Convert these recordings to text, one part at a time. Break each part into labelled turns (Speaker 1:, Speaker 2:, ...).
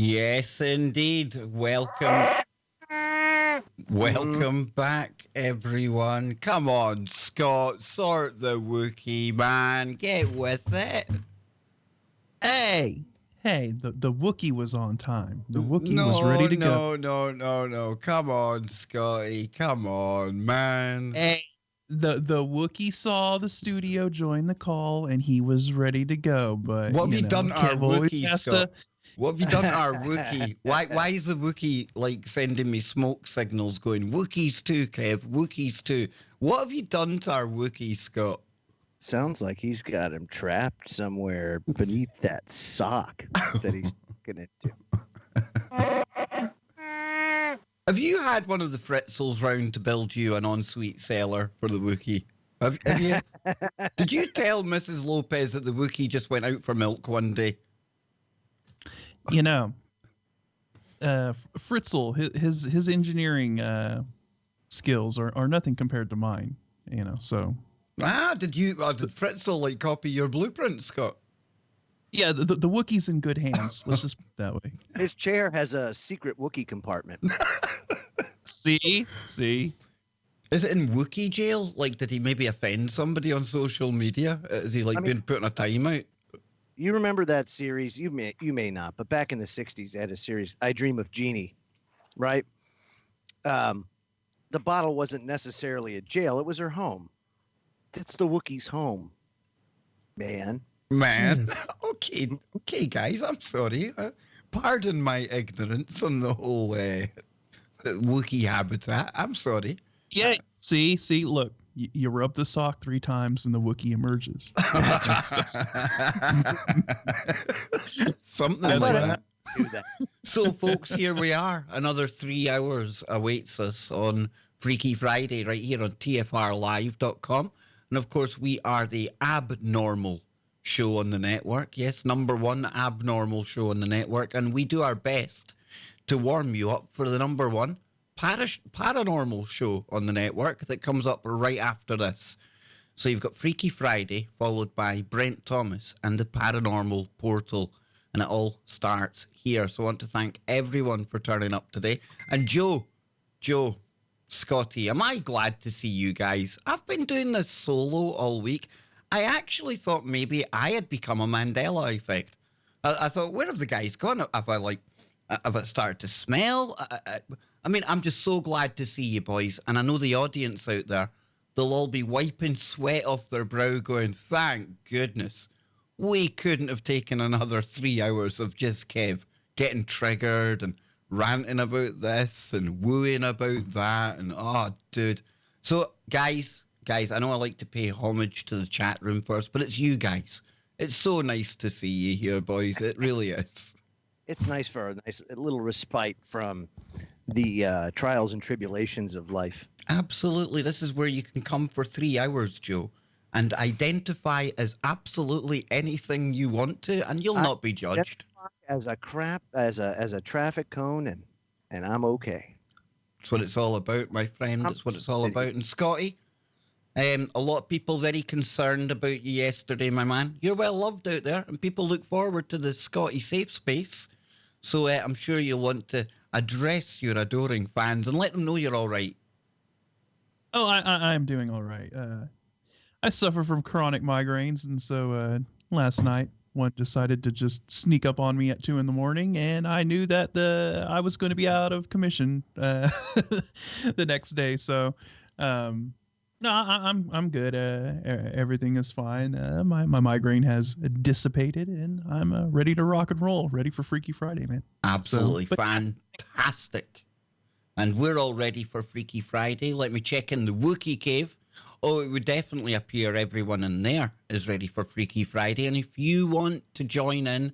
Speaker 1: Yes, indeed. Welcome back, everyone. Come on, Scott, sort the Wookiee, man. Get with it.
Speaker 2: Hey, the Wookiee was on time. The Wookiee was
Speaker 1: No,
Speaker 2: ready to go.
Speaker 1: no. Come on, Scotty. Come on, man.
Speaker 2: Hey, the Wookiee saw the studio join the call and he was ready to go. But
Speaker 1: What have you done to our
Speaker 2: Kev always
Speaker 1: Wookiee,
Speaker 2: has
Speaker 1: Scott?
Speaker 2: to.
Speaker 1: What have you done to our Wookiee? Why is the Wookiee like sending me smoke signals going, Wookiees too, Kev, Wookiees too? What have you done to our Wookiee, Scott?
Speaker 3: Sounds like he's got him trapped somewhere beneath that sock that he's looking into.
Speaker 1: Have you had one of the Fritzels round to build you an ensuite cellar for the Wookiee? Have you? Did you tell Mrs. Lopez that the Wookiee just went out for milk one day?
Speaker 2: Fritzl, his engineering skills are nothing compared to mine. So.
Speaker 1: Did Fritzl like copy your blueprint, Scott?
Speaker 2: Yeah, the Wookiee's in good hands. Let's just put it that way.
Speaker 3: His chair has a secret Wookiee compartment.
Speaker 2: See?
Speaker 1: Is it in Wookiee jail? Like, did he maybe offend somebody on social media? Is he been put in a timeout?
Speaker 3: You remember that series? You may not, but back in the 60s, they had a series, I Dream of Jeannie, right? The bottle wasn't necessarily a jail. It was her home. That's the Wookiee's home, man.
Speaker 1: Okay, guys, I'm sorry. Pardon my ignorance on the whole Wookiee habitat. I'm sorry.
Speaker 2: Yeah. See, look, you rub the sock 3 times and the Wookiee emerges.
Speaker 1: Something like that. So, folks, here we are. Another 3 hours awaits us on Freaky Friday right here on tfrlive.com. And, of course, we are the abnormal show on the network. Yes, number 1 abnormal show on the network. And we do our best to warm you up for the number 1 paranormal show on the network that comes up right after this. So you've got Freaky Friday, followed by Brent Thomas and the Paranormal Portal. And it all starts here. So I want to thank everyone for turning up today. And Joe, Scotty, am I glad to see you guys? I've been doing this solo all week. I actually thought maybe I had become a Mandela effect. I thought, where have the guys gone? Have I started to smell? I mean, I'm just so glad to see you boys. And I know the audience out there, they'll all be wiping sweat off their brow going, thank goodness. We couldn't have taken another 3 hours of just Kev getting triggered and ranting about this and wooing about that. And, oh, dude. So, guys, I know I like to pay homage to the chat room first, but it's you guys. It's so nice to see you here, boys. It really is.
Speaker 3: It's nice for a little respite from the trials and tribulations of life.
Speaker 1: Absolutely. This is where you can come for 3 hours, Joe, and identify as absolutely anything you want to, and you'll not be judged.
Speaker 3: As a traffic cone, and I'm okay.
Speaker 1: That's what it's all about, my friend. That's what it's all about. And Scotty, a lot of people very concerned about you yesterday, my man. You're well loved out there, and people look forward to the Scotty safe space. So I'm sure you'll want to address your adoring fans and let them know you're all right.
Speaker 2: Oh, I'm doing all right. I suffer from chronic migraines, and so last night one decided to just sneak up on me at 2 a.m, and I knew that I was going to be out of commission the next day. So, no, I'm good. Everything is fine. My migraine has dissipated, and I'm ready to rock and roll. Ready for Freaky Friday, man.
Speaker 1: Absolutely fantastic. And we're all ready for Freaky Friday. Let me check in the Wookiee cave. Oh, it would definitely appear everyone in there is ready for Freaky Friday. And if you want to join in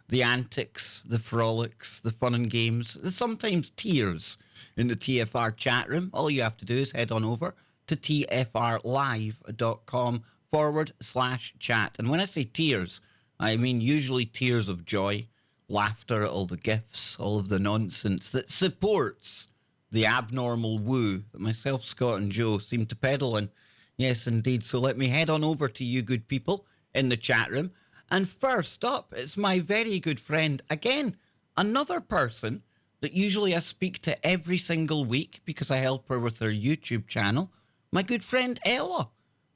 Speaker 1: the antics, the frolics, the fun and games, the sometimes tears in the TFR chat room, all you have to do is head on over to tfrlive.com/chat. And when I say tears, I mean usually tears of joy, laughter at all the gifs, all of the nonsense that supports the abnormal woo that myself, Scott, and Joe seem to peddle in. Yes, indeed. So let me head on over to you good people in the chat room. And first up, it's my very good friend, again, another person that usually I speak to every single week because I help her with her YouTube channel, my good friend Ella.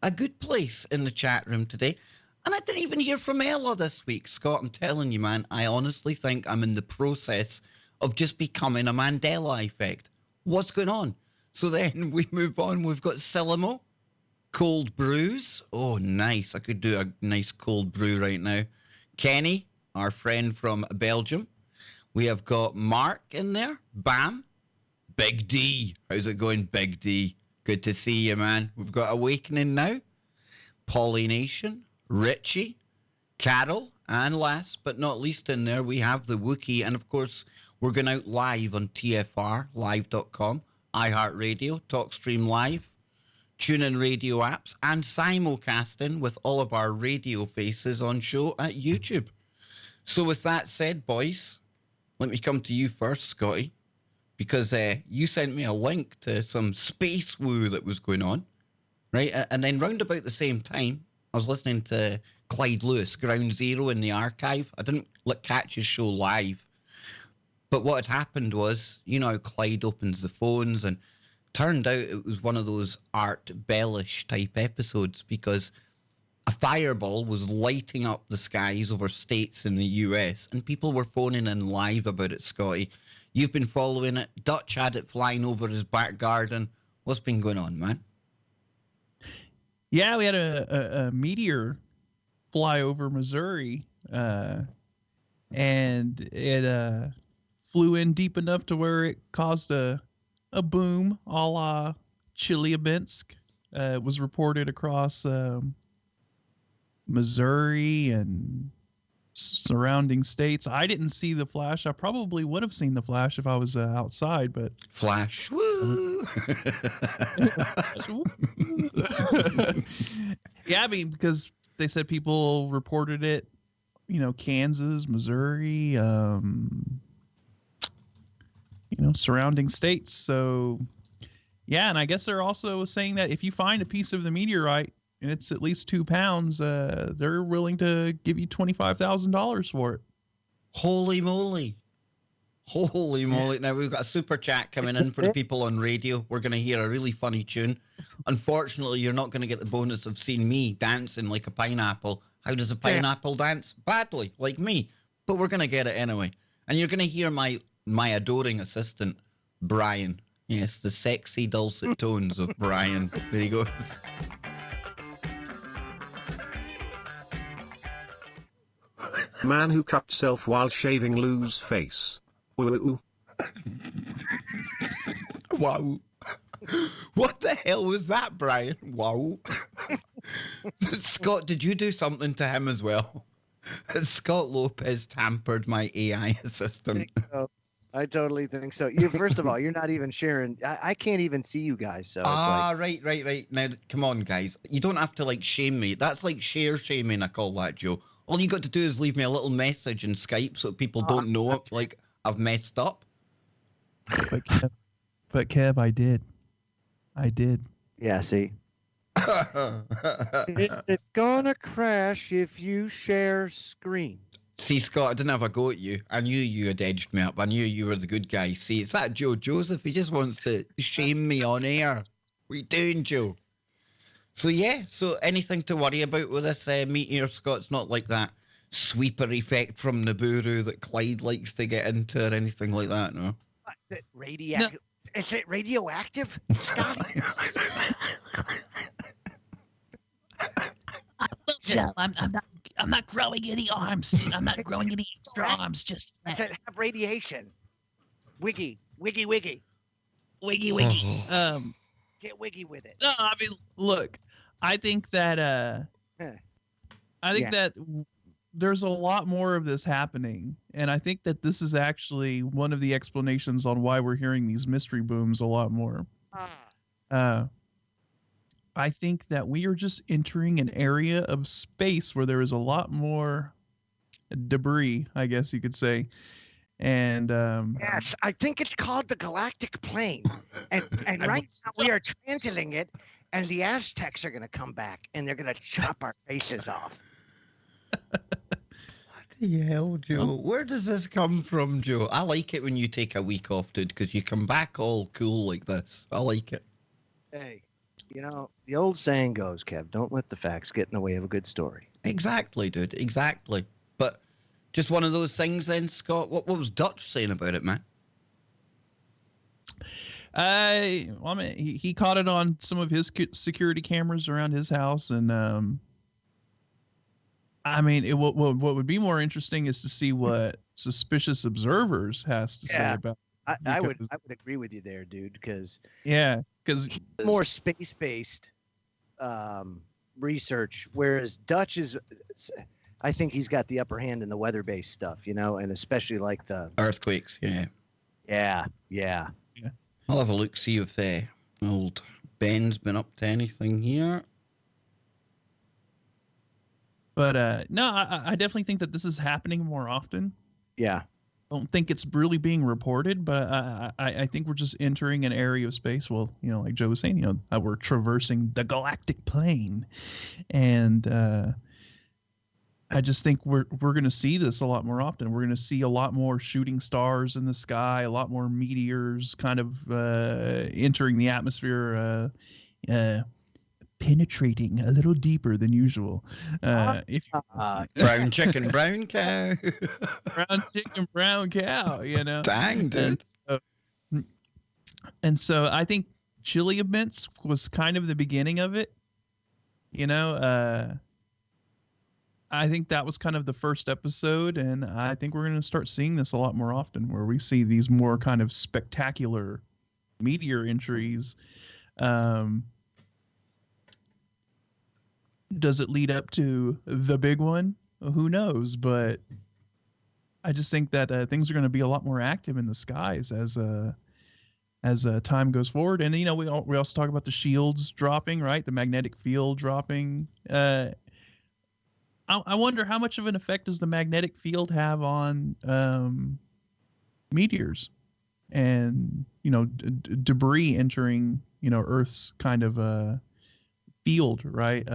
Speaker 1: A good place in the chat room today. And I didn't even hear from Ella this week. Scott, I'm telling you, man, I honestly think I'm in the process of just becoming a Mandela effect. What's going on? So then we move on. We've got Silimo, cold brews. Oh, nice. I could do a nice cold brew right now. Kenny, our friend from Belgium. We have got Mark in there. Bam. Big D. How's it going, Big D? Good to see you, man. We've got Awakening now. Pollination. Richie. Carol. And last but not least in there, we have the Wookiee. And of course, we're going out live on TFR, live.com, iHeartRadio, TalkStream Live, TuneIn radio apps, and simulcasting with all of our radio faces on show at YouTube. So with that said, boys, let me come to you first, Scotty, because you sent me a link to some space woo that was going on, right? And then round about the same time, I was listening to Clyde Lewis, Ground Zero in the archive. I didn't catch his show live. But what had happened was, you know how Clyde opens the phones, and turned out it was one of those Art Bellish type episodes because a fireball was lighting up the skies over states in the US, and people were phoning in live about it, Scotty. You've been following it. Dutch had it flying over his back garden. What's been going on, man?
Speaker 2: Yeah, we had a meteor fly over Missouri, and it flew in deep enough to where it caused a boom, a la Chelyabinsk. It was reported across Missouri and surrounding states. I didn't see the flash. I probably would have seen the flash if I was outside, but
Speaker 1: Flash, woo!
Speaker 2: Yeah, I mean, because they said people reported it, you know, Kansas, Missouri, surrounding states. So, yeah, and I guess they're also saying that if you find a piece of the meteorite and it's at least 2 pounds, they're willing to give you $25,000 for it.
Speaker 1: Holy moly. Holy moly. Now, we've got a super chat coming in for the people on radio. We're going to hear a really funny tune. Unfortunately, you're not going to get the bonus of seeing me dancing like a pineapple. How does a pineapple dance? Badly, like me. But we're going to get it anyway. And you're going to hear my adoring assistant, Brian. Yes, the sexy dulcet tones of Brian. There he goes.
Speaker 4: Man who cut self while shaving lose face. Woo.
Speaker 1: Wow. What the hell was that, Brian? Wow. Scott, did you do something to him as well? Scott Lopez tampered my AI assistant.
Speaker 3: I totally think so. You, first of all, you're not even sharing. I can't even see you guys. So it's
Speaker 1: right. Now, come on, guys. You don't have to like shame me. That's like share shaming. I call that, Joe. All you got to do is leave me a little message in Skype so people don't know it, like I've messed up.
Speaker 2: But Kev, I did.
Speaker 3: Yeah, see. It's gonna crash if you share screen.
Speaker 1: See, Scott, I didn't have a go at you. I knew you had edged me up. I knew you were the good guy. See, it's that Joe Joseph. He just wants to shame me on air. What are you doing, Joe? So, yeah. So, anything to worry about with this meteor, Scott? It's not like that sweeper effect from Nibiru that Clyde likes to get into or anything like that, no?
Speaker 3: Is it radioactive? No. Is it radioactive, Scott?
Speaker 2: I'm not growing any arms. I'm not growing any extra arms. Just
Speaker 3: have radiation. Wiggy.
Speaker 2: Wiggy.
Speaker 3: Get wiggy with it.
Speaker 2: No, I mean, look. I think that that there's a lot more of this happening, and I think that this is actually one of the explanations on why we're hearing these mystery booms a lot more. I think that we are just entering an area of space where there is a lot more debris, I guess you could say. And
Speaker 3: yes, I think it's called the galactic plane. And right now we are transiting it, and the Aztecs are going to come back, and they're going to chop our faces off.
Speaker 1: Bloody hell, Joe.
Speaker 2: Well-
Speaker 1: Where does this come from, Joe? I like it when you take a week off, dude, because you come back all cool like this. I like it.
Speaker 3: Hey, the old saying goes, Kev, don't let the facts get in the way of a good story.
Speaker 1: Exactly, dude. Exactly. But just one of those things then, Scott. What was Dutch saying about it, man?
Speaker 2: Well, I mean, he caught it on some of his security cameras around his house, and I mean, what would be more interesting is to see what suspicious observers has to say
Speaker 3: Yeah.
Speaker 2: about.
Speaker 3: I would
Speaker 2: because-
Speaker 3: agree with you there, dude, because
Speaker 2: Yeah, because
Speaker 3: more space-based research, whereas Dutch is, I think he's got the upper hand in the weather-based stuff, and especially like the
Speaker 1: Earthquakes, yeah.
Speaker 3: yeah.
Speaker 1: I'll have a look, see if old Ben's been up to anything here.
Speaker 2: But no, I definitely think that this is happening more often.
Speaker 3: Yeah.
Speaker 2: I don't think it's really being reported, but I think we're just entering an area of space. Well, like Joe was saying, we're traversing the galactic plane, and I just think we're going to see this a lot more often. We're going to see a lot more shooting stars in the sky, a lot more meteors kind of entering the atmosphere, penetrating a little deeper than usual. If
Speaker 1: Brown chicken, brown cow.
Speaker 2: brown chicken, brown cow,
Speaker 1: Dang, dude.
Speaker 2: And so I think chili events was kind of the beginning of it. I think that was kind of the first episode, and I think we're going to start seeing this a lot more often, where we see these more kind of spectacular meteor entries. Does it lead up to the big one? Who knows? But I just think that things are going to be a lot more active in the skies as time goes forward. And we also talk about the shields dropping, right? The magnetic field dropping. I wonder how much of an effect does the magnetic field have on meteors and debris entering Earth's kind of field, right?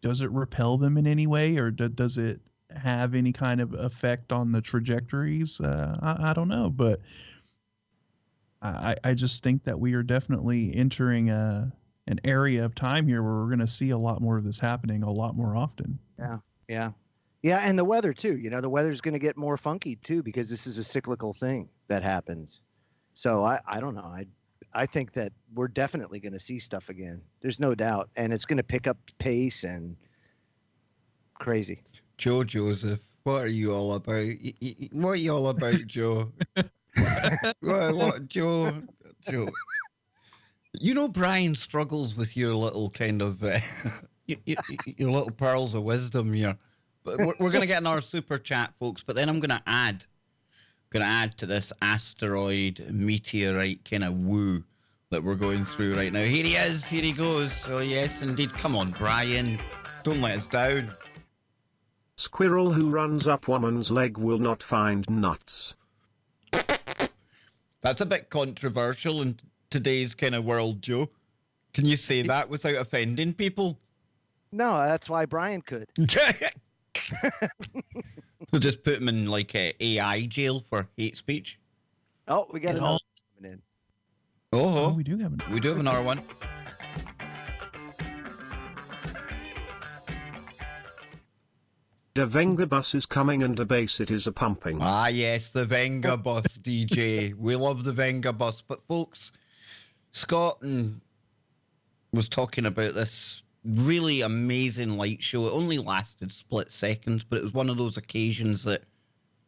Speaker 2: Does it repel them in any way, or does it have any kind of effect on the trajectories? I don't know, but I just think that we are definitely entering an area of time here where we're going to see a lot more of this happening a lot more often.
Speaker 3: Yeah. And the weather too, the weather's going to get more funky too, because this is a cyclical thing that happens. So I don't know. I think that we're definitely going to see stuff again. There's no doubt. And it's going to pick up pace and crazy.
Speaker 1: Joe Joseph, what are you all about? What are you all about, Joe? what, Joe? Brian struggles with your little kind of your little pearls of wisdom here. But we're going to get in our super chat, folks. But then I'm going to add to this asteroid meteorite kind of woo that we're going through right now. Here he is. Here he goes. Oh yes, indeed. Come on, Brian. Don't let us down.
Speaker 4: Squirrel who runs up woman's leg will not find nuts.
Speaker 1: That's a bit controversial in today's kind of world, Joe. Can you say that without offending people?
Speaker 3: No, that's why Brian could.
Speaker 1: We'll just put him in like a AI jail for hate speech.
Speaker 3: Oh, we got
Speaker 2: It
Speaker 3: another
Speaker 2: all-
Speaker 3: coming in.
Speaker 1: Oh,
Speaker 2: we do have
Speaker 1: we do have another one.
Speaker 4: The Venga bus is coming and the bass it is a pumping.
Speaker 1: Ah, yes, the Venga bus, DJ. We love the Venga bus. But, folks, Scott was talking about this really amazing light show. It only lasted split seconds, but it was one of those occasions that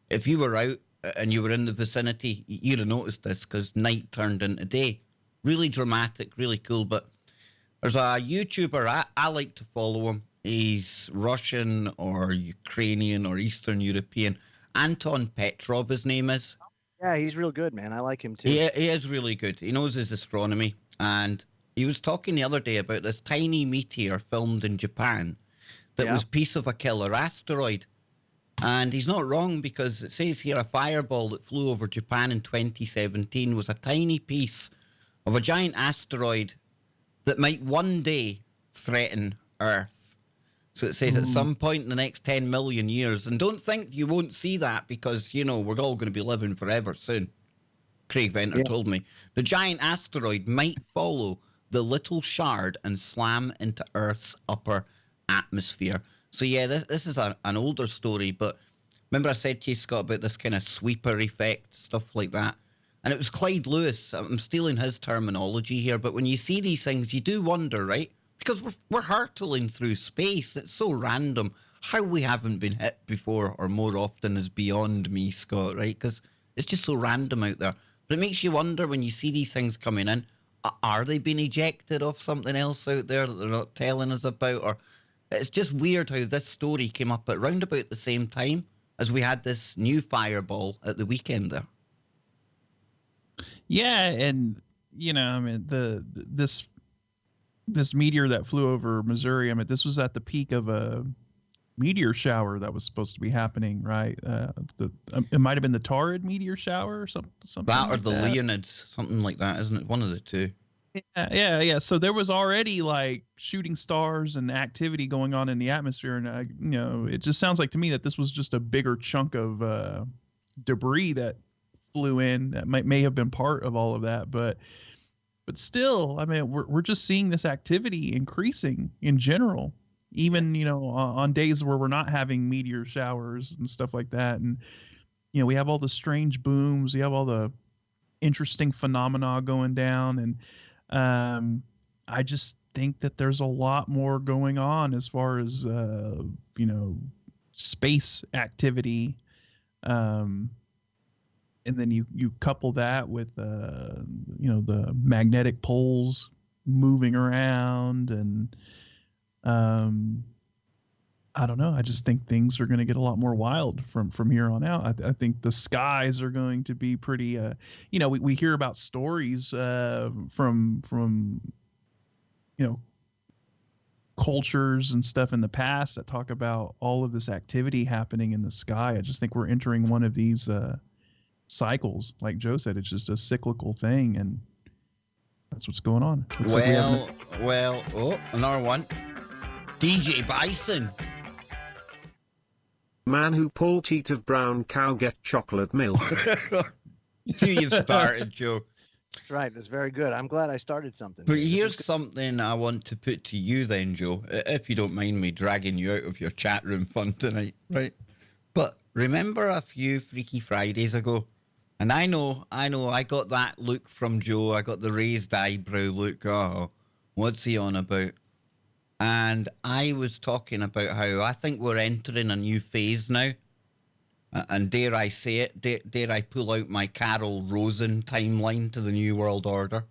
Speaker 1: if you were out and you were in the vicinity, you'd have noticed this because night turned into day. Really dramatic, really cool. But there's a YouTuber, I like to follow him. He's Russian or Ukrainian or Eastern European. Anton Petrov, his name is.
Speaker 3: Yeah, he's real good, man. I like him too.
Speaker 1: He is really good. He knows his astronomy. And he was talking the other day about this tiny meteor filmed in Japan that was piece of a killer asteroid. And he's not wrong, because it says here a fireball that flew over Japan in 2017 was a tiny piece of a giant asteroid that might one day threaten Earth. So it says at some point in the next 10 million years, and don't think you won't see that because, you know, we're all going to be living forever soon. Craig Venter told me. The giant asteroid might follow the little shard and slam into Earth's upper atmosphere. So yeah, this is an older story, but remember I said to you, Scott, about this kind of sweeper effect, stuff like that? And it was Clyde Lewis. I'm stealing his terminology here, but when you see these things, you do wonder, right? Because we're hurtling through space. It's so random. How we haven't been hit before or more often is beyond me, Scott, right? Because it's just so random out there. But it makes you wonder when you see these things coming in, are they being ejected off something else out there that they're not telling us about? Or it's just weird how this story came up at round about the same time as we had this new fireball at the weekend there.
Speaker 2: Yeah, and you know, I mean, this meteor that flew over Missouri, I mean, this was at the peak of a meteor shower that was supposed to be happening, right? It might have been the Taurid meteor shower or something.
Speaker 1: That or
Speaker 2: like
Speaker 1: the
Speaker 2: that.
Speaker 1: Leonids, something like that, isn't it? One of the two.
Speaker 2: Yeah. So there was already like shooting stars and activity going on in the atmosphere, and you know, it just sounds like to me that this was just a bigger chunk of debris that flew in that may have been part of all of that, but still, I mean, we're just seeing this activity increasing in general, even, you know, on days where we're not having meteor showers and stuff like that. And, you know, we have all the strange booms, we have all the interesting phenomena going down. And I just think that there's a lot more going on as far as, you know, space activity. And then you couple that with, you know, the magnetic poles moving around, and I don't know. I just think things are going to get a lot more wild from here on out. I think the skies are going to be pretty. You know, we hear about stories from you know, cultures and stuff in the past that talk about all of this activity happening in the sky. I just think we're entering one of these cycles. Like Joe said, it's just a cyclical thing, and that's what's going on. Looks like
Speaker 1: oh, another one. DJ Bison.
Speaker 4: Man who pulled teat of brown cow get chocolate milk.
Speaker 1: See, you've started, Joe.
Speaker 3: That's right. That's very good. I'm glad I started something.
Speaker 1: But here's something I want to put to you then, Joe, if you don't mind me dragging you out of your chat room fun tonight, right? But remember a few Freaky Fridays ago, and I know, I got that look from Joe. I got the raised eyebrow look. Oh, what's he on about? And I was talking about how I think we're entering a new phase now. And dare I say it, dare I pull out my Carol Rosen timeline to the New World Order?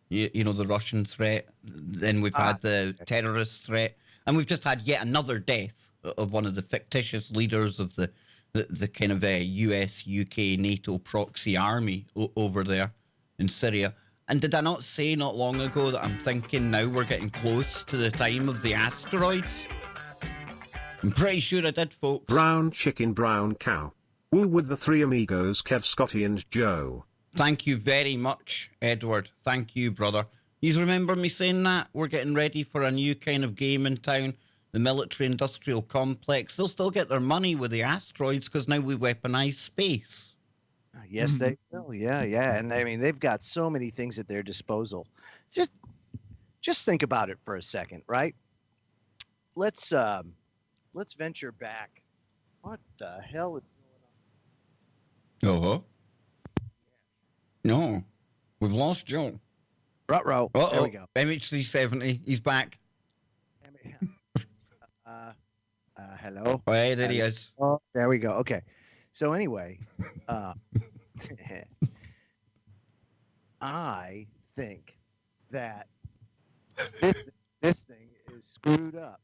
Speaker 1: You know, the Russian threat. Then we've had the terrorist threat. And we've just had yet another death of one of the fictitious leaders of the kind of US, UK, NATO proxy army over there in Syria. And did I not say not long ago that I'm thinking now we're getting close to the time of the asteroids? I'm pretty sure I did, folks.
Speaker 4: Brown chicken, brown cow. Woo with the three amigos, Kev, Scotty, and Joe.
Speaker 1: Thank you very much, Edward. Thank you, brother. You remember me saying that? We're getting ready for a new kind of game in town, the military-industrial complex. They'll still get their money with the asteroids because now we weaponize space.
Speaker 3: Yes, they will. Yeah. And I mean, they've got so many things at their disposal. Just think about it for a second, right? Let's venture back. What the hell is going on?
Speaker 1: Uh-huh. No. We've lost Joe.
Speaker 3: Ruh-roh. There we go.
Speaker 1: MH370. He's back.
Speaker 3: Hello.
Speaker 1: Oh, hey, there he is.
Speaker 3: Oh, there we go. Okay. So anyway, I think that this thing is screwed up.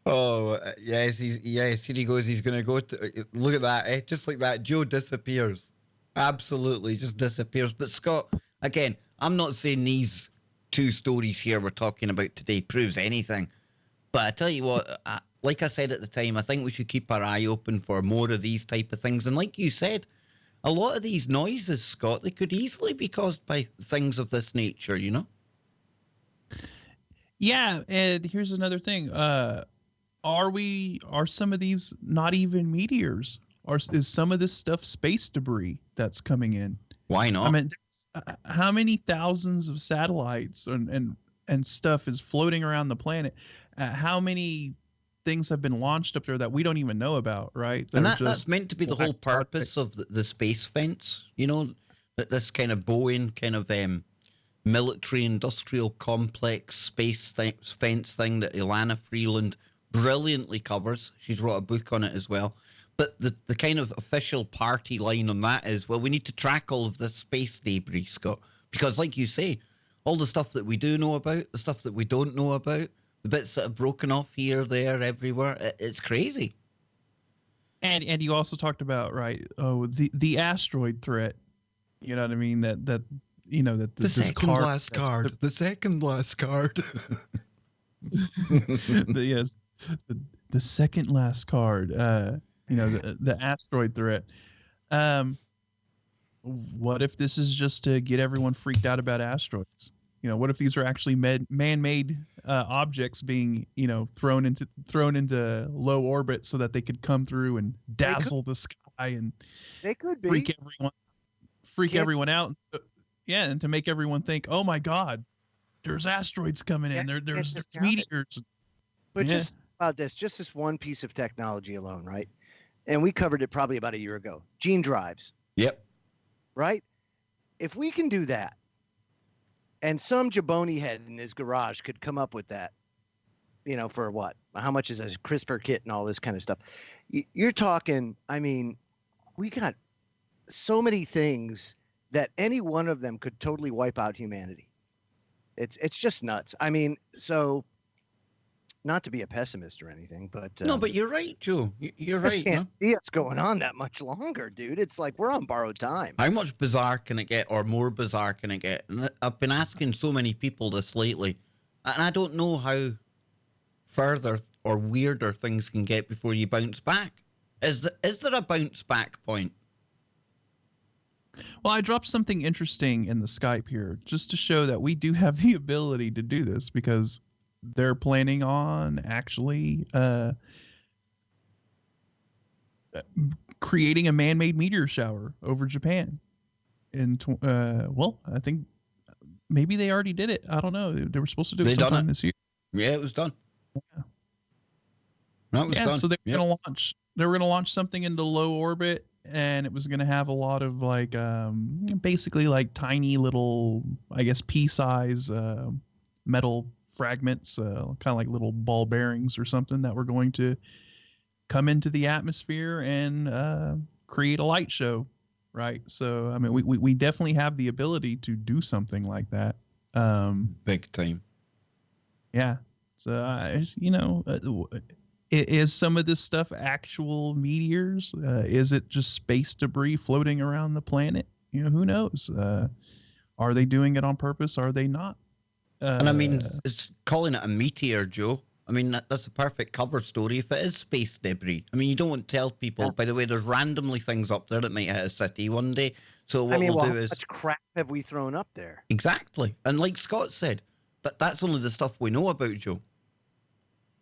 Speaker 1: Oh, yes, here he goes. He's going to go to, look at that, just like that. Joe disappears. Absolutely, just disappears. But Scott, again, I'm not saying these two stories here we're talking about today proves anything. But I tell you what, like I said at the time, I think we should keep our eye open for more of these type of things. And like you said, a lot of these noises, Scott, they could easily be caused by things of this nature, you know?
Speaker 2: Yeah, and here's another thing. Are some of these not even meteors? Is some of this stuff space debris that's coming in?
Speaker 1: Why
Speaker 2: I
Speaker 1: not?
Speaker 2: mean, how many thousands of satellites and stuff is floating around the planet? How many things have been launched up there that we don't even know about, right?
Speaker 1: And
Speaker 2: They're
Speaker 1: that's
Speaker 2: just
Speaker 1: meant to be the
Speaker 2: black
Speaker 1: whole
Speaker 2: objects.
Speaker 1: purpose of the space fence, that this kind of Boeing kind of military industrial complex fence thing that Ilana Freeland brilliantly covers. She's wrote a book on it as well. But the kind of official party line on that is, well, we need to track all of this space debris, Scott. Because like you say, all the stuff that we do know about, the stuff that we don't know about, the bits that have broken off here, there, everywhere, it's crazy.
Speaker 2: And you also talked about, right? Oh, the asteroid threat. You know what I mean? That
Speaker 1: The
Speaker 2: this
Speaker 1: second
Speaker 2: card
Speaker 1: last card. The second last card.
Speaker 2: yes, the second last card. The asteroid threat. Um, what if this is just to get everyone freaked out about asteroids? What if these are actually man-made objects being, thrown into low orbit so that they could come through and dazzle the sky and
Speaker 3: They could be.
Speaker 2: freak
Speaker 3: Can't-
Speaker 2: everyone out. Yeah, and to make everyone think, oh my God, there's asteroids coming in.
Speaker 3: Can't
Speaker 2: There's
Speaker 3: discount it.
Speaker 2: meteors.
Speaker 3: But
Speaker 2: Yeah.
Speaker 3: just about just this one piece of technology alone, right? And we covered it probably about a year ago. Gene drives,
Speaker 1: Yep.
Speaker 3: right? If we can do that, and some jaboni head in his garage could come up with that, for what? How much is a CRISPR kit and all this kind of stuff? You're talking, I mean, we got so many things that any one of them could totally wipe out humanity. It's just nuts. I mean, so not to be a pessimist or anything, but
Speaker 1: No, but you're right, Joe. You're
Speaker 3: just
Speaker 1: right.
Speaker 3: can't see us going on that much longer, dude. It's like we're on borrowed time.
Speaker 1: How much bizarre can it get, or more bizarre can it get? And I've been asking so many people this lately, and I don't know how further or weirder things can get before you bounce back. Is there a bounce back point?
Speaker 2: Well, I dropped something interesting in the Skype here just to show that we do have the ability to do this because they're planning on actually creating a man-made meteor shower over Japan. I think maybe they already did it. I don't know. They were supposed to do it sometime this year.
Speaker 1: Yeah, it was done. That was done.
Speaker 2: So they were gonna launch something into low orbit, and it was gonna have a lot of like basically like tiny little, I guess, pea-size metal fragments, kind of like little ball bearings or something that were going to come into the atmosphere and create a light show, right? So I mean, we definitely have the ability to do something like that.
Speaker 1: Big time.
Speaker 2: Yeah. So is some of this stuff actual meteors? Is it just space debris floating around the planet? Who knows? Are they doing it on purpose? Are they not?
Speaker 1: And I mean, it's calling it a meteor, Joe. I mean, that's a perfect cover story if it is space debris. I mean, you don't want to tell people, by the way, there's randomly things up there that might hit a city one day. So what we'll do is...
Speaker 3: how much crap have we thrown up there?
Speaker 1: Exactly. And like Scott said, that's only the stuff we know about, Joe.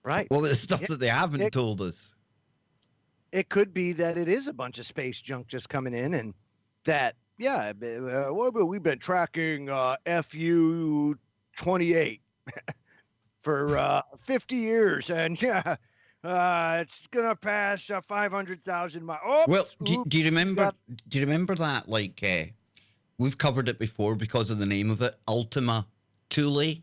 Speaker 3: Right.
Speaker 1: What about the stuff that they haven't told us?
Speaker 3: It could be that it is a bunch of space junk just coming in and that, we've been tracking FU-28 for 50 years, and it's gonna pass 500,000 miles. Oh,
Speaker 1: well, do you remember? Do you remember that? Like, we've covered it before because of the name of it, Ultima Thule,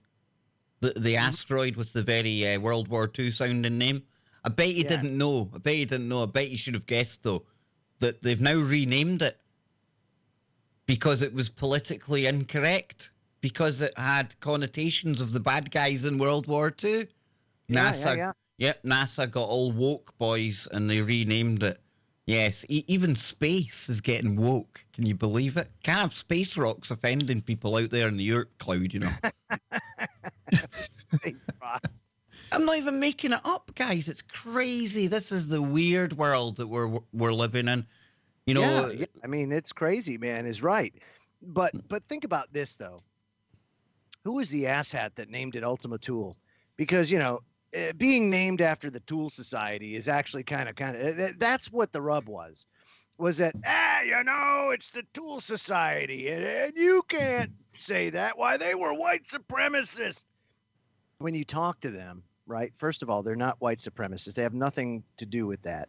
Speaker 1: the asteroid with the very World War II sounding name. I bet you didn't know. I bet you should have guessed though that they've now renamed it because it was politically incorrect. Because it had connotations of the bad guys in World War II. NASA, Yep, NASA got all woke, boys, and they renamed it. Yes, even space is getting woke. Can you believe it? Can't have space rocks offending people out there in the Earth cloud, I'm not even making it up, guys. It's crazy. This is the weird world that we're living in.
Speaker 3: Yeah, I mean, it's crazy, man, is right. But think about this, though. Who was the asshat that named it Ultima Thule? because being named after the Tool Society is actually kind of that's what the rub was that it's the Tool Society and you can't say that. Why, they were white supremacists. When you talk to them, right? First of all, they're not white supremacists. They have nothing to do with that.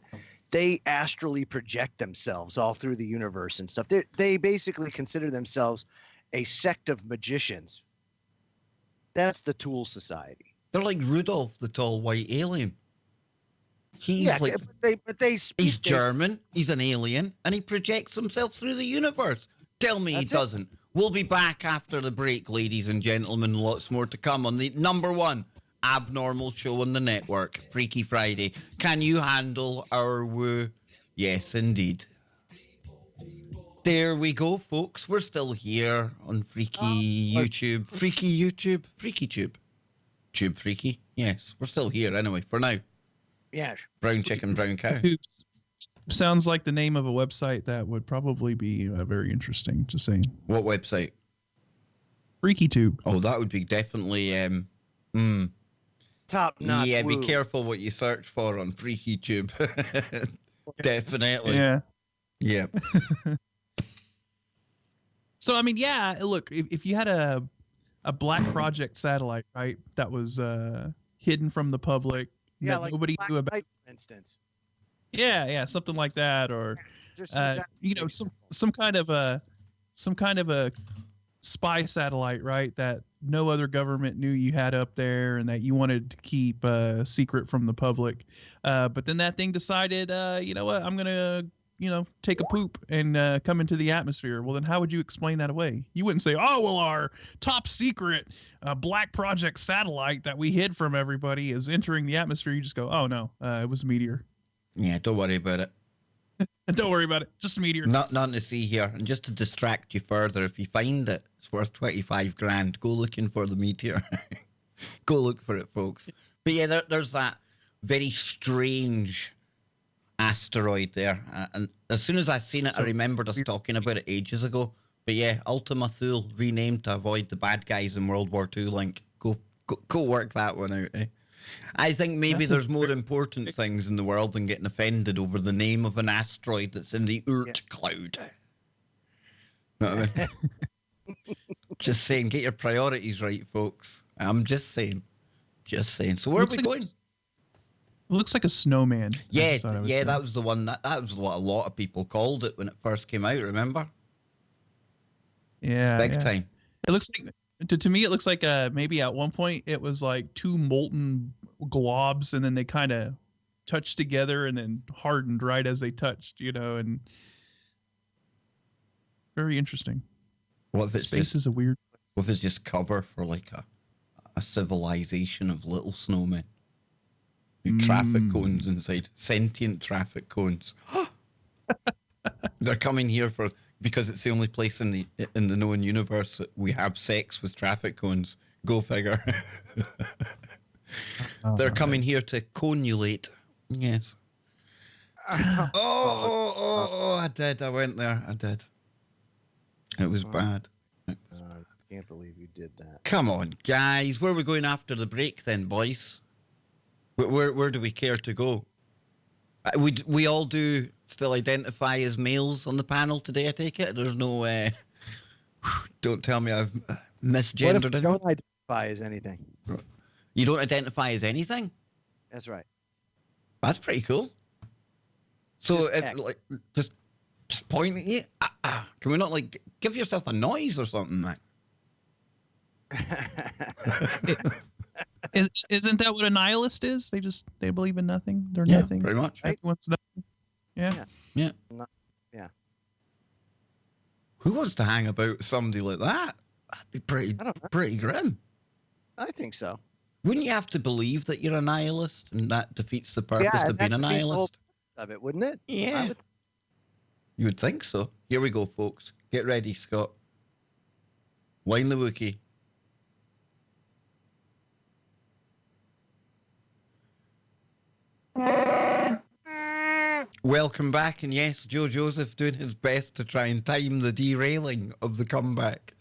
Speaker 3: They astrally project themselves all through the universe and stuff. They basically consider themselves a sect of magicians. That's the Tool Society.
Speaker 1: They're like Rudolph, the tall white alien. He's he's German, he's an alien, and he projects himself through the universe. Tell me he doesn't. We'll be back after the break, ladies and gentlemen. Lots more to come on the #1 abnormal show on the network, Freaky Friday. Can you handle our woo? Yes, indeed. There we go, folks. We're still here on Freaky YouTube. Freaky YouTube? Freaky Tube. Tube Freaky? Yes, we're still here anyway, for now.
Speaker 3: Yeah.
Speaker 1: Brown chicken, brown cow.
Speaker 2: Sounds like the name of a website that would probably be very interesting to see.
Speaker 1: What website?
Speaker 2: FreakyTube.
Speaker 1: Oh, that would be definitely
Speaker 3: top notch.
Speaker 1: Yeah, be careful what you search for on FreakyTube. Definitely.
Speaker 2: Yeah.
Speaker 1: Yeah.
Speaker 2: So I mean, yeah. Look, if you had a Black Project satellite, right, that was hidden from the public, that like nobody knew about,
Speaker 3: for instance.
Speaker 2: Yeah, something like that, or some kind of a spy satellite, right, that no other government knew you had up there, and that you wanted to keep secret from the public. But then that thing decided, you know what, I'm gonna take a poop and come into the atmosphere. Well, then how would you explain that away? You wouldn't say, oh, well, our top secret Black Project satellite that we hid from everybody is entering the atmosphere. You just go, oh, no, it was a meteor.
Speaker 1: Yeah, don't worry about it.
Speaker 2: Don't worry about it. Just a meteor.
Speaker 1: Nothing to see here. And just to distract you further, if you find it, it's worth 25 grand. Go looking for the meteor. Go look for it, folks. But yeah, there's that very strange asteroid there, and as soon as I seen it, I remembered us talking about it ages ago. But yeah, Ultima Thule, renamed to avoid the bad guys in World War II link. Go work that one out, eh? I think maybe there's more important things in the world than getting offended over the name of an asteroid that's in the Oort cloud. Know what I mean? Just saying, get your priorities right, folks. I'm just saying. So where are we going?
Speaker 2: It looks like a snowman.
Speaker 1: Yeah, that was the one. That was what a lot of people called it when it first came out, remember?
Speaker 2: Yeah.
Speaker 1: Big time.
Speaker 2: It looks like, to me, it looks like maybe at one point it was like two molten globs, and then they kind of touched together and then hardened right as they touched, and very interesting.
Speaker 1: What if it's
Speaker 2: Space is a weird place.
Speaker 1: What if it's just cover for like a civilization of little snowmen? Traffic cones inside, sentient traffic cones. They're coming here because it's the only place in the known universe that we have sex with traffic cones. Go figure. They're coming here to conulate. Yes. Oh! I did. I went there. I did. It was bad.
Speaker 3: I can't believe you did that.
Speaker 1: Come on, guys. Where are we going after the break, then, boys? Where do we care to go? We all do still identify as males on the panel today, I take it? There's no... don't tell me I've misgendered
Speaker 3: What if you don't identify as anything?
Speaker 1: You don't identify as anything?
Speaker 3: That's right.
Speaker 1: That's pretty cool. So,
Speaker 3: Just
Speaker 1: just point at you? Can we not, give yourself a noise or something, man?
Speaker 2: Isn't that what a nihilist is? They believe in nothing. They're
Speaker 1: Yeah,
Speaker 2: nothing.
Speaker 1: pretty much.
Speaker 2: Everyone's nothing. Yeah.
Speaker 3: Yeah.
Speaker 1: Who wants to hang about with somebody like that? That'd be pretty grim.
Speaker 3: I think so.
Speaker 1: Wouldn't you have to believe that you're a nihilist, and that defeats the purpose of being a nihilist?
Speaker 3: Of it, wouldn't it?
Speaker 1: Yeah. You would think so. Here we go, folks. Get ready, Scott. Line the Wookiee. Welcome back, and yes, Joe Joseph doing his best to try and time the derailing of the comeback.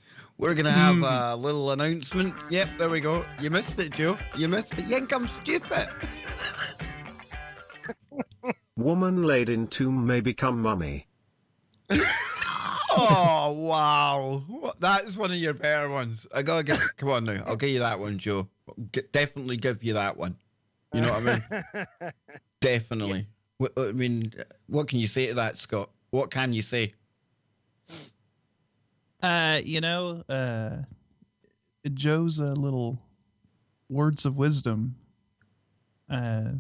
Speaker 1: We're going to have a little announcement. Yep, there we go. You missed it, Joe. You missed it. You think I'm stupid.
Speaker 4: Woman laid in tomb may become mummy.
Speaker 1: Oh, wow. That's one of your better ones. I gotta give. Come on now. I'll give you that one, Joe. Definitely give you that one. You know what I mean? Definitely. Yeah. I mean, what can you say to that, Scott? What can you say?
Speaker 2: Joe's little words of wisdom. They're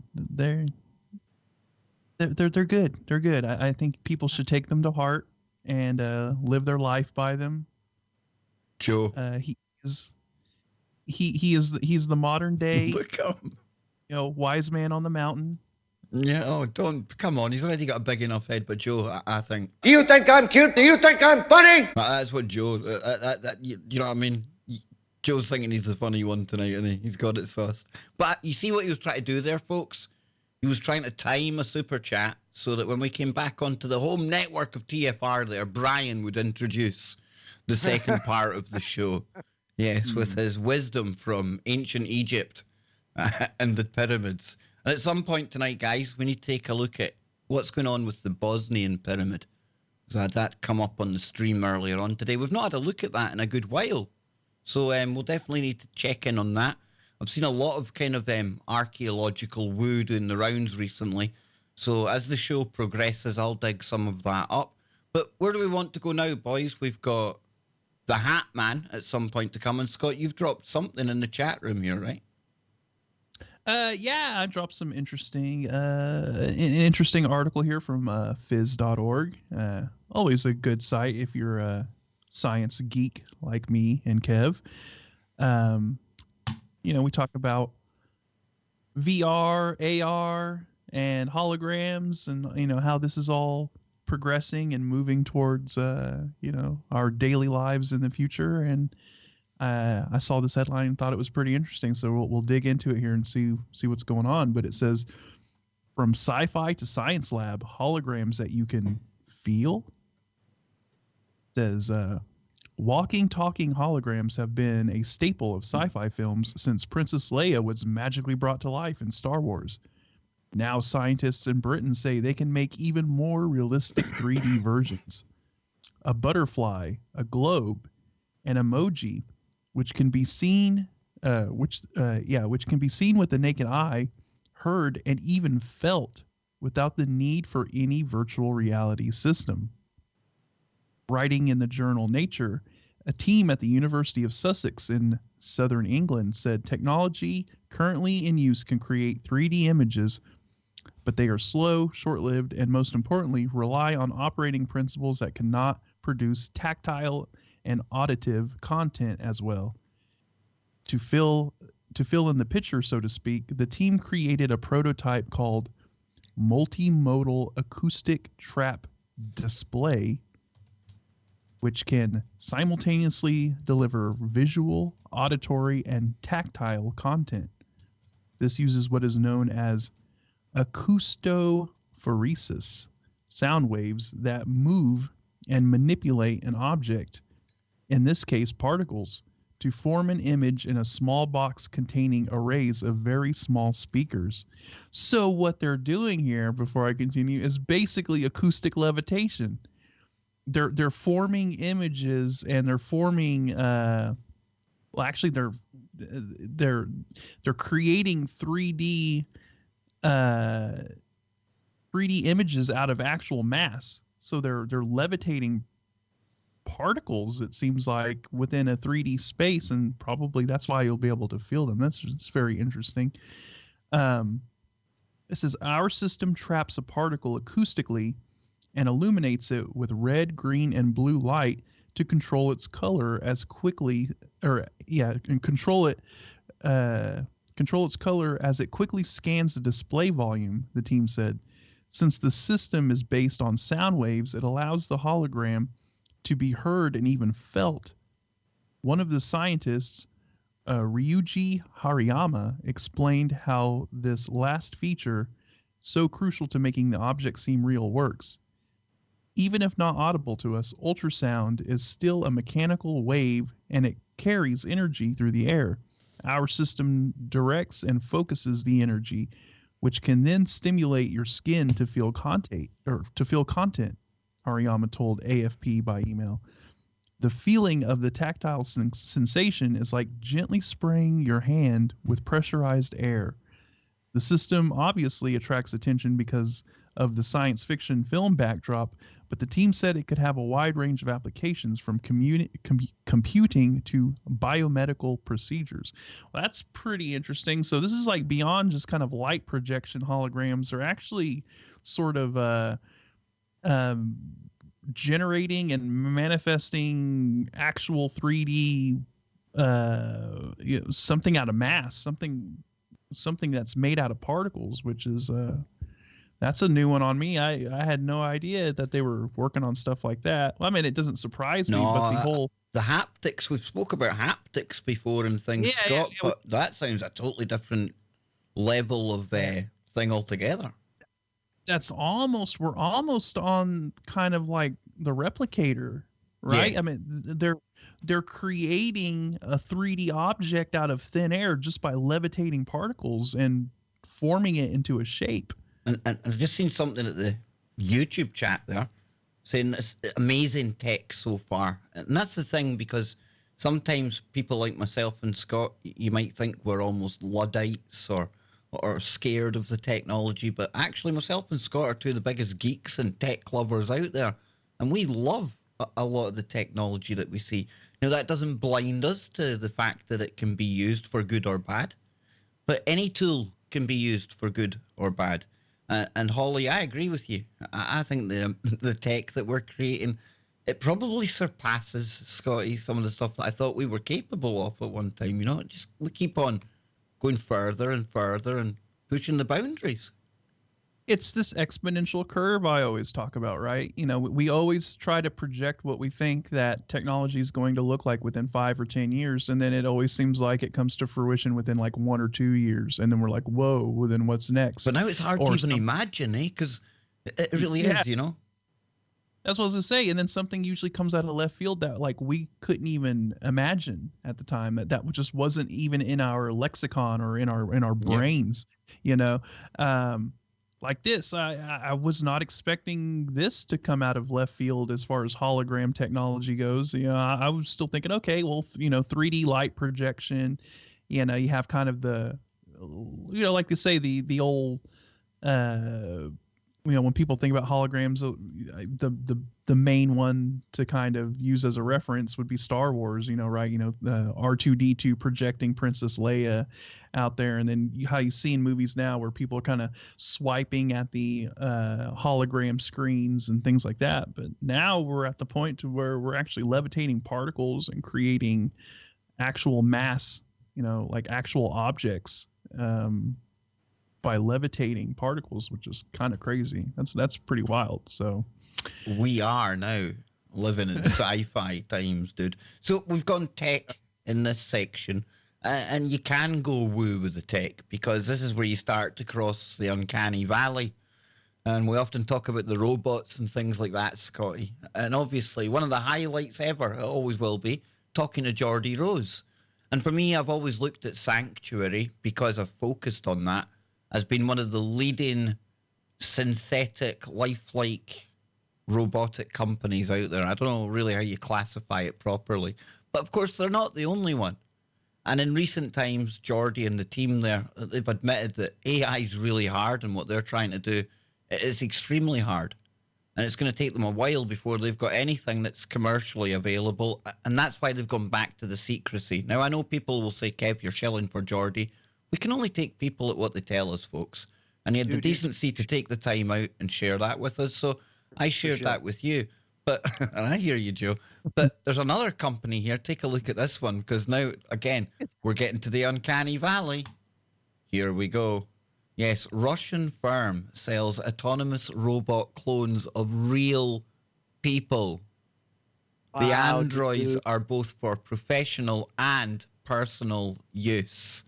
Speaker 2: good. They're good. I think people should take them to heart and live their life by them.
Speaker 1: Joe,
Speaker 2: he's the modern day.
Speaker 1: Look at him.
Speaker 2: Wise man on the mountain.
Speaker 1: Yeah. Oh, don't come on. He's already got a big enough head. But Joe, I think.
Speaker 5: Do you think I'm cute? Do you think I'm funny?
Speaker 1: That's what Joe. You know what I mean? Joe's thinking he's the funny one tonight, and he's got it sussed. But you see what he was trying to do there, folks? He was trying to time a super chat so that when we came back onto the home network of TFR there, Brian would introduce the second part of the show. Yes, with his wisdom from ancient Egypt and the pyramids. And at some point tonight, guys, we need to take a look at what's going on with the Bosnian pyramid. Because I had that come up on the stream earlier on today. We've not had a look at that in a good while. So we'll definitely need to check in on that. I've seen a lot of kind of archaeological woo doing the rounds recently. So as the show progresses, I'll dig some of that up. But where do we want to go now, boys? We've got the Hat Man at some point to come. And Scott, you've dropped something in the chat room here, right?
Speaker 2: Yeah, I dropped some interesting article here from phys.org. Always a good site if you're a science geek like me and Kev. We talk about VR, AR, and holograms, and how this is all progressing and moving towards our daily lives in the future. And I saw this headline and thought it was pretty interesting, so we'll dig into it here and see what's going on. But it says, from sci-fi to science lab, holograms that you can feel. It says, walking, talking holograms have been a staple of sci-fi films since Princess Leia was magically brought to life in Star Wars. Now scientists in Britain say they can make even more realistic 3D versions. A butterfly, a globe, an emoji, which can be seen with the naked eye, heard, and even felt without the need for any virtual reality system. Writing in the journal Nature, a team at the University of Sussex in southern England said technology currently in use can create 3D images, but they are slow, short-lived, and most importantly, rely on operating principles that cannot produce tactile and auditive content as well. To fill in the picture, so to speak, the team created a prototype called Multimodal Acoustic Trap Display, which can simultaneously deliver visual, auditory, and tactile content. This uses what is known as acoustophoresis, sound waves that move and manipulate an object, in this case particles, to form an image in a small box containing arrays of very small speakers. So what they're doing here, before I continue, is basically acoustic levitation. They're forming images, and they're forming they're creating 3D images out of actual mass. So they're levitating particles, it seems like, within a 3D space, and probably that's why you'll be able to feel them. It's very interesting. It says our system traps a particle acoustically and illuminates it with red, green, and blue light to control its color as quickly, control its color as it quickly scans the display volume, the team said. Since the system is based on sound waves, it allows the hologram to be heard and even felt. One of the scientists, Ryuji Hariyama, explained how this last feature, so crucial to making the object seem real, works. even if not audible to us, ultrasound is still a mechanical wave and it carries energy through the air. Our system directs and focuses the energy, which can then stimulate your skin to feel content, Ariyama told AFP by email. The feeling of the tactile sensation is like gently spraying your hand with pressurized air. The system obviously attracts attention because of the science fiction film backdrop, but the team said it could have a wide range of applications from computing to biomedical procedures. Well, that's pretty interesting. So this is like beyond just kind of light projection holograms. They're actually sort of generating and manifesting actual 3D, something out of mass, something that's made out of particles, which is that's a new one on me. I had no idea that they were working on stuff like that. Well, I mean, it doesn't surprise me, but the whole
Speaker 1: the haptics, we've spoke about haptics before and things, Scott, but that sounds a totally different level of thing altogether.
Speaker 2: We're almost on kind of like the replicator, right?
Speaker 1: Yeah.
Speaker 2: I mean, they're creating a 3D object out of thin air just by levitating particles and forming it into a shape.
Speaker 1: And I've just seen something at the YouTube chat there saying it's amazing tech so far. And that's the thing, because sometimes people like myself and Scott, you might think we're almost Luddites or scared of the technology, but actually myself and Scott are two of the biggest geeks and tech lovers out there. And we love a lot of the technology that we see. Now, that doesn't blind us to the fact that it can be used for good or bad, but any tool can be used for good or bad. And Holly, I agree with you. I think the tech that we're creating, it probably surpasses, Scotty, some of the stuff that I thought we were capable of at one time. You know, just we keep on going further and further and pushing the boundaries.
Speaker 2: It's this exponential curve I always talk about, right? You know, we always try to project what we think that technology is going to look like within 5 or 10 years. And then it always seems like it comes to fruition within like 1 or 2 years. And then we're like, whoa, well, then what's next?
Speaker 1: But now it's hard to even imagine, Because it really is, you know?
Speaker 2: That's what I was going to say. And then something usually comes out of left field that like we couldn't even imagine at the time, that just wasn't even in our lexicon or in our brains, you know? Like this, I was not expecting this to come out of left field as far as hologram technology goes. You know, I was still thinking, okay, well, 3D light projection, you have kind of the, like they say, the old, when people think about holograms, the main one to kind of use as a reference would be Star Wars, right? R2-D2 projecting Princess Leia out there. And then how you see in movies now where people are kind of swiping at the hologram screens and things like that. But now we're at the point to where we're actually levitating particles and creating actual mass, like actual objects, by levitating particles, which is kind of crazy. That's pretty wild. So
Speaker 1: we are now living in sci-fi times, dude. So we've gone tech in this section, and you can go woo with the tech, because this is where you start to cross the uncanny valley. And we often talk about the robots and things like that, Scotty. And obviously, one of the highlights ever, it always will be, talking to Geordie Rose. And for me, I've always looked at Sanctuary, because I've focused on that, as being one of the leading synthetic, lifelike robotic companies out there. I don't know really how you classify it properly. But of course, they're not the only one. And in recent times, Geordie and the team there, they've admitted that AI is really hard, and what they're trying to do is extremely hard. And it's going to take them a while before they've got anything that's commercially available. And that's why they've gone back to the secrecy. Now, I know people will say, Kev, you're shilling for Geordie. We can only take people at what they tell us, folks. And he had the decency to take the time out and share that with us. So I shared that with you. But, and I hear you, Joe. But there's another company here. Take a look at this one, because now, again, we're getting to the uncanny valley. Here we go. Yes, Russian firm sells autonomous robot clones of real people. The androids are both for professional and personal use.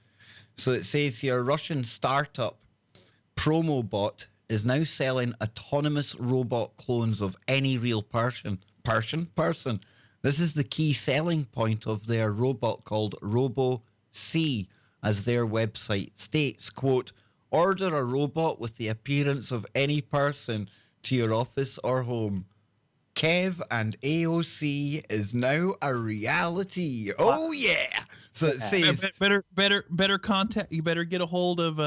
Speaker 1: So it says here, Russian startup Promobot is now selling autonomous robot clones of any real person. This is the key selling point of their robot called Robo-C, as their website states, quote, order a robot with the appearance of any person to your office or home. Kev and AOC is now a reality. Oh yeah! So it says
Speaker 2: better contact. You better get a hold of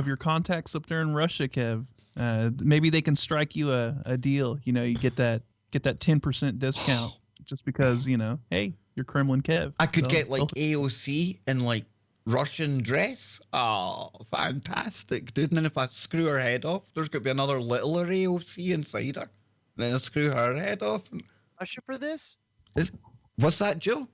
Speaker 2: your contacts up there in Russia, Kev. Maybe they can strike you a deal. You know, you get that 10% discount just because, you know, hey, you're Kremlin Kev.
Speaker 1: I could get like AOC in like Russian dress. Oh, fantastic, dude! And then if I screw her head off, there's going to be another littler AOC inside her. Then I screw her head off.
Speaker 3: Russia for this?
Speaker 1: What's that, Joe?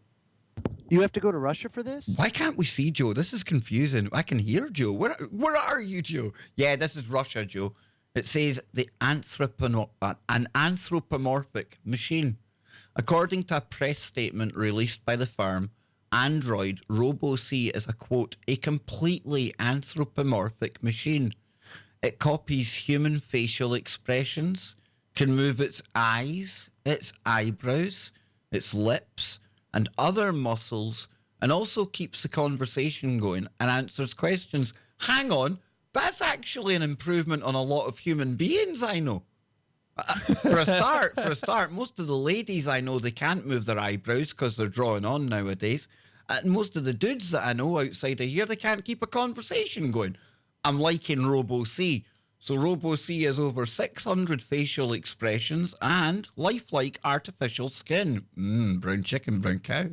Speaker 3: You have to go to Russia for this?
Speaker 1: Why can't we see Joe? This is confusing. I can hear Joe. Where are you, Joe? Yeah, this is Russia, Joe. It says an anthropomorphic machine. According to a press statement released by the firm, Android Robo-C is a, quote, a completely anthropomorphic machine. It copies human facial expressions, can move its eyes, its eyebrows, its lips, and other muscles, and also keeps the conversation going and answers questions. Hang on, that's actually an improvement on a lot of human beings I know. For a start, most of the ladies I know, they can't move their eyebrows because they're drawing on nowadays. And most of the dudes that I know outside of here, they can't keep a conversation going. I'm liking Robo-C. So Robo-C has over 600 facial expressions and lifelike artificial skin. Brown chicken, brown cow.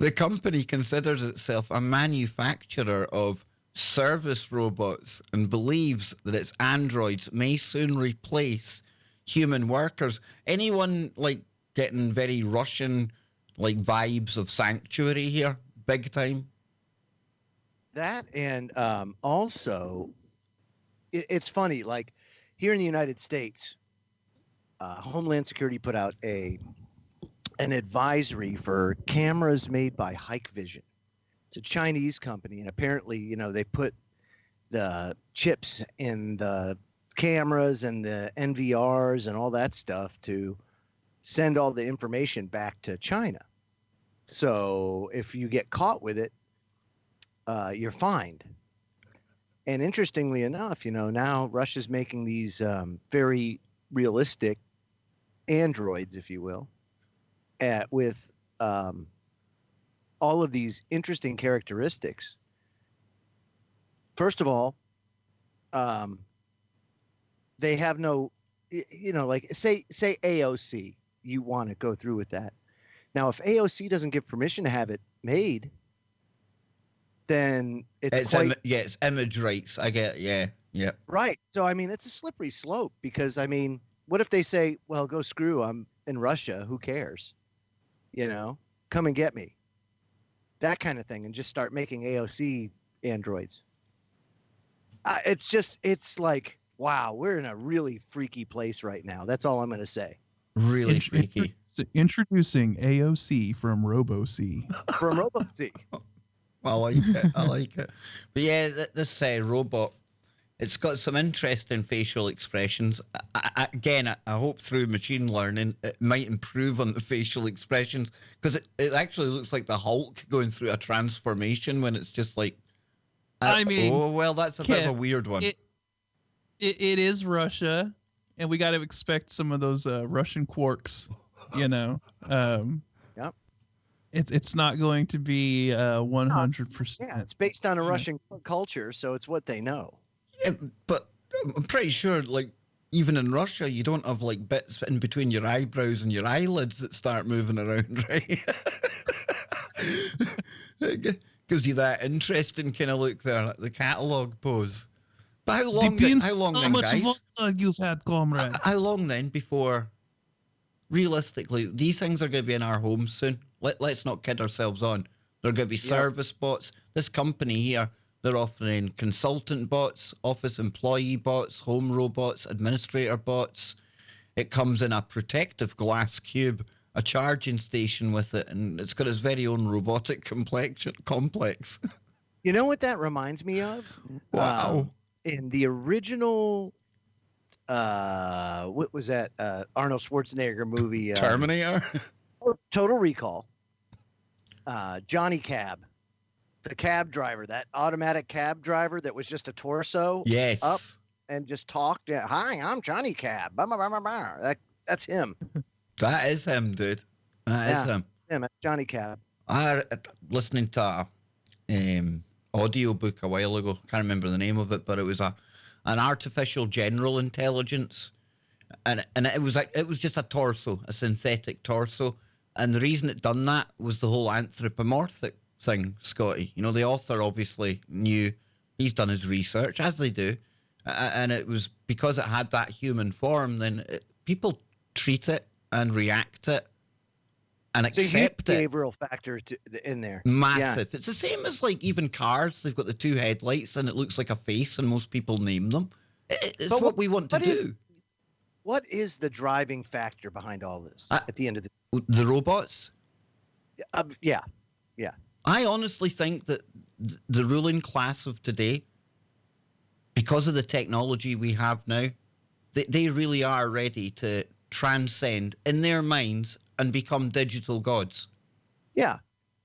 Speaker 1: The company considers itself a manufacturer of service robots and believes that its androids may soon replace human workers. Anyone like getting very Russian like vibes of Sanctuary here? Big time.
Speaker 3: That and also... It's funny, like here in the United States, Homeland Security put out an advisory for cameras made by Hikvision. It's a Chinese company, and apparently, you know, they put the chips in the cameras and the NVRs and all that stuff to send all the information back to China. So if you get caught with it, you're fined. And interestingly enough, you know, now Russia's making these very realistic androids, if you will, with all of these interesting characteristics. First of all, they have no, you know, like say AOC, you want to go through with that. Now, if AOC doesn't give permission to have it made, then it's
Speaker 1: image rights. I get, yeah.
Speaker 3: Right. So, I mean, it's a slippery slope because, I mean, what if they say, well, go screw, I'm in Russia, who cares? You know, come and get me. That kind of thing, and just start making AOC androids. It's like, wow, we're in a really freaky place right now. That's all I'm going to say.
Speaker 1: Really freaky.
Speaker 2: Introducing AOC from Robo-C.
Speaker 3: From Robo-C.
Speaker 1: I like it. But yeah, this robot, it's got some interesting facial expressions. I hope through machine learning, it might improve on the facial expressions because it actually looks like the Hulk going through a transformation when it's just like,
Speaker 2: I mean,
Speaker 1: oh, well, that's a bit of a weird one.
Speaker 2: It is Russia, and we got to expect some of those Russian quirks, you know.
Speaker 3: Yep.
Speaker 2: It's not going to be 100%.
Speaker 3: Yeah, it's based on a Russian culture, so it's what they know.
Speaker 1: Yeah, but I'm pretty sure, like, even in Russia, you don't have, like, bits in between your eyebrows and your eyelids that start moving around, right? It gives you that interesting kind of look there, like the catalogue pose. But how long then, guys?
Speaker 2: You've had, comrade.
Speaker 1: How long then before, realistically, these things are going to be in our homes soon? Let's not kid ourselves on. They're going to be service bots. This company here, they're offering consultant bots, office employee bots, home robots, administrator bots. It comes in a protective glass cube, a charging station with it, and it's got its very own robotic complex.
Speaker 3: You know what that reminds me of?
Speaker 1: Wow.
Speaker 3: In the original what was that Arnold Schwarzenegger movie?
Speaker 1: Terminator.
Speaker 3: Total Recall. Johnny Cab, the cab driver, that automatic cab driver that was just a torso
Speaker 1: Yes.
Speaker 3: up and just talked. Yeah, hi, I'm Johnny Cab. Blah, blah, blah, blah, blah. That's him.
Speaker 1: That is him, dude. That is him.
Speaker 3: Him, Johnny Cab.
Speaker 1: I listening to a audio book a while ago. Can't remember the name of it, but it was an artificial general intelligence, and it was just a torso, a synthetic torso. And the reason it done that was the whole anthropomorphic thing, Scotty. You know, the author obviously knew, he's done his research, as they do, and it was because it had that human form, then people treat it and react it and accept it.
Speaker 3: Behavioral factor in there.
Speaker 1: Massive. Yeah. It's the same as like even cars. They've got the two headlights and it looks like a face and most people name them. It's what we want to do.
Speaker 3: What is the driving factor behind all this at the end of
Speaker 1: the robots?
Speaker 3: Yeah.
Speaker 1: I honestly think that the ruling class of today, because of the technology we have now, they really are ready to transcend in their minds and become digital gods.
Speaker 3: Yeah.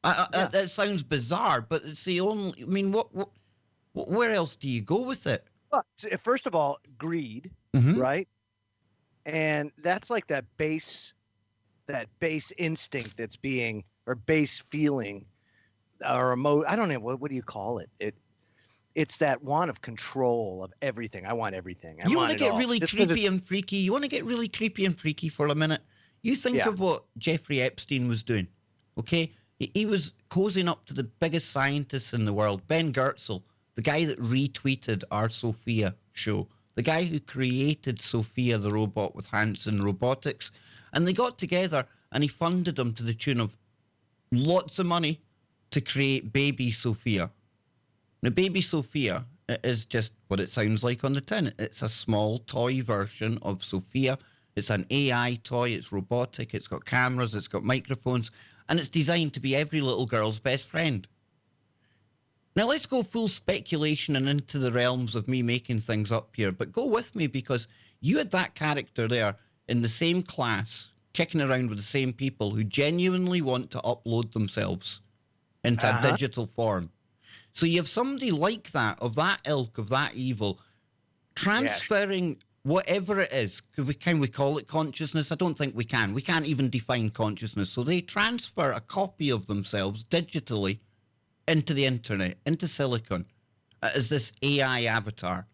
Speaker 1: It sounds bizarre, but it's the only. I mean, where else do you go with it?
Speaker 3: Well, first of all, greed, right? And that's like that base instinct that's being, or base feeling, or I don't know, what do you call it? It's that want of control of everything. I want everything.
Speaker 1: You want to get really creepy and freaky. You want to get really creepy and freaky for a minute. You think of what Jeffrey Epstein was doing, okay? He was cozying up to the biggest scientists in the world, Ben Goertzel, the guy that retweeted our Sophia show, the guy who created Sophia the robot with Hanson Robotics. And they got together and he funded them to the tune of lots of money to create baby Sophia. Now, baby Sophia is just what it sounds like on the tin. It's a small toy version of Sophia. It's an AI toy. It's robotic. It's got cameras. It's got microphones. And it's designed to be every little girl's best friend. Now, let's go full speculation and into the realms of me making things up here. But go with me, because you had that character there in the same class, kicking around with the same people who genuinely want to upload themselves into a digital form. So you have somebody like that, of that ilk, of that evil, transferring whatever it is. Can we call it consciousness? I don't think we can. We can't even define consciousness. So they transfer a copy of themselves digitally into the internet, into silicon, as this AI avatar.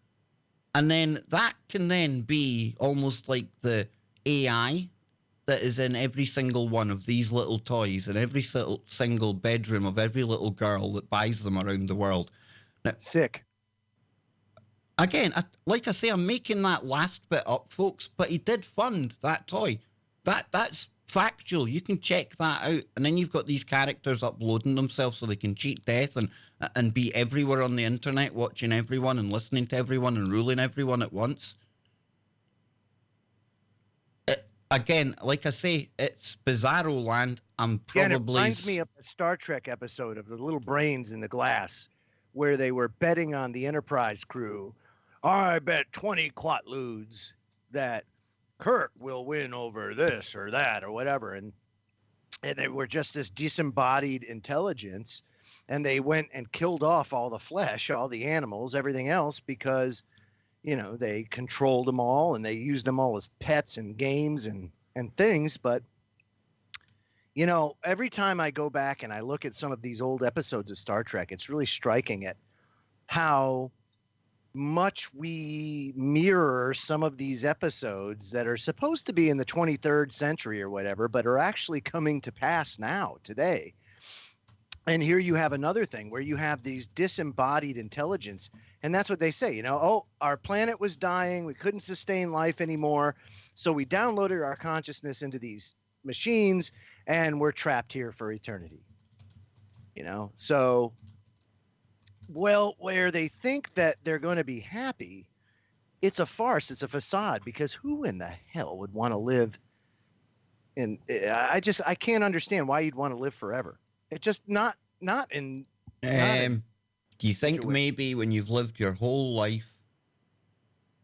Speaker 1: And then that can then be almost like the AI that is in every single one of these little toys in every single bedroom of every little girl that buys them around the world. Now,
Speaker 3: sick.
Speaker 1: Again, like I say, I'm making that last bit up, folks, but he did fund that toy. That's factual. You can check that out. And then you've got these characters uploading themselves so they can cheat death and be everywhere on the internet, watching everyone and listening to everyone and ruling everyone at once. Again, like I say, it's bizarro land. I'm probably...
Speaker 3: it reminds me of a Star Trek episode of the little brains in the glass where they were betting on the Enterprise crew. I bet 20 quatloons that Kirk will win over this or that or whatever. And they were just this disembodied intelligence. And they went and killed off all the flesh, all the animals, everything else, because... they controlled them all and they used them all as pets and games and things. But, every time I go back and I look at some of these old episodes of Star Trek, it's really striking at how much we mirror some of these episodes that are supposed to be in the 23rd century or whatever, but are actually coming to pass now, today. And here you have another thing where you have these disembodied intelligence. And that's what they say, our planet was dying. We couldn't sustain life anymore. So we downloaded our consciousness into these machines and we're trapped here for eternity. So, well, where they think that they're going to be happy, it's a farce. It's a facade, because who in the hell would want to live in, I can't understand why you'd want to live forever. It's just not in.
Speaker 1: Do you think maybe when you've lived your whole life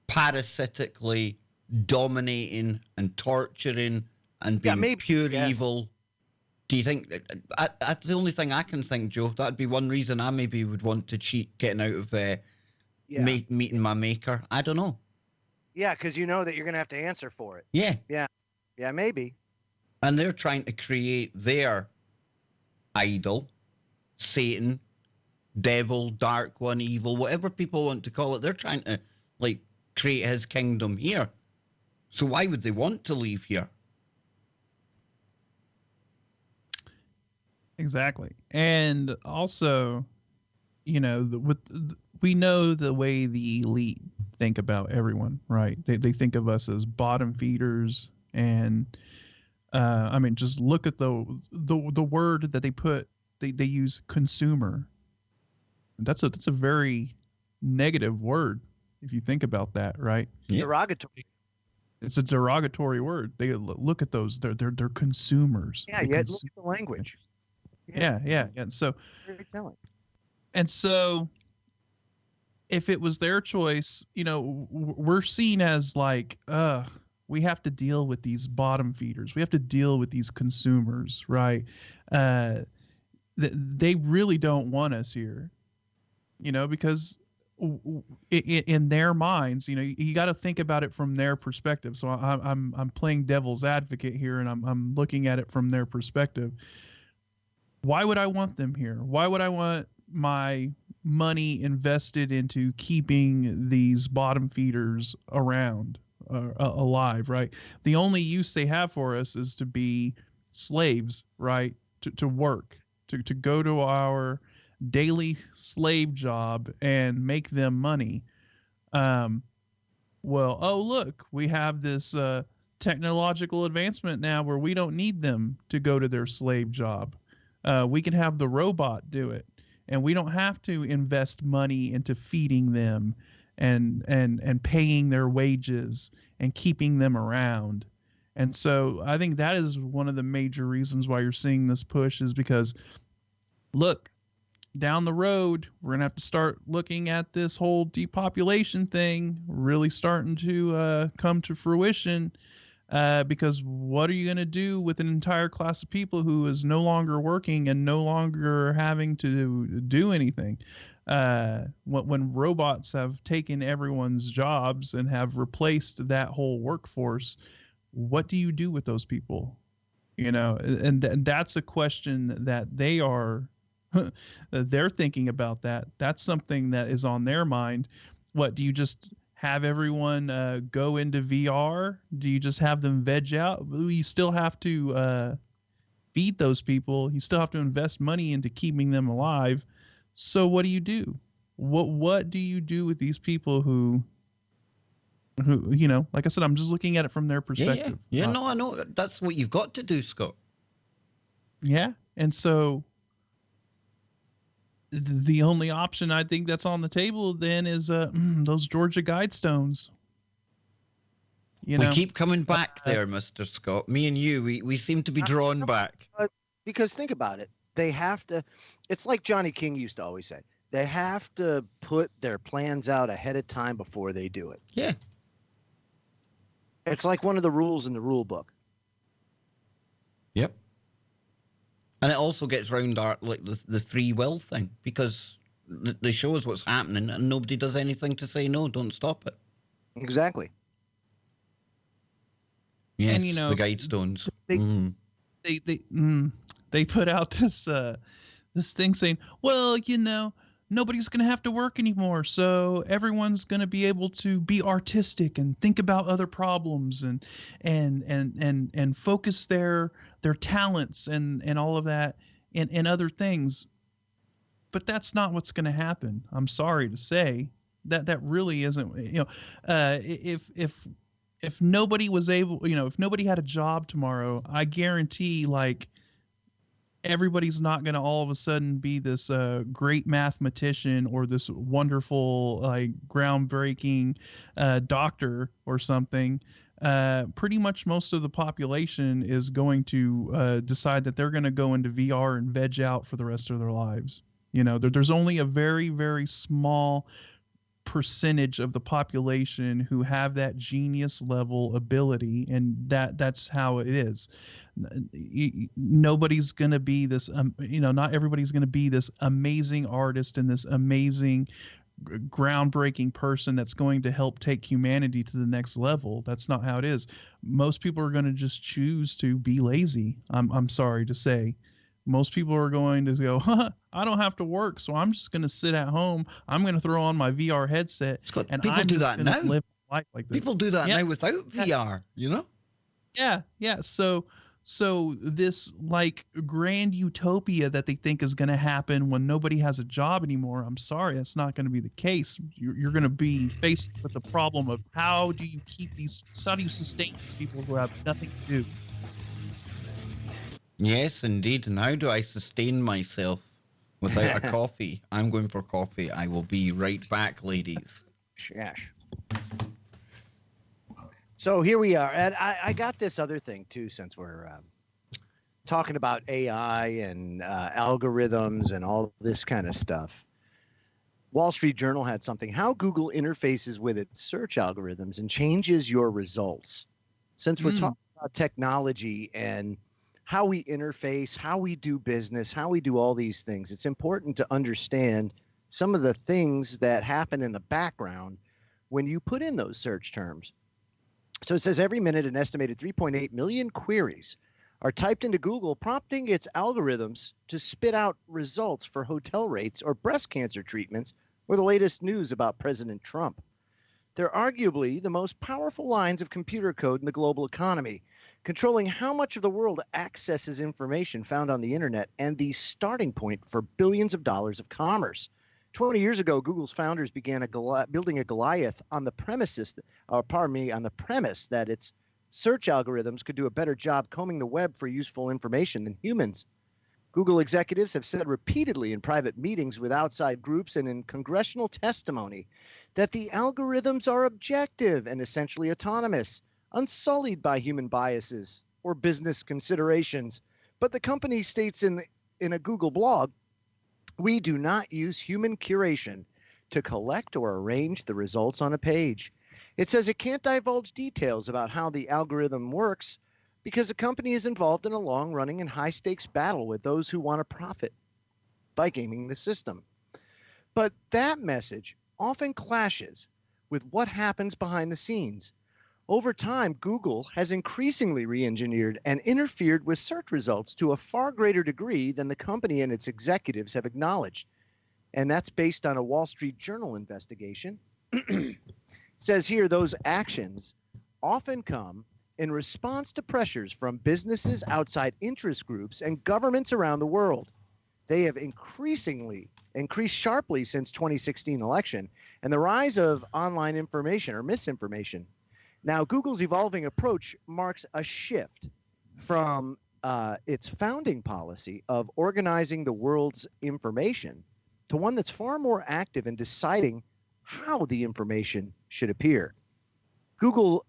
Speaker 1: parasitically dominating and torturing and being
Speaker 3: maybe,
Speaker 1: pure
Speaker 3: yes.
Speaker 1: evil. Do you think that's the only thing I can think, Joe? That'd be one reason I maybe would want to cheat getting out of meeting my maker. I don't know.
Speaker 3: Yeah, because you know that you're going to have to answer for it.
Speaker 1: Yeah.
Speaker 3: Yeah, maybe.
Speaker 1: And they're trying to create their idol, Satan, devil, dark one, evil, whatever people want to call it. They're trying to like create his kingdom here. So why would they want to leave here?
Speaker 2: Exactly. And also, you know, we know the way the elite think about everyone, right? They think of us as bottom feeders, and I mean, just look at the word that they use, consumer. That's a very negative word if you think about that, right?
Speaker 1: Yeah.
Speaker 3: Derogatory.
Speaker 2: It's a derogatory word. They look at those. They're consumers.
Speaker 3: Yeah,
Speaker 2: They
Speaker 3: look
Speaker 2: consume-
Speaker 3: at the language.
Speaker 2: Yeah. And so,
Speaker 3: Very telling.
Speaker 2: and so, if it was their choice, you know, we're seen as like, we have to deal with these bottom feeders. We have to deal with these consumers, right? They really don't want us here, you know, because in their minds, you know, you got to think about it from their perspective. So I'm playing devil's advocate here, and I'm looking at it from their perspective. Why would I want them here? Why would I want my money invested into keeping these bottom feeders around, alive, right? The only use they have for us is to be slaves, right? To work, to go to our daily slave job and make them money. Well, oh, look, we have this technological advancement now where we don't need them to go to their slave job. We can have the robot do it, and we don't have to invest money into feeding them and paying their wages and keeping them around. And so I think that is one of the major reasons why you're seeing this push, is because, look, down the road, we're going to have to start looking at this whole depopulation thing really starting to come to fruition. Because what are you going to do with an entire class of people who is no longer working and no longer having to do anything? When robots have taken everyone's jobs and have replaced that whole workforce, what do you do with those people? You know, and that's a question that they are, they're thinking about that. That's something that is on their mind. What, do you just have everyone go into VR? Do you just have them veg out? You still have to feed those people. You still have to invest money into keeping them alive. So what do you do? What do you do with these people who, you know, like I said, I'm just looking at it from their perspective.
Speaker 1: Yeah. No, I know. That's what you've got to do, Scott.
Speaker 2: Yeah. And so the only option I think that's on the table then is those Georgia Guidestones. You know,
Speaker 1: we keep coming back there, Mr. Scott. Me and you, we seem to be drawn back.
Speaker 3: Because think about it. They have to, it's like Johnny King used to always say, they have to put their plans out ahead of time before they do it.
Speaker 1: Yeah.
Speaker 3: It's like one of the rules in the rule book.
Speaker 1: Yep. And it also gets round our like the free will thing, because they show us what's happening and nobody does anything to say no, don't stop it.
Speaker 3: Exactly.
Speaker 1: Yes,
Speaker 2: and, you know,
Speaker 1: the Guidestones.
Speaker 2: They put out this this thing saying, well, you know, nobody's going to have to work anymore, so everyone's going to be able to be artistic and think about other problems and focus their talents and all of that in other things. But that's not what's going to happen. I'm sorry to say that really isn't. You know, if nobody was able, you know, if nobody had a job tomorrow, I guarantee, like, everybody's not going to all of a sudden be this great mathematician or this wonderful, like, groundbreaking doctor or something. Pretty much most of the population is going to decide that they're going to go into VR and veg out for the rest of their lives. You know, there's only a very, very small percentage of the population who have that genius level ability, and that's how it is. Nobody's going to be this not everybody's going to be this amazing artist and this amazing groundbreaking person that's going to help take humanity to the next level. That's not how it is. Most people are going to just choose to be lazy. I'm sorry to say. Most people are going to go, I don't have to work, so I'm just going to sit at home. I'm going to throw on my VR headset, and
Speaker 1: people
Speaker 2: I'm
Speaker 1: do
Speaker 2: just
Speaker 1: that
Speaker 2: going to
Speaker 1: now.
Speaker 2: live life like this.
Speaker 1: People do that now without VR, you know?
Speaker 2: Yeah. So this like grand utopia that they think is going to happen when nobody has a job anymore, I'm sorry, that's not going to be the case. You're going to be faced with the problem of how do you sustain these people who have nothing to do?
Speaker 1: Yes, indeed. And how do I sustain myself without a coffee? I'm going for coffee. I will be right back, ladies.
Speaker 3: Shash. So here we are. And I got this other thing, too, since we're talking about AI and algorithms and all this kind of stuff. Wall Street Journal had something, how Google interfaces with its search algorithms and changes your results. Since we're talking about technology and how we interface, how we do business, how we do all these things, it's important to understand some of the things that happen in the background when you put in those search terms. So it says every minute an estimated 3.8 million queries are typed into Google, prompting its algorithms to spit out results for hotel rates or breast cancer treatments or the latest news about President Trump. They're arguably the most powerful lines of computer code in the global economy, controlling how much of the world accesses information found on the internet and the starting point for billions of dollars of commerce. 20 years ago, Google's founders began building a Goliath on the premise that its search algorithms could do a better job combing the web for useful information than humans. Google executives have said repeatedly in private meetings with outside groups and in congressional testimony that the algorithms are objective and essentially autonomous, unsullied by human biases or business considerations. But the company states in a Google blog, we do not use human curation to collect or arrange the results on a page. It says it can't divulge details about how the algorithm works because the company is involved in a long-running and high-stakes battle with those who want to profit by gaming the system. But that message often clashes with what happens behind the scenes. Over time, Google has increasingly re-engineered and interfered with search results to a far greater degree than the company and its executives have acknowledged. And that's based on a Wall Street Journal investigation. It says here those actions often come in response to pressures from businesses, outside interest groups, and governments around the world. They have increased sharply since 2016 election and the rise of online information or misinformation. Now, Google's evolving approach marks a shift from its founding policy of organizing the world's information to one that's far more active in deciding how the information should appear. Google,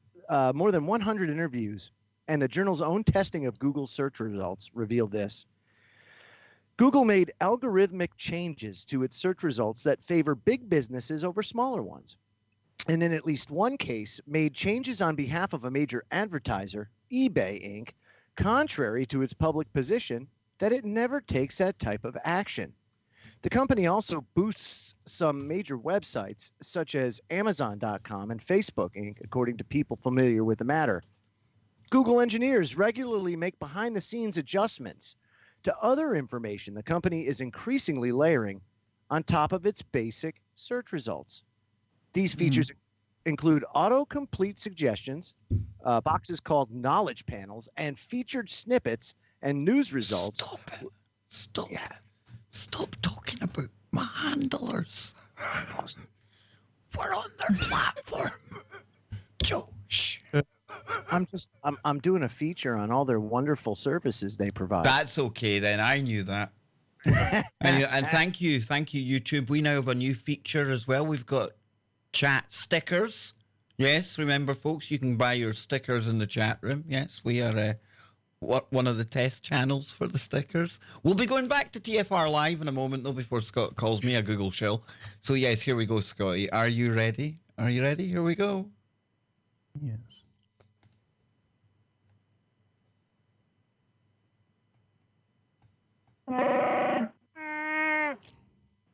Speaker 3: more than 100 interviews and the journal's own testing of Google search results revealed this. Google made algorithmic changes to its search results that favor big businesses over smaller ones. And in at least one case, made changes on behalf of a major advertiser, eBay Inc., contrary to its public position that it never takes that type of action. The company also boosts some major websites, such as Amazon.com and Facebook Inc., according to people familiar with the matter. Google engineers regularly make behind-the-scenes adjustments to other information the company is increasingly layering on top of its basic search results. These features include autocomplete suggestions, boxes called knowledge panels, and featured snippets and news results.
Speaker 1: Stop it. Stop talking about my handlers. We're on their platform. Joe, shh.
Speaker 3: I'm doing a feature on all their wonderful services they provide.
Speaker 1: That's okay then. I knew that. and thank you, YouTube. We now have a new feature as well. We've got chat stickers. Yes, remember, folks, you can buy your stickers in the chat room. Yes, we are one of the test channels for the stickers. We'll be going back to TFR Live in a moment, though, before Scott calls me a Google shill. So, yes, here we go, Scotty. Are you ready? Are you ready? Here we go.
Speaker 2: Yes.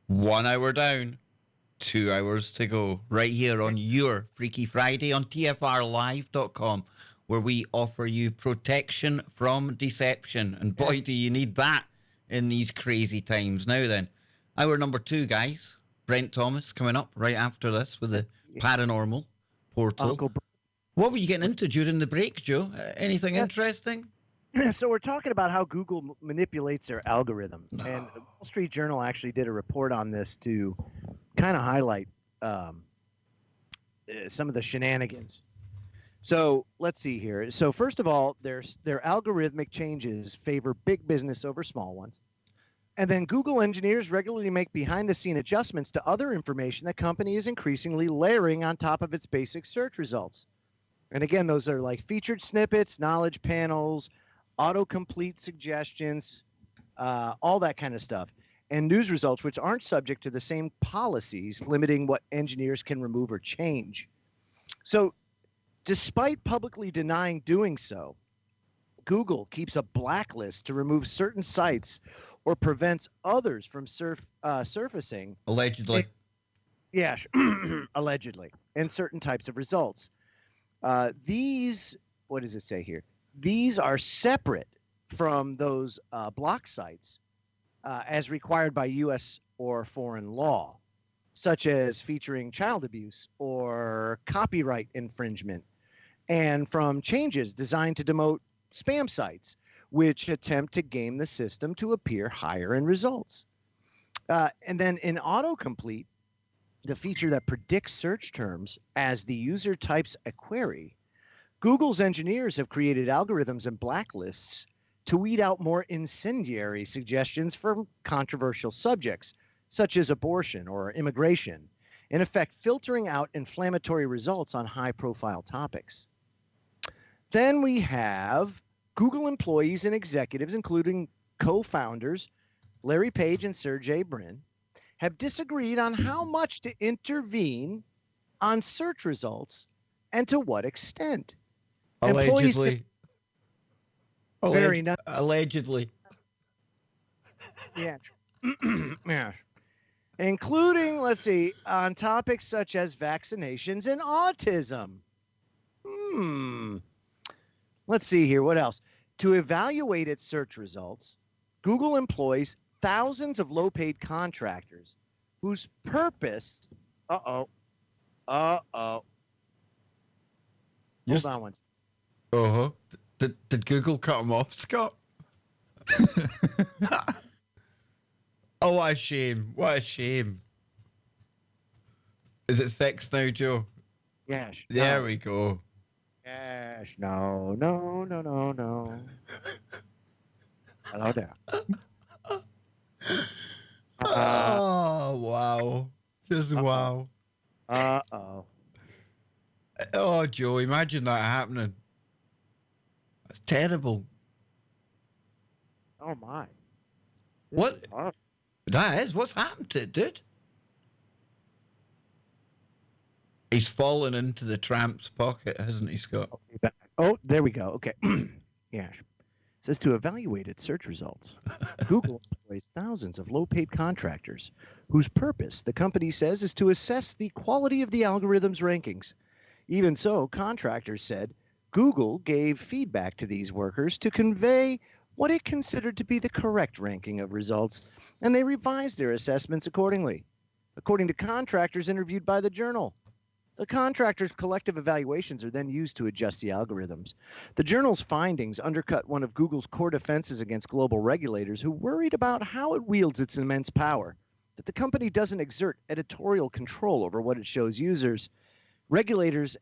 Speaker 1: One hour down, 2 hours to go. Right here on your Freaky Friday on TFRLive.com, where we offer you protection from deception. And boy, do you need that in these crazy times. Now then, hour number 2, guys. Brent Thomas coming up right after this with the paranormal portal. What were you getting into during the break, Joe? Anything interesting?
Speaker 3: So we're talking about how Google manipulates their algorithm. And the Wall Street Journal actually did a report on this to kind of highlight some of the shenanigans. So let's see here. So first of all, their algorithmic changes favor big business over small ones. And then Google engineers regularly make behind-the-scene adjustments to other information the company is increasingly layering on top of its basic search results. And again, those are like featured snippets, knowledge panels, autocomplete suggestions, all that kind of stuff. And news results, which aren't subject to the same policies limiting what engineers can remove or change. So despite publicly denying doing so, Google keeps a blacklist to remove certain sites or prevents others from surfacing.
Speaker 1: Allegedly.
Speaker 3: Yes, allegedly, in certain types of results. These, what does it say here? These are separate from those block sites as required by U.S. or foreign law, such as featuring child abuse or copyright infringement, and from changes designed to demote spam sites, which attempt to game the system to appear higher in results. And then in autocomplete, the feature that predicts search terms as the user types a query, Google's engineers have created algorithms and blacklists to weed out more incendiary suggestions from controversial subjects, such as abortion or immigration, in effect filtering out inflammatory results on high-profile topics. Then we have Google employees and executives, including co-founders Larry Page and Sergey Brin, have disagreed on how much to intervene on search results and to what extent.
Speaker 1: Allegedly.
Speaker 3: Very nice.
Speaker 1: Allegedly.
Speaker 3: Yeah. Yes. Including, let's see, on topics such as vaccinations and autism. Let's see here. What else? To evaluate its search results, Google employs thousands of low-paid contractors whose purpose... Hold on one second.
Speaker 1: Uh-huh. Did Google cut him off, Scott? Oh, what a shame. What a shame. Is it fixed now, Joe?
Speaker 3: Yes.
Speaker 1: There we go.
Speaker 3: Yes. No. Hello there.
Speaker 1: Oh, wow. Just wow.
Speaker 3: Uh-oh.
Speaker 1: Oh, Joe, imagine that happening. That's terrible.
Speaker 3: Oh, my.
Speaker 1: What? That is. What's happened to it, dude? He's fallen into the tramp's pocket, hasn't he, Scott?
Speaker 3: Oh, there we go. Okay. Yes. It says to evaluate its search results, Google employs thousands of low-paid contractors whose purpose, the company says, is to assess the quality of the algorithm's rankings. Even so, contractors said Google gave feedback to these workers to convey what it considered to be the correct ranking of results, and they revised their assessments accordingly. According to contractors interviewed by the Journal, the contractors' collective evaluations are then used to adjust the algorithms. The Journal's findings undercut one of Google's core defenses against global regulators who worried about how it wields its immense power, that the company doesn't exert editorial control over what it shows users. Regulators'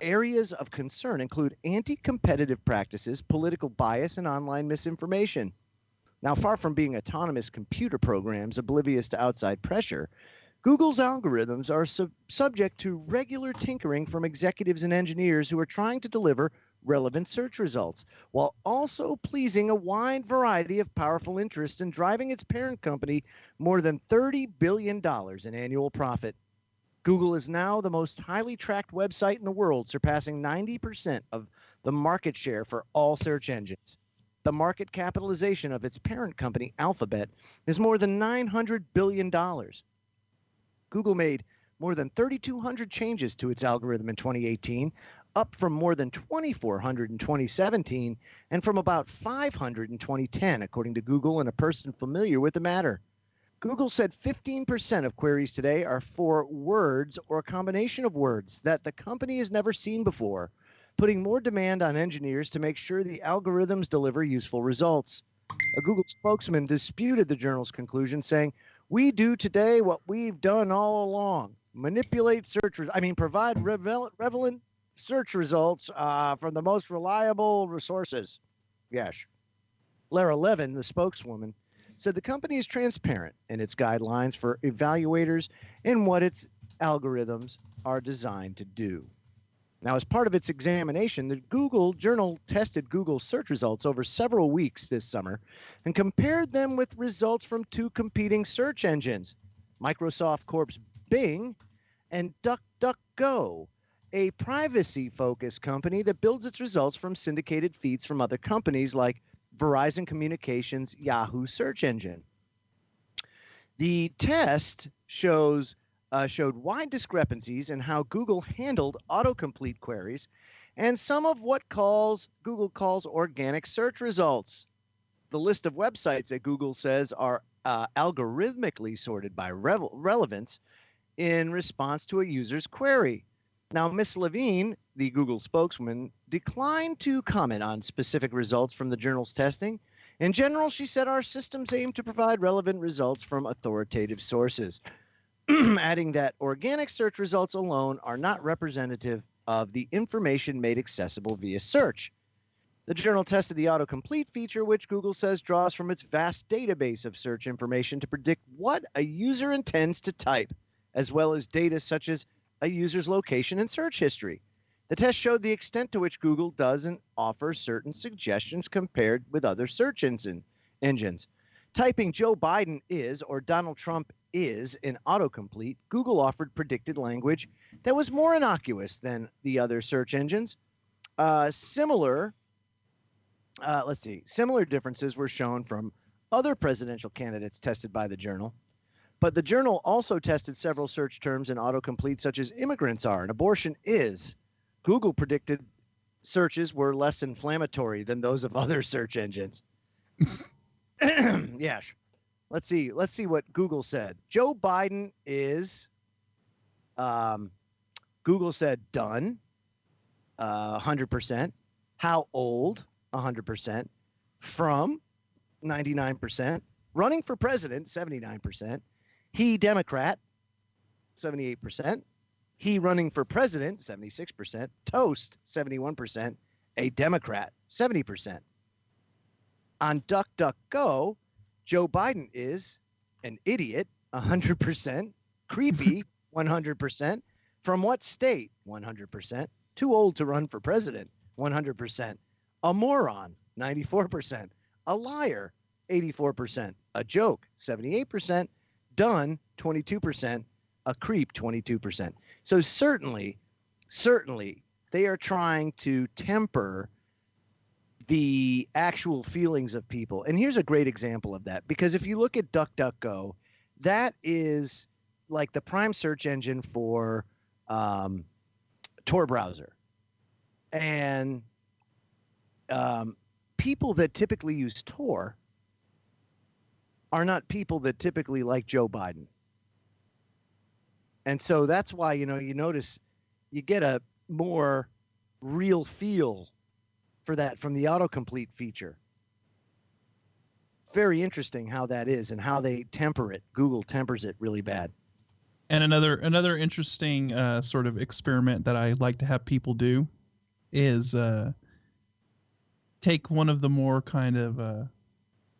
Speaker 3: areas of concern include anti-competitive practices, political bias, and online misinformation. Now, far from being autonomous computer programs oblivious to outside pressure, Google's algorithms are subject to regular tinkering from executives and engineers who are trying to deliver relevant search results, while also pleasing a wide variety of powerful interests and driving its parent company more than $30 billion in annual profit. Google is now the most highly tracked website in the world, surpassing 90% of the market share for all search engines. The market capitalization of its parent company, Alphabet, is more than $900 billion. Google made more than 3,200 changes to its algorithm in 2018, up from more than 2,400 in 2017, and from about 500 in 2010, according to Google and a person familiar with the matter. Google said 15% of queries today are for words or a combination of words that the company has never seen before, putting more demand on engineers to make sure the algorithms deliver useful results. A Google spokesman disputed the journal's conclusion, saying, "We do today what we've done all along, provide relevant search results from the most reliable resources." Yes. Lara Levin, the spokeswoman, said the company is transparent in its guidelines for evaluators and what its algorithms are designed to do. Now, as part of its examination, the Google Journal tested Google's search results over several weeks this summer and compared them with results from two competing search engines, Microsoft Corp's Bing and DuckDuckGo, a privacy-focused company that builds its results from syndicated feeds from other companies like Verizon Communications' Yahoo search engine. The test showed wide discrepancies in how Google handled autocomplete queries and some of what Google calls organic search results. The list of websites that Google says are algorithmically sorted by relevance in response to a user's query. Now, Ms. Levine, the Google spokesman, declined to comment on specific results from the journal's testing. In general, she said our systems aim to provide relevant results from authoritative sources, adding that organic search results alone are not representative of the information made accessible via search. The journal tested the autocomplete feature, which Google says draws from its vast database of search information to predict what a user intends to type, as well as data such as a user's location and search history. The test showed the extent to which Google doesn't offer certain suggestions compared with other search engines. Typing Joe Biden is or Donald Trump is in autocomplete, Google offered predicted language that was more innocuous than the other search engines. Similar differences were shown from other presidential candidates tested by the journal. But the journal also tested several search terms in autocomplete, such as immigrants are and abortion is. Google predicted searches were less inflammatory than those of other search engines. Yes. Let's see what Google said. Joe Biden is, Google said done, 100%. How old, 100%. From, 99%. Running for president, 79%. He Democrat, 78%. He running for president, 76%. Toast, 71%. A Democrat, 70%. On DuckDuckGo, Joe Biden is an idiot, 100%. Creepy, 100%. From what state? 100%. Too old to run for president, 100%. A moron, 94%. A liar, 84%. A joke, 78%. Done, 22%. A creep, 22%. So certainly, they are trying to temper the actual feelings of people. And here's a great example of that, because if you look at DuckDuckGo, that is like the prime search engine for Tor browser. And people that typically use Tor are not people that typically like Joe Biden. And so that's why, you notice you get a more real feel for that from the autocomplete feature. Very interesting how that is and how they temper it. Google tempers it really bad.
Speaker 2: And another interesting sort of experiment that I like to have people do is take one of the more kind of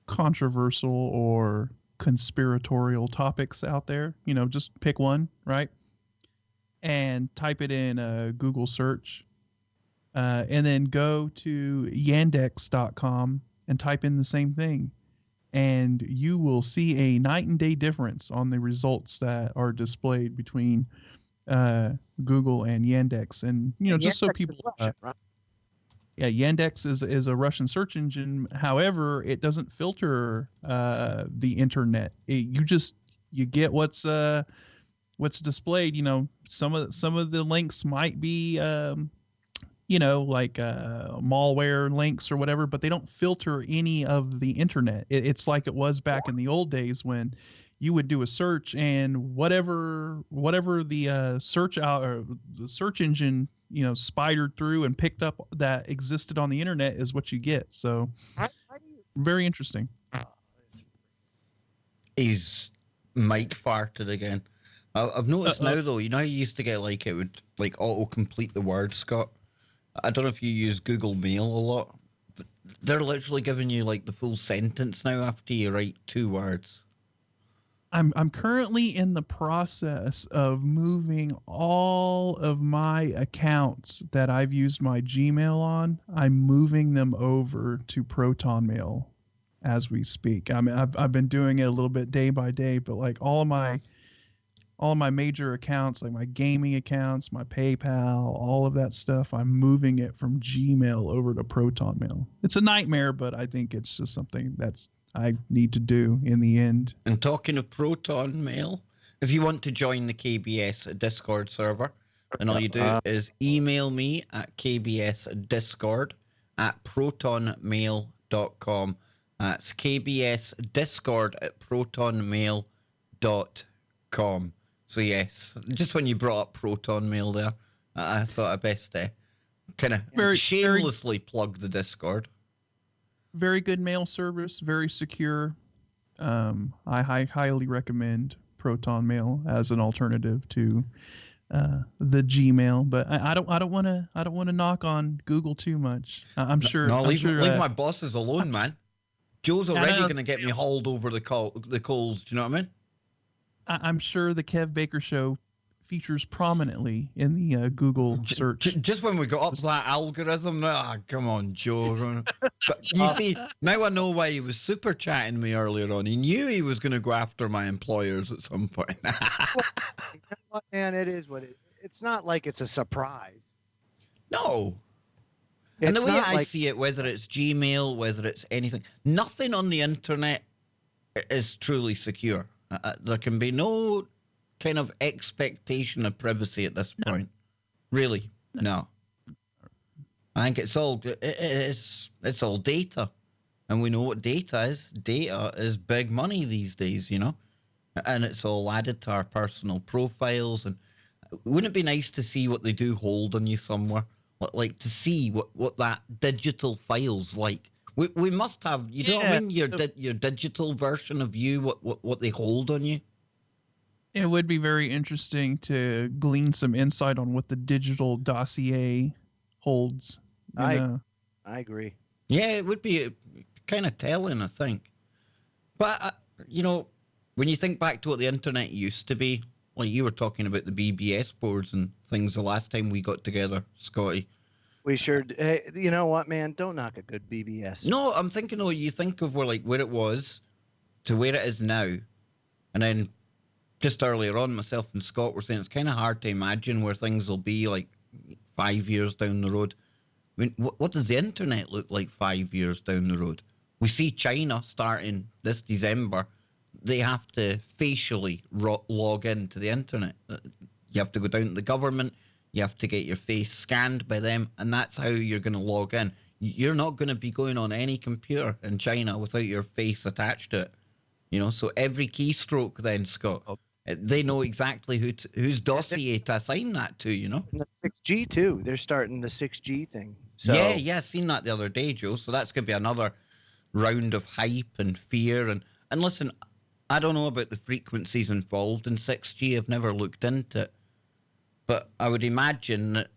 Speaker 2: controversial or conspiratorial topics out there. Just pick one, right? And type it in Google search. and then go to yandex.com and type in the same thing. And you will see a night and day difference on the results that are displayed between Google and Yandex. And, just so
Speaker 3: Yandex is
Speaker 2: people...
Speaker 3: Russian, right?
Speaker 2: Yeah, Yandex is a Russian search engine. However, it doesn't filter the internet. You get what's displayed. Some of the links might be like malware links or whatever, but they don't filter any of the internet. It's like it was back in the old days when you would do a search and whatever the search out or the search engine spidered through and picked up that existed on the internet is what you get. So very interesting.
Speaker 1: He's mic farted again. I've noticed now though, how you used to get it would auto complete the word, Scott. I don't know if you use Google Mail a lot, but they're literally giving you the full sentence now after you write 2 words.
Speaker 2: I'm currently in the process of moving all of my accounts that I've used my Gmail on. I'm moving them over to Proton Mail as we speak. I mean, I've been doing it a little bit day by day, but all of my major accounts, like my gaming accounts, my PayPal, all of that stuff, I'm moving it from Gmail over to Proton Mail. It's a nightmare, but I think it's just something I need to do in the end.
Speaker 1: And talking of Proton Mail, if you want to join the KBS Discord server, then all you do is email me at kbsdiscord@protonmail.com. That's kbsdiscord@protonmail.com. So yes, just when you brought up Proton Mail there, I thought I'd best kind of shamelessly plug the Discord.
Speaker 2: Very good mail service, very secure. I highly recommend Proton Mail as an alternative to the Gmail. But I don't want to knock on Google too much. I'm sure.
Speaker 1: No, leave
Speaker 2: sure,
Speaker 1: my bosses alone, man. Joe's already going to get me hauled over the coals. Do you know what I mean?
Speaker 2: I'm sure the Kev Baker Show features prominently in the Google search.
Speaker 1: Just when we got up that algorithm, come on, Joe. You see, now I know why he was super chatting me earlier on. He knew he was going to go after my employers at some point.
Speaker 3: You know what, man, it is what it's not like it's a surprise.
Speaker 1: No. And the way I see it, whether it's Gmail, whether it's anything, nothing on the internet is truly secure. There can be no kind of expectation of privacy at this point. Really, no. I think it's all data, and we know what data is. Data is big money these days, and it's all added to our personal profiles. And wouldn't it be nice to see what they do hold on you somewhere, like to see what that digital file's like? We must have, you know what I mean? Your digital version of you, what they hold on you.
Speaker 2: It would be very interesting to glean some insight on what the digital dossier holds.
Speaker 3: I agree.
Speaker 1: Yeah, it would be kind of telling, I think. But, when you think back to what the internet used to be, like you were talking about the BBS boards and things the last time we got together, Scotty.
Speaker 3: We sure. Hey, you know what, man? Don't knock a good BBS.
Speaker 1: No, I'm thinking, you think of where it was to where it is now. And then just earlier on, myself and Scott were saying it's kind of hard to imagine where things will be 5 years down the road. I mean, what does the internet look like 5 years down the road? We see China starting this December. They have to facially log into the internet. You have to go down to the government. You have to get your face scanned by them, and that's how you're going to log in. You're not going to be going on any computer in China without your face attached to it. So every keystroke then, Scott, they know exactly whose dossier to assign that to,
Speaker 3: And the 6G, too. They're starting the 6G thing. So.
Speaker 1: Yeah, I seen that the other day, Joe. So that's going to be another round of hype and fear. And listen, I don't know about the frequencies involved in 6G. I've never looked into it. But I would imagine that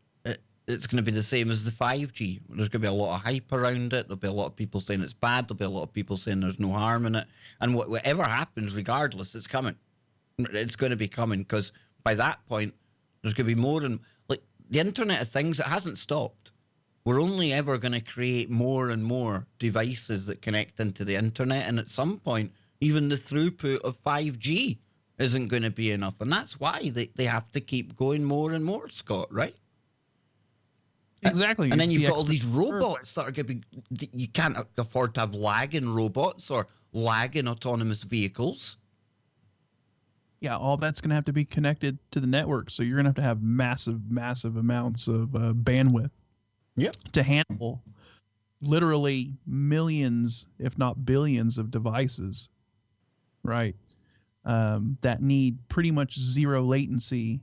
Speaker 1: it's going to be the same as the 5G. There's going to be a lot of hype around it. There'll be a lot of people saying it's bad. There'll be a lot of people saying there's no harm in it. And whatever happens, regardless, it's coming. It's going to be coming because by that point, there's going to be more and the Internet of Things, it hasn't stopped. we're only ever going to create more and more devices that connect into the internet. And at some point, even the throughput of 5G isn't going to be enough. And that's why they have to keep going more and more, Scott, right?
Speaker 2: Exactly.
Speaker 1: And then
Speaker 2: It's
Speaker 1: you've
Speaker 2: the
Speaker 1: got all these
Speaker 2: exponential curve.
Speaker 1: robots that are going to be, you can't afford to have lagging robots or lagging autonomous vehicles.
Speaker 2: Yeah, all that's going to have to be connected to the network. So you're going to have massive, massive amounts of bandwidth to handle literally millions, if not billions, of devices, right? That need pretty much zero latency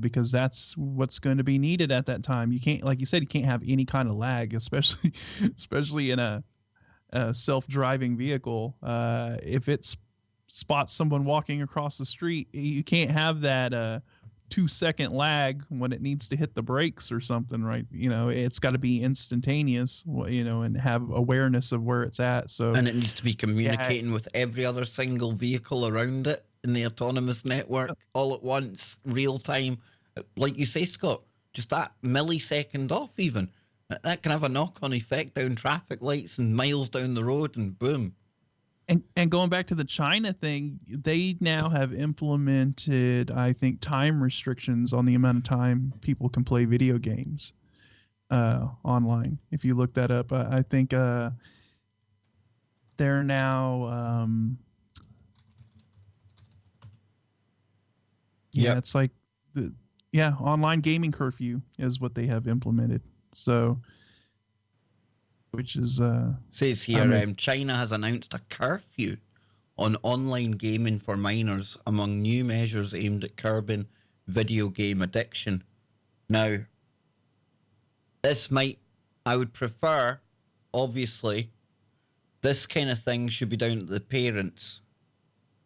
Speaker 2: because that's what's going to be needed at that time. You can't, like you said, you can't have any kind of lag, especially in a self-driving vehicle. If it's spots someone walking across the street, you can't have that 2-second lag when it needs to hit the brakes or something, right? It's got to be instantaneous, and have awareness of where it's at. So,
Speaker 1: and it needs to be communicating with every other single vehicle around it in the autonomous network all at once, real time. Like you say, Scott, just that millisecond off even. That can have a knock-on effect down traffic lights and miles down the road, and boom.
Speaker 2: And going back to the China thing, they now have implemented, I think, time restrictions on the amount of time people can play video games online. If you look that up, I think they're now, it's like online gaming curfew is what they have implemented. So, which is
Speaker 1: says here, China has announced a curfew on online gaming for minors among new measures aimed at curbing video game addiction. Now, I would prefer, obviously, this kind of thing should be down to the parents.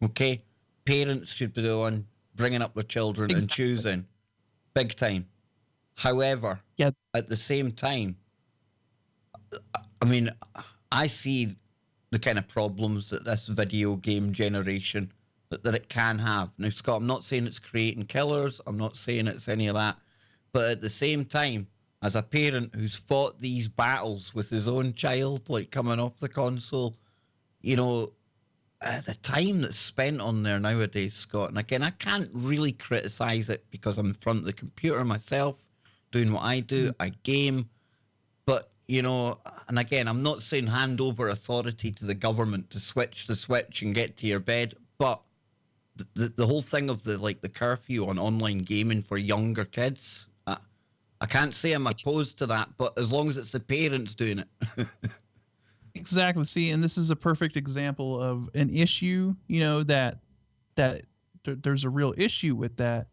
Speaker 1: Okay? Parents should be the one bringing up their children and choosing. Big time. However, at the same time, I mean, I see the kind of problems that this video game generation, that it can have. Now, Scott, I'm not saying it's creating killers. I'm not saying it's any of that. But at the same time, as a parent who's fought these battles with his own child, like coming off the console, the time that's spent on there nowadays, Scott, and again, I can't really criticize it because I'm in front of the computer myself, doing what I do. I game. But, and again, I'm not saying hand over authority to the government to switch the switch and get to your bed, but the whole thing of the curfew on online gaming for younger kids, I can't say I'm opposed to that, but as long as it's the parents doing it.
Speaker 2: Exactly. See, and this is a perfect example of an issue, that there's a real issue with that.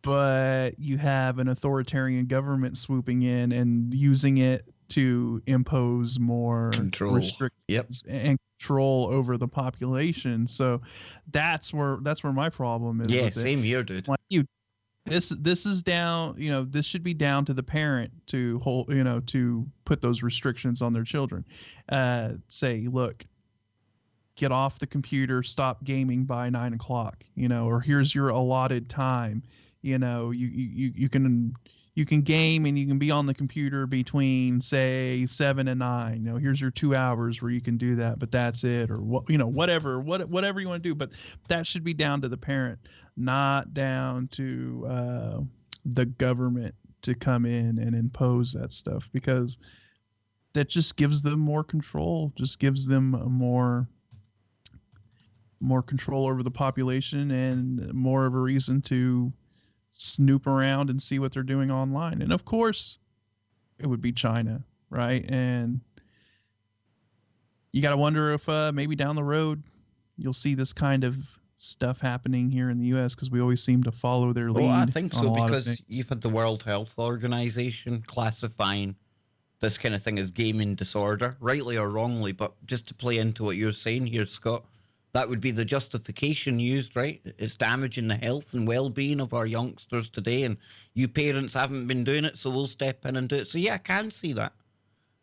Speaker 2: But you have an authoritarian government swooping in and using it to impose more restrictions and control over the population. So that's where my problem is.
Speaker 1: Yeah,
Speaker 2: with
Speaker 1: same here, dude.
Speaker 2: Like this is down, this should be down to the parent to hold, to put those restrictions on their children. Say, look, get off the computer, stop gaming by 9 o'clock, or here's your allotted time. You can game and you can be on the computer between, say, 7 and 9. Here's your 2 hours where you can do that, but that's it, or whatever you want to do. But that should be down to the parent, not down to the government to come in and impose that stuff, because that just gives them more control, just gives them more control over the population and more of a reason to snoop around and see what they're doing online. And of course, it would be China, right? And you got to wonder if maybe down the road you'll see this kind of stuff happening here in the U.S. because we always seem to follow their lead.
Speaker 1: Well, I think so, because you've had the World Health Organization classifying this kind of thing as gaming disorder, rightly or wrongly. But just to play into what you're saying here, Scott, that would be the justification used, right? It's damaging the health and well-being of our youngsters today, and you parents haven't been doing it, so we'll step in and do it. So yeah, I can see that.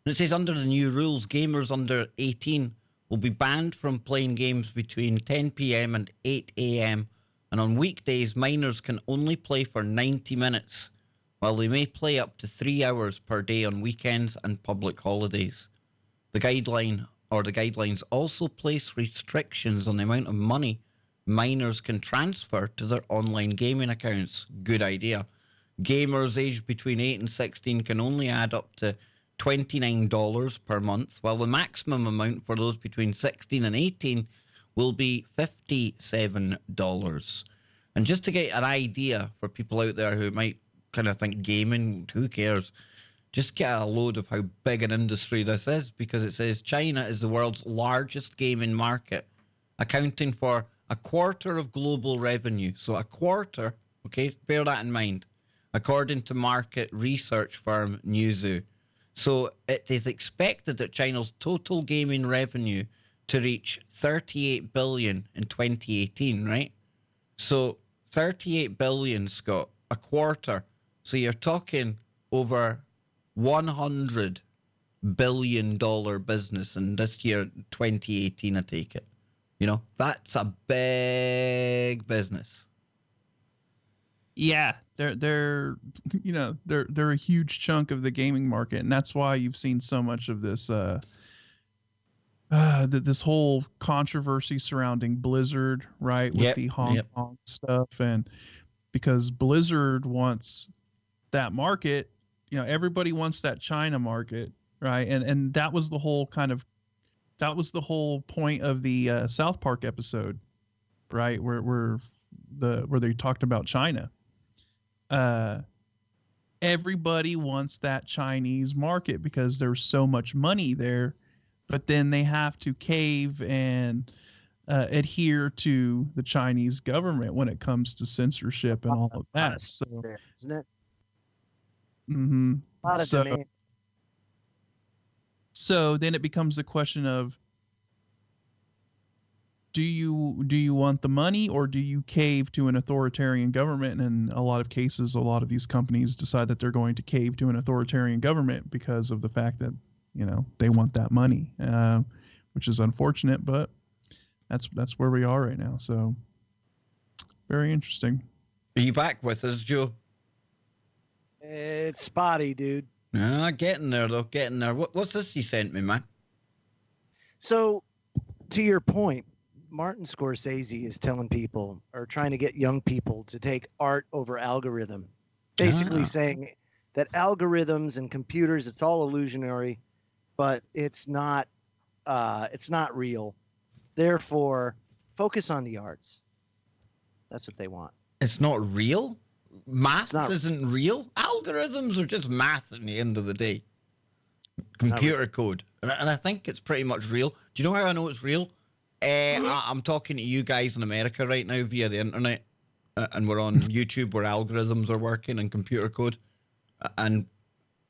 Speaker 1: And it says under the new rules, gamers under 18 will be banned from playing games between 10 p.m. and 8 a.m. And on weekdays, minors can only play for 90 minutes while they may play up to 3 hours per day on weekends and public holidays. The guidelines also place restrictions on the amount of money minors can transfer to their online gaming accounts. Good idea. Gamers aged between 8 and 16 can only add up to $29 per month, while the maximum amount for those between 16 and 18 will be $57. And just to get an idea for people out there who might kind of think gaming, who cares? Just get a load of how big an industry this is, because it says China is the world's largest gaming market, accounting for a quarter of global revenue. So a quarter, okay, bear that in mind, according to market research firm Newzoo. So it is expected that China's total gaming revenue to reach 38 billion in 2018, right? So 38 billion, Scott, a quarter. So you're talking over $100 billion business in this year, 2018, I take it. You know, that's a big business.
Speaker 2: Yeah, they're a huge chunk of the gaming market, and that's why you've seen so much of this this whole controversy surrounding Blizzard, right? With the Hong Kong stuff, and because Blizzard wants that market, everybody wants that China market, right? And that was the whole point of the South Park episode, right? Where they talked about China. Everybody wants that Chinese market because there's so much money there, but then they have to cave and adhere to the Chinese government when it comes to censorship and all of that. So,
Speaker 3: isn't it?
Speaker 2: Mm-hmm.
Speaker 3: A lot of demand.
Speaker 2: So then it becomes a question of, do you want the money, or do you cave to an authoritarian government? And in a lot of cases, a lot of these companies decide that they're going to cave to an authoritarian government because of the fact that they want that money, which is unfortunate, but that's where we are right now. So very interesting.
Speaker 1: Are you back with us, Joe?
Speaker 3: It's spotty, dude.
Speaker 1: Getting there though, getting there. What's this you sent me, man?
Speaker 3: So, to your point, Martin Scorsese is telling people, or trying to get young people to take art over algorithm, basically saying that algorithms and computers, it's all illusionary, but it's not real. Therefore, focus on the arts. That's what they want.
Speaker 1: It's not real? Math isn't real? Algorithms are just math at the end of the day. Computer code. And I think it's pretty much real. Do you know how I know it's real? I'm talking to you guys in America right now via the internet, and we're on YouTube where algorithms are working and computer code. And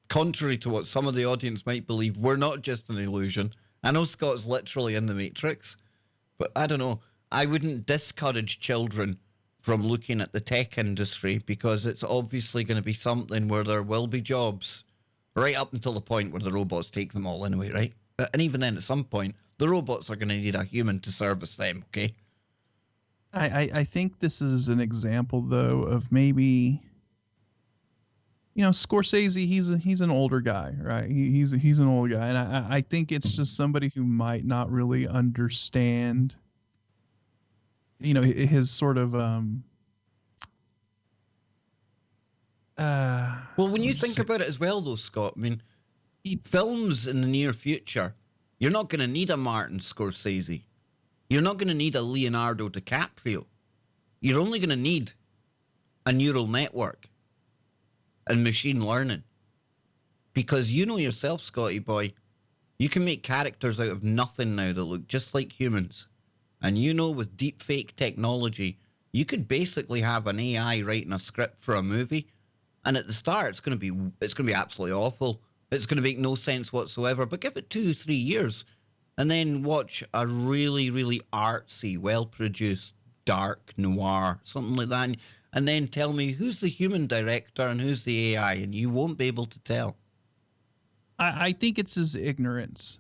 Speaker 1: contrary to what some of the audience might believe, we're not just an illusion. I know Scott's literally in the Matrix, but I don't know. I wouldn't discourage children from looking at the tech industry, because it's obviously going to be something where there will be jobs right up until the point where the robots take them all anyway, right? And even then, at some point, the robots are going to need a human to service them, okay?
Speaker 2: I think this is an example, though, of maybe, Scorsese, he's an older guy, right? He's an old guy. And I think it's just somebody who might not really understand, his sort of...
Speaker 1: well, when you think about it as well, though, Scott, I mean, films in the near future, you're not going to need a Martin Scorsese. You're not going to need a Leonardo DiCaprio. You're only going to need a neural network and machine learning. Because you know yourself, Scotty boy, you can make characters out of nothing now that look just like humans. And with deepfake technology, you could basically have an AI writing a script for a movie, and at the start it's going to be absolutely awful. It's going to make no sense whatsoever. But give it 2-3 years, and then watch a really, really artsy, well-produced, dark noir, something like that, and then tell me who's the human director and who's the AI, and you won't be able to tell.
Speaker 2: I think it's his ignorance.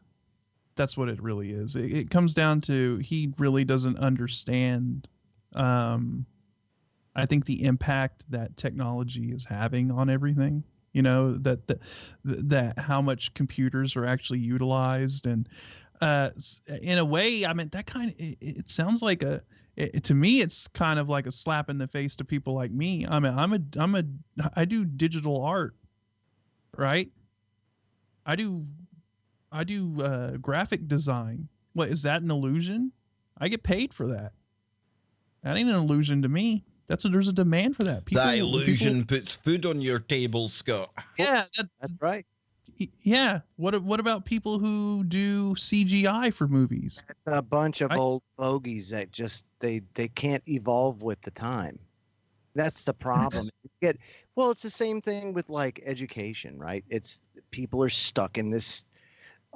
Speaker 2: That's what it really is. It comes down to he really doesn't understand I think the impact that technology is having on everything, that how much computers are actually utilized, and in a way, I mean, that kind of it sounds like to me, it's kind of like a slap in the face to people like me. I mean, I do digital art, right? I do graphic design. What is that, an illusion? I get paid for that. That ain't an illusion to me. There's a demand for that.
Speaker 1: That illusion puts food on your table, Scott.
Speaker 2: Yeah,
Speaker 3: That's right.
Speaker 2: Yeah. What about people who do CGI for movies?
Speaker 3: A bunch of old bogeys that just they can't evolve with the time. That's the problem. Well, it's the same thing with like education, right? It's people are stuck in this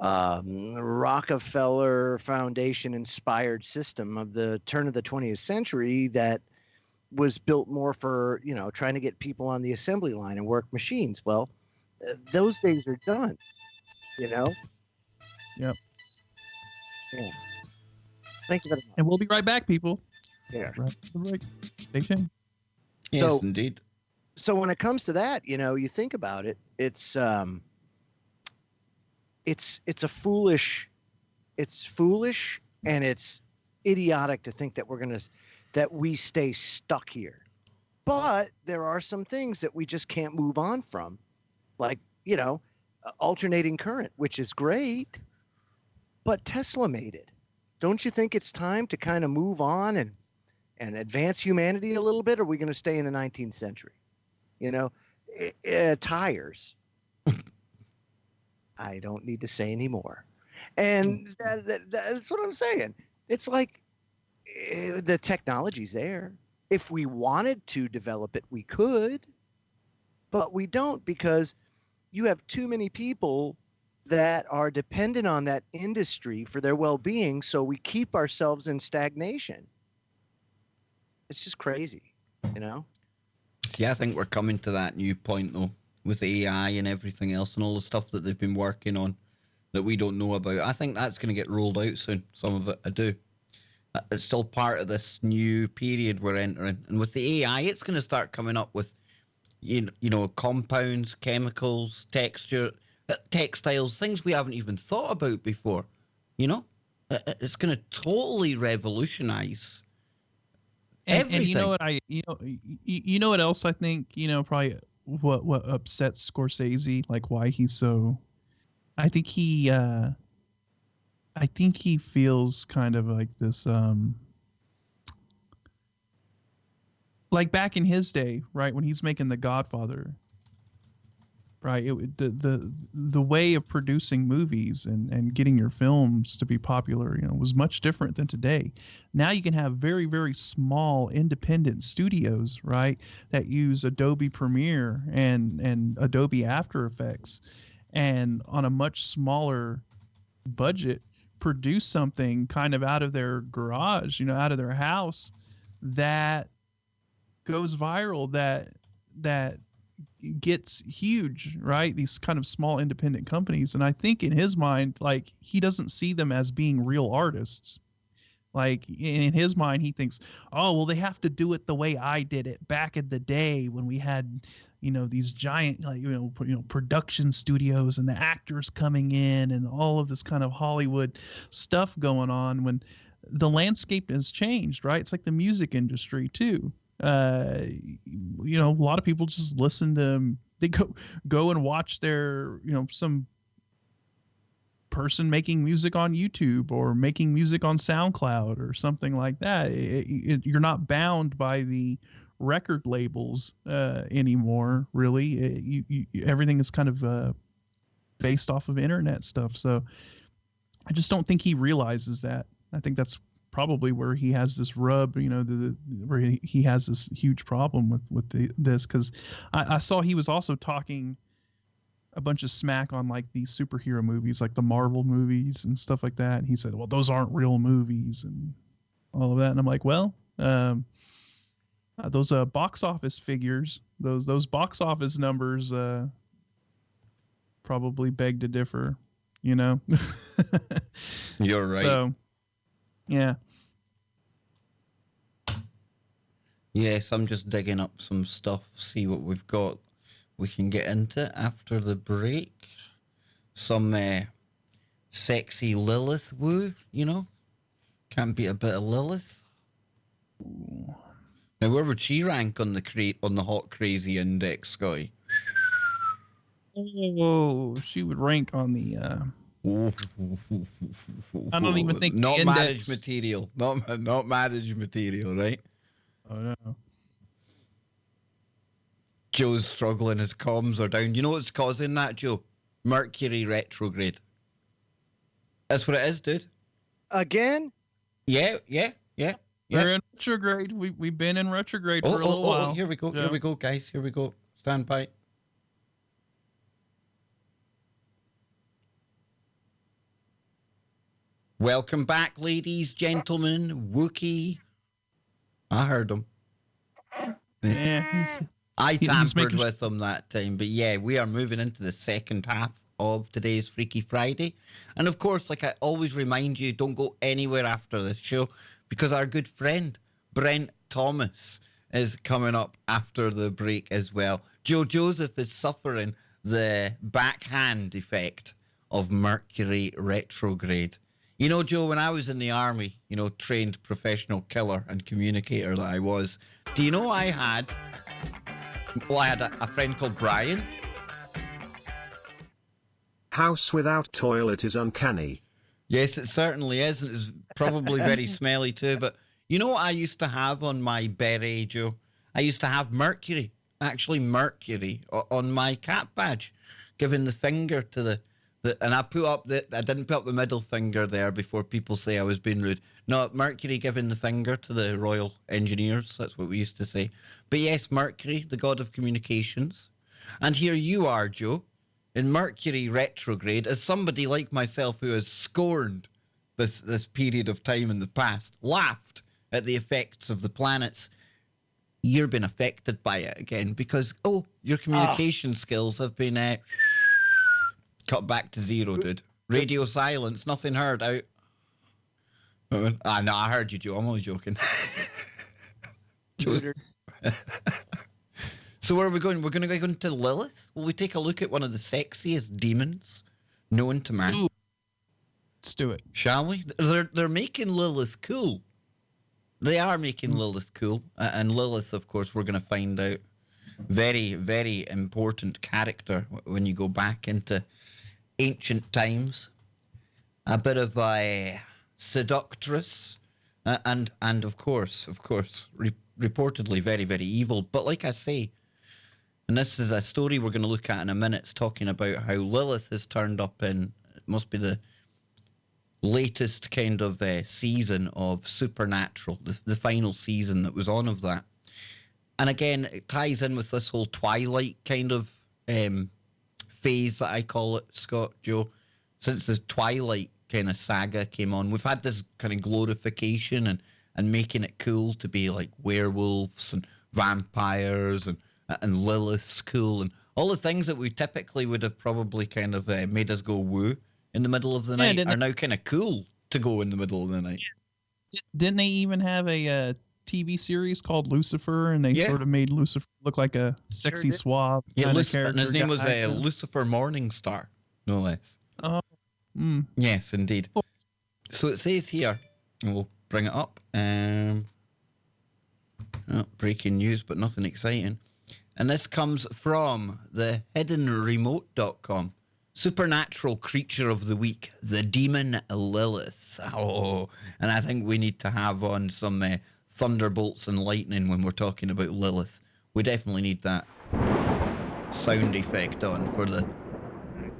Speaker 3: Rockefeller Foundation inspired system of the turn of the 20th century that was built more for, trying to get people on the assembly line and work machines. Well, those days are done,
Speaker 2: Yep.
Speaker 3: Yeah. Thank you very much.
Speaker 2: And we'll be right back, people.
Speaker 3: Yeah.
Speaker 2: Right. Stay tuned.
Speaker 1: Yes,
Speaker 3: So-
Speaker 1: indeed.
Speaker 3: So when it comes to that, you think about it, it's foolish and it's idiotic to think that that we stay stuck here. But there are some things that we just can't move on from, like, alternating current, which is great, but Tesla made it. Don't you think it's time to kind of move on and advance humanity a little bit? Or are we going to stay in the 19th century? Tires. I don't need to say anymore. And that's what I'm saying. It's like the technology's there. If we wanted to develop it, we could, but we don't, because you have too many people that are dependent on that industry for their well-being, so we keep ourselves in stagnation. It's just crazy,
Speaker 1: See, I think we're coming to that new point, though, with AI and everything else and all the stuff that they've been working on that we don't know about. I think that's going to get rolled out soon, some of it, I do. It's still part of this new period we're entering. And with the AI, it's going to start coming up with, compounds, chemicals, texture, textiles, things we haven't even thought about before. It's going to totally revolutionize everything.
Speaker 2: And you know what else I think, probably what upsets Scorsese, like why he's so, I think he feels kind of like this, like back in his day, right, when he's making The Godfather, right, the way of producing movies and getting your films to be popular, was much different than today. Now you can have very, very small independent studios, right, that use Adobe Premiere and Adobe After Effects, and on a much smaller budget produce something kind of out of their garage, out of their house, that goes viral, that gets huge, right? These kind of small independent companies. And I think in his mind, like, he doesn't see them as being real artists. Like, in his mind, he thinks, oh, well, they have to do it the way I did it back in the day when we had, these giant, like, production studios and the actors coming in and all of this kind of Hollywood stuff going on, when the landscape has changed, right? It's like the music industry too. A lot of people just listen to, they go and watch their, some person making music on YouTube or making music on SoundCloud or something like that. You're not bound by the record labels anymore, really. Everything is kind of based off of internet stuff. So I just don't think he realizes that. I think that's probably where he has this rub, where he has this huge problem with this, because I saw he was also talking a bunch of smack on like these superhero movies, like the Marvel movies and stuff like that. And he said, well, those aren't real movies and all of that. And I'm like, well, those box office figures, those box office numbers probably beg to differ, You're
Speaker 1: right.
Speaker 2: So, yeah.
Speaker 1: Yes, I'm just digging up some stuff, see what we've got. We can get into after the break. Some sexy Lilith woo, you know? Can't beat a bit of Lilith.
Speaker 2: Ooh.
Speaker 1: Now, where would she rank on the hot crazy index, Scotty?
Speaker 2: Oh, she would rank on the. I don't even think
Speaker 1: not
Speaker 2: the
Speaker 1: marriage
Speaker 2: index.
Speaker 1: material. Not marriage material, right?
Speaker 2: Oh no.
Speaker 1: Joe's struggling. His comms are down. You know what's causing that, Joe? Mercury retrograde. That's what it is, dude.
Speaker 3: Again?
Speaker 1: Yeah.
Speaker 2: We're in retrograde. We've been in retrograde for a little while.
Speaker 1: Here we go.
Speaker 2: Yeah.
Speaker 1: Here we go, guys. Here we go. Stand by. Welcome back, ladies, gentlemen, Wookie. I heard him.
Speaker 2: Yeah.
Speaker 1: I
Speaker 2: He's
Speaker 1: tampered
Speaker 2: making
Speaker 1: with him that time. But yeah, we are moving into the second half of today's Freaky Friday. And of course, like I always remind you, don't go anywhere after this show because our good friend, Brent Thomas, is coming up after the break as well. Joe Joseph is suffering the backhand effect of Mercury retrograde. You know, Joe, when I was in the army, you know, trained professional killer and communicator that I was, do you know I had a friend called Brian.
Speaker 4: House without toilet is uncanny.
Speaker 1: Yes, it certainly is. And it's probably very smelly too. But you know what I used to have on my beret, Joe? I used to have Mercury, actually Mercury, on my cap badge, giving the finger to the and I didn't put up the middle finger there before people say I was being rude. No, Mercury giving the finger to the Royal Engineers. That's what we used to say. But yes, Mercury, the god of communications. And here you are, Joe, in Mercury retrograde, as somebody like myself who has scorned this period of time in the past, laughed at the effects of the planets. You're being affected by it again because, your communication skills have been cut back to zero, dude. Radio silence, nothing heard out. No, I heard you, Joe. I'm only joking. So where are we going? We're going to go into Lilith? Will we take a look at one of the sexiest demons known to man?
Speaker 2: Ooh. Let's do it.
Speaker 1: Shall we? They're making Lilith cool. They are making Lilith cool. And Lilith, of course, we're going to find out, very, very important character when you go back into ancient times. A bit of a seductress. And of course, reportedly very, very evil. But like I say, and this is a story we're going to look at in a minute, it's talking about how Lilith has turned up in, it must be the latest kind of season of Supernatural, the final season that was on of that. And again, it ties in with this whole Twilight kind of phase that I call it, Scott, Joe. Since the Twilight kind of saga came on, we've had this kind of glorification and making it cool to be like werewolves and vampires and Lilith's cool and all the things that we typically would have probably kind of made us go woo in the middle of the night are now kind of cool to go in the middle of the night.
Speaker 2: Didn't they even have a TV series called Lucifer, and they sort of made Lucifer look like a sexy suave kind of character?
Speaker 1: And his name was Lucifer Morningstar, no less.
Speaker 2: Oh,
Speaker 1: yes, indeed. So it says here, and we'll bring it up. Breaking news, but nothing exciting. And this comes from the hiddenremote.com. Supernatural creature of the week, the demon Lilith. Oh, and I think we need to have on some thunderbolts and lightning when we're talking about Lilith. We definitely need that sound effect on for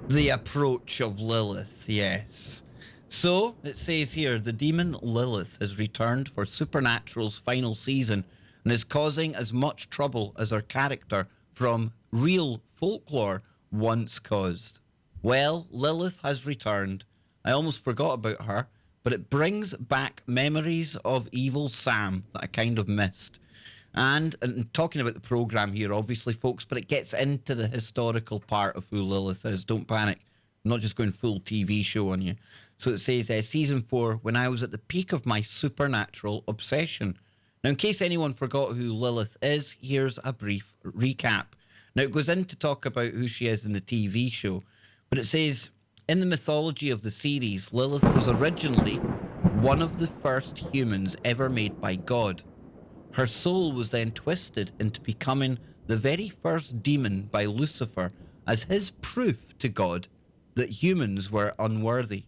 Speaker 1: the approach of Lilith, yes. So, it says here, the demon Lilith has returned for Supernatural's final season and is causing as much trouble as her character from real folklore once caused. Well, Lilith has returned. I almost forgot about her, but it brings back memories of Evil Sam that I kind of missed. And talking about the program here, obviously, folks, but it gets into the historical part of who Lilith is. Don't panic. I'm not just going full TV show on you. So it says, season 4, when I was at the peak of my supernatural obsession. Now, in case anyone forgot who Lilith is, here's a brief recap. Now, it goes in to talk about who she is in the TV show, but it says, in the mythology of the series, Lilith was originally one of the first humans ever made by God. Her soul was then twisted into becoming the very first demon by Lucifer as his proof to God that humans were unworthy.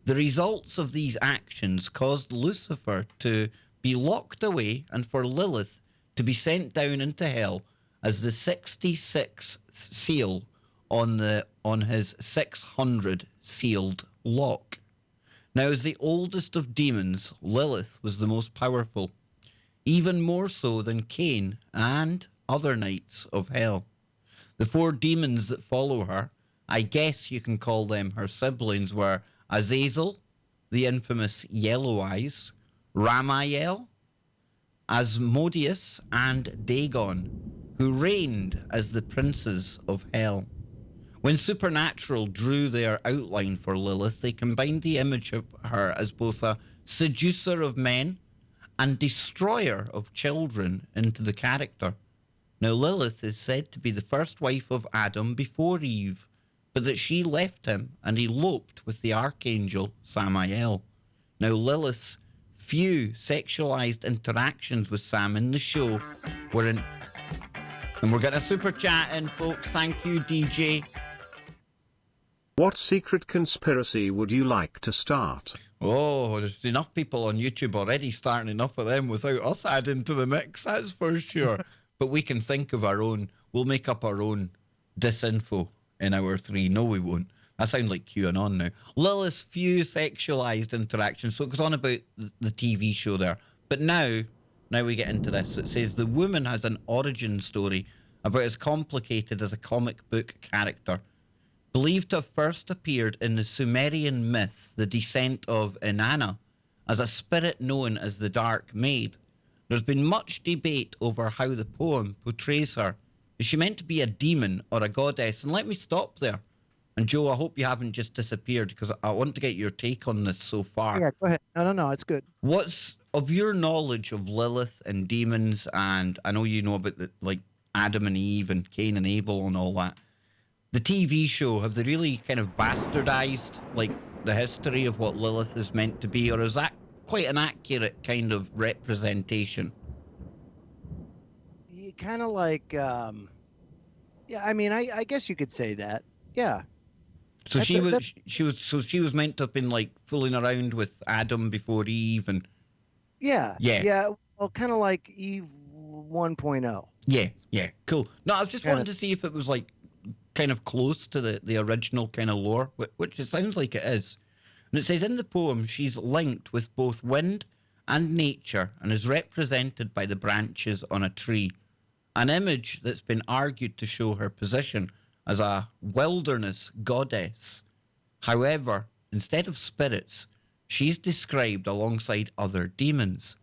Speaker 1: The results of these actions caused Lucifer to be locked away and for Lilith to be sent down into hell as the 66th seal on his 600 sealed lock. Now, as the oldest of demons, Lilith was the most powerful, even more so than Cain and other knights of hell. The 4 demons that follow her, I guess you can call them her siblings, were Azazel, the infamous Yellow Eyes, Ramael, Asmodeus, and Dagon, who reigned as the princes of hell. When Supernatural drew their outline for Lilith, they combined the image of her as both a seducer of men and destroyer of children into the character. Now, Lilith is said to be the first wife of Adam before Eve, but that she left him and eloped with the archangel Samael. Now, Lilith's few sexualized interactions with Sam in the show were in... And we're getting a super chat in, folks. Thank you, DJ.
Speaker 4: What secret conspiracy would you like to start?
Speaker 1: Oh, there's enough people on YouTube already starting enough of them without us adding to the mix, that's for sure. But we can think of our own. We'll make up our own disinfo in hour 3. No, we won't. That sounds like QAnon now. Lilith's few sexualized interactions. So it goes on about the TV show there. But now we get into this. It says the woman has an origin story about as complicated as a comic book character. Believed to have first appeared in the Sumerian myth, The Descent of Inanna, as a spirit known as the Dark Maid. There's been much debate over how the poem portrays her. Is she meant to be a demon or a goddess? And let me stop there. And Joe, I hope you haven't just disappeared because I want to get your take on this so far.
Speaker 3: Yeah, go ahead. No, it's good.
Speaker 1: What's of your knowledge of Lilith and demons, and I know you know about like Adam and Eve and Cain and Abel and all that. The TV show, have they really kind of bastardized like the history of what Lilith is meant to be, or is that quite an accurate kind of representation?
Speaker 3: Kind of like, yeah, I mean, I guess you could say that. Yeah.
Speaker 1: So she was meant to have been like fooling around with Adam before Eve and
Speaker 3: yeah. Well, kind of like Eve 1.0.
Speaker 1: Yeah, cool. No, I was just wanting to see if it was like kind of close to the original kind of lore, which it sounds like it is. And it says in the poem she's linked with both wind and nature and is represented by the branches on a tree, an image that's been argued to show her position as a wilderness goddess. However, instead of spirits, she's described alongside other demons.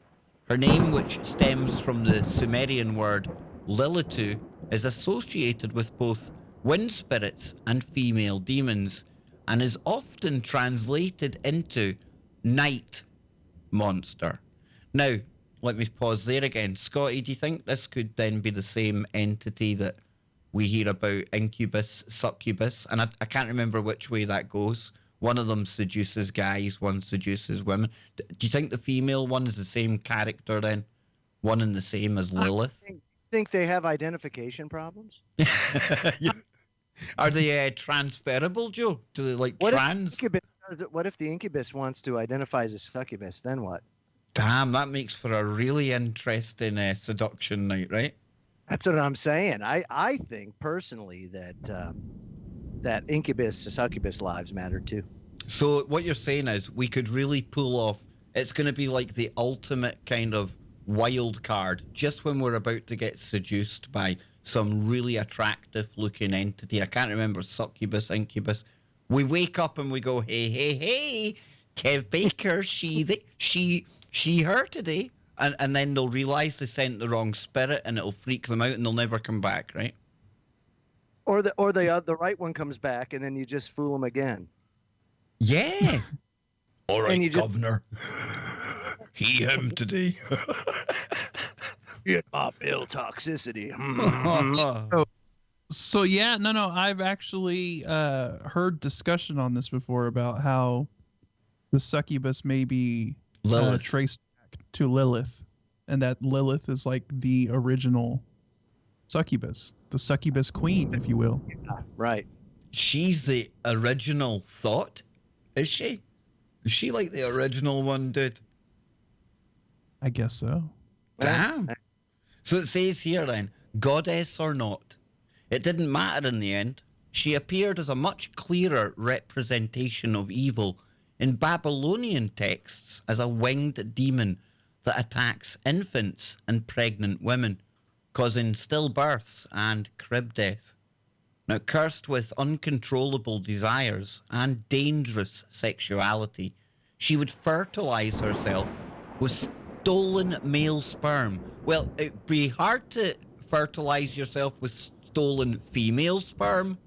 Speaker 1: Her name, which stems from the Sumerian word Lilitu, is associated with both wind spirits and female demons, and is often translated into night monster. Now, let me pause there again. Scotty, do you think this could then be the same entity that we hear about, incubus, succubus? And I can't remember which way that goes. One of them seduces guys, one seduces women. Do you think the female one is the same character then? One and the same as Lilith?
Speaker 3: I think they have identification problems.
Speaker 1: Yeah. Are they transferable, Joe? Do they like trans?
Speaker 3: What if the incubus wants to identify as a succubus? Then what?
Speaker 1: Damn, that makes for a really interesting seduction night, right?
Speaker 3: That's what I'm saying. I think personally that incubus to succubus lives matter too.
Speaker 1: So what you're saying is we could really pull off, it's going to be like the ultimate kind of wild card just when we're about to get seduced by some really attractive looking entity. I can't remember, succubus, incubus. We wake up and we go, hey, Kev Baker, she, her today. And then they'll realize they sent the wrong spirit and it'll freak them out and they'll never come back, right?
Speaker 3: Or the right one comes back and then you just fool them again.
Speaker 1: Yeah. All right,
Speaker 3: and
Speaker 1: governor. He, him today.
Speaker 3: Get my bill toxicity.
Speaker 2: So yeah, no, I've actually heard discussion on this before about how the succubus may be
Speaker 1: Lilith.
Speaker 2: traced back to Lilith, and that Lilith is like the original succubus, the succubus queen, if you will.
Speaker 3: Right.
Speaker 1: She's the original thought, is she? Is she like the original one, dude?
Speaker 2: I guess so.
Speaker 1: Damn. So it says here then, goddess or not, it didn't matter in the end. She appeared as a much clearer representation of evil in Babylonian texts as a winged demon that attacks infants and pregnant women, causing stillbirths and crib death. Now, cursed with uncontrollable desires and dangerous sexuality, she would fertilize herself with stolen male sperm. Well, it'd be hard to fertilize yourself with stolen female sperm.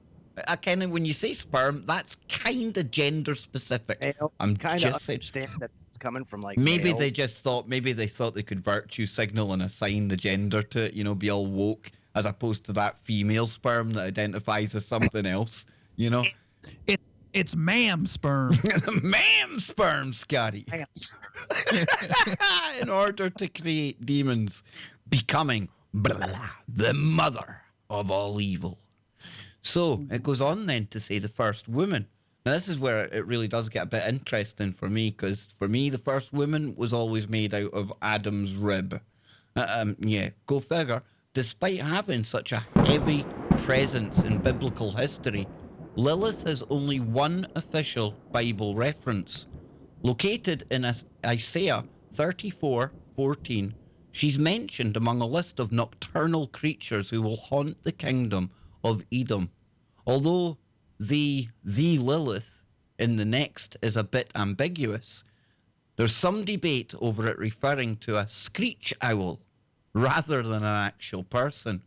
Speaker 1: I kind of, when you say sperm, that's kind of gender specific. I'm
Speaker 3: kind of
Speaker 1: just saying.
Speaker 3: understand that it's coming from like
Speaker 1: Maybe
Speaker 3: males.
Speaker 1: they thought they could virtue signal and assign the gender to it, you know, be all woke, as opposed to that female sperm that identifies as something else, you know?
Speaker 2: It's ma'am sperm.
Speaker 1: Ma'am sperm, Scotty. In order to create demons, becoming the mother of all evil. So it goes on then to say the first woman. Now this is where it really does get a bit interesting for me, because for me the first woman was always made out of Adam's rib. Yeah, go figure. Despite having such a heavy presence in biblical history, Lilith has only one official Bible reference. Located in Isaiah 34:14, she's mentioned among a list of nocturnal creatures who will haunt the kingdom of Edom. Although the Lilith in the next is a bit ambiguous, there's some debate over it referring to a screech owl rather than an actual person.